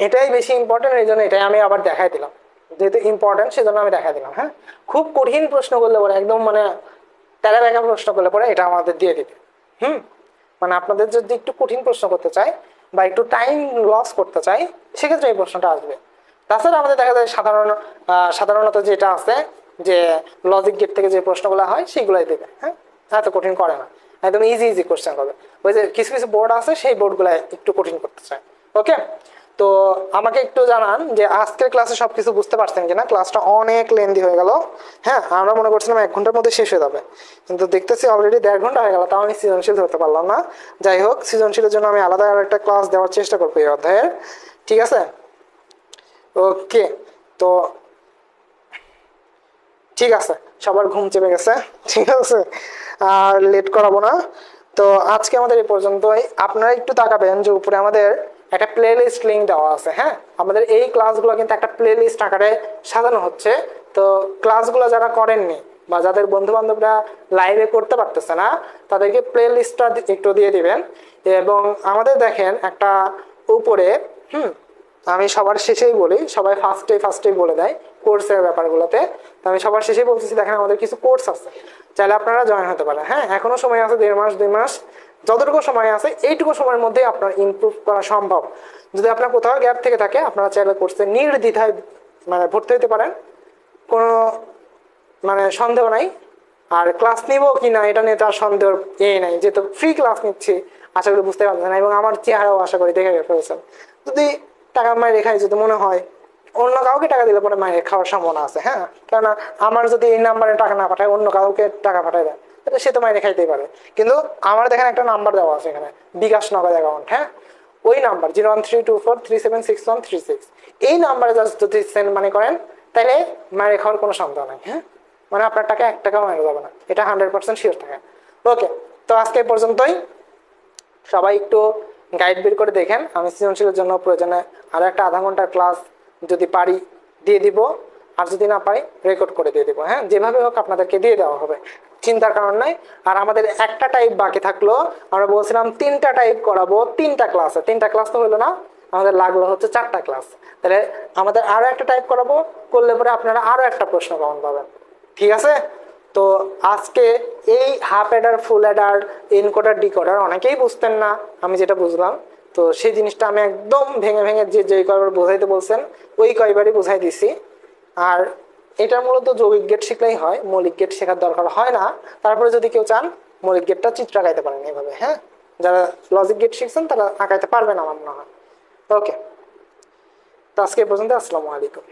এটাই বেশি ইম্পর্টেন্ট, এই জন্য এটাই আমি আবার দেখাই দিলাম, যেহেতু ইম্পর্টেন্ট সেজন্য আমি দেখাই দিলাম। হ্যাঁ, খুব কঠিন প্রশ্ন করলে পরে, একদম মানে তেরা বেঁকা প্রশ্ন করলে পরে এটা আমাদের দিয়ে দিবে। মানে আপনাদের যদি একটু কঠিন প্রশ্ন করতে চাই বা একটু টাইম লস করতে চাই, সেক্ষেত্রে এই প্রশ্নটা আসবে। তাছাড়া আমাদের দেখা যায় সাধারণত যেটা আছে যে লজিক গেট থেকে যে প্রশ্নগুলো হয় সেগুলোই দেবে। হ্যাঁ, এত কঠিন করে না, একদম ইজি ইজি কোশ্চেন হবে। ওই যে কিছু কিছু বোর্ড আছে সেই বোর্ডগুলো একটু কঠিন করতে চায়। ওকে, তো আমাকে একটু জানান যে আজকের ক্লাসে সবকিছু বুঝতে পারছেন কিনা। ক্লাসটা অনেক লেন্দি হয়ে গেল। হ্যাঁ, আমরা মনে করছিলাম 1 ঘন্টার মধ্যে শেষ হয়ে যাবে, কিন্তু দেখতেছি অলরেডি 1.5 ঘন্টা হয়ে গেল, তাও আমি সৃজনশীল ধরতে পারলাম না। যাই হোক, সৃজনশীলের জন্য আমি আলাদা আর একটা ক্লাস দেওয়ার চেষ্টা করবো এই অধ্যায়ের। ঠিক আছে, ওকে, তো ঠিক আছে, সবার ঘুম চেপে গেছে, ঠিক আছে, আর লেট করাবো না। তো আজকে আমাদের এই পর্যন্তই। আপনারা একটু তাকাবেন যে উপরে আমাদের একটা প্লে লিস্ট লিঙ্ক দেওয়া আছে। হ্যাঁ, আমাদের এই ক্লাসগুলো কিন্তু একটা প্লে লিস্ট আকারে সাজানো হচ্ছে। তো ক্লাসগুলো যারা করেননি বা যাদের বন্ধু বান্ধবরা লাইভে করতে পারতেছে না, তাদেরকে প্লে লিস্টটা একটু দিয়ে দিবেন। এবং আমাদের দেখেন একটা উপরে আমি সবার শেষেই বলি, সবাই ফার্স্টেই বলে দেয় কোর্সের ব্যাপারগুলোতে, তো আমি সবার শেষেই বলতেছি, দেখেন আমাদের কিছু কোর্স আছে, চাইলে আপনারা জয়েন হতে পারেন। হ্যাঁ, এখনো সময় আছে, 1.5 মাস 2 মাস, যতটুকু সময় আছে এইটুকু সময়ের মধ্যে আপনার ইমপ্রুভ করা সম্ভব। যদি আপনার কোথাও গ্যাপ থেকে থাকে, আপনারা চাইলে কোর্সে নির্দ্বিধায় মানে ভর্তি হতে পারেন, কোনো মানে সন্দেহ নাই। আর ক্লাস নিব কি না এটা নিয়ে তার সন্দেহ নাই, যেহেতু ফ্রি ক্লাস নিচ্ছি, আশা করি বুঝতে পারছেন, এবং আমার চেহারাও আশা করি দেখে ফেলছেন। যদি টাকা মায়ের রেখায় যদি মনে হয় অন্য কাউকে টাকা দিলে পরে মায়ের খাওয়ার সম্ভাবনা আছে। হ্যাঁ, কেননা আমার যদি এই নাম্বারে টাকা না পাঠায়, অন্য কাউকে টাকা পাঠায় দেয়, তাহলে সে তো মায়ের খাইতেই পারে। কিন্তু আমার দেখেন একটা নাম্বার দেওয়া আছে এখানে, বিকাশ নগদ অ্যাকাউন্ট। হ্যাঁ, ওই নাম্বার 01324376136, এই নাম্বারে যদি সেন্ড মানি করেন, তাহলে মায়ের খাওয়ার কোনো সন্দেহ নাই। হ্যাঁ, মানে আপনার টাকা 1 টাকাও মারা যাবে না, এটা 100% শিওর টাকা। ওকে, তো আজকে এই পর্যন্তই। সবাই একটু গাইড বের করে দেখেন, আমি সৃজনশীলের জন্য প্রয়োজনে আরো একটা আধা ঘন্টার ক্লাস যদি পারি দিয়ে দিব, আর যদি না পারি রেকর্ড করে দিয়ে দিব। হ্যাঁ, যেভাবে হোক আপনাদেরকে দিয়ে দেওয়া হবে, চিন্তার কারণ নাই। আর আমাদের একটা টাইপ বাকি থাকলো, আমরা বলছিলাম 3টা টাইপ করাবো 3টা ক্লাসে, 3টা ক্লাস তো হলো না, আমাদের লাগলো হচ্ছে 4টা ক্লাস। তাহলে আমাদের আরো একটা টাইপ করাবো, করলে পরে আপনারা আরো একটা প্রশ্ন কমন পাবেন। ঠিক আছে, তো আজকে এই হাফ অ্যাডার, ফুল অ্যাডার, এনকোডার, ডিকোডার অনেকেই বুঝতেন না, আমি যেটা বুঝলাম, তো সেই জিনিসটা আমি একদম ভেঙে ভেঙে যে কয়বার বোঝাইতে বলছেন ওই কয়বারই বুঝাই দিছি। আর এটা মূলত যৌগিক গেট শিখলেই হয়, মৌলিক গেট শেখার দরকার হয় না। তারপরে যদি কেউ চান মৌলিক গেটটা চিত্র আঁকাইতে পারেন এইভাবে। হ্যাঁ, যারা লজিক গেট শিখছেন তারা আঁকাইতে পারবেন আমার মনে হয়। ওকে, তো আজকে এই পর্যন্ত, আসসালামু আলাইকুম।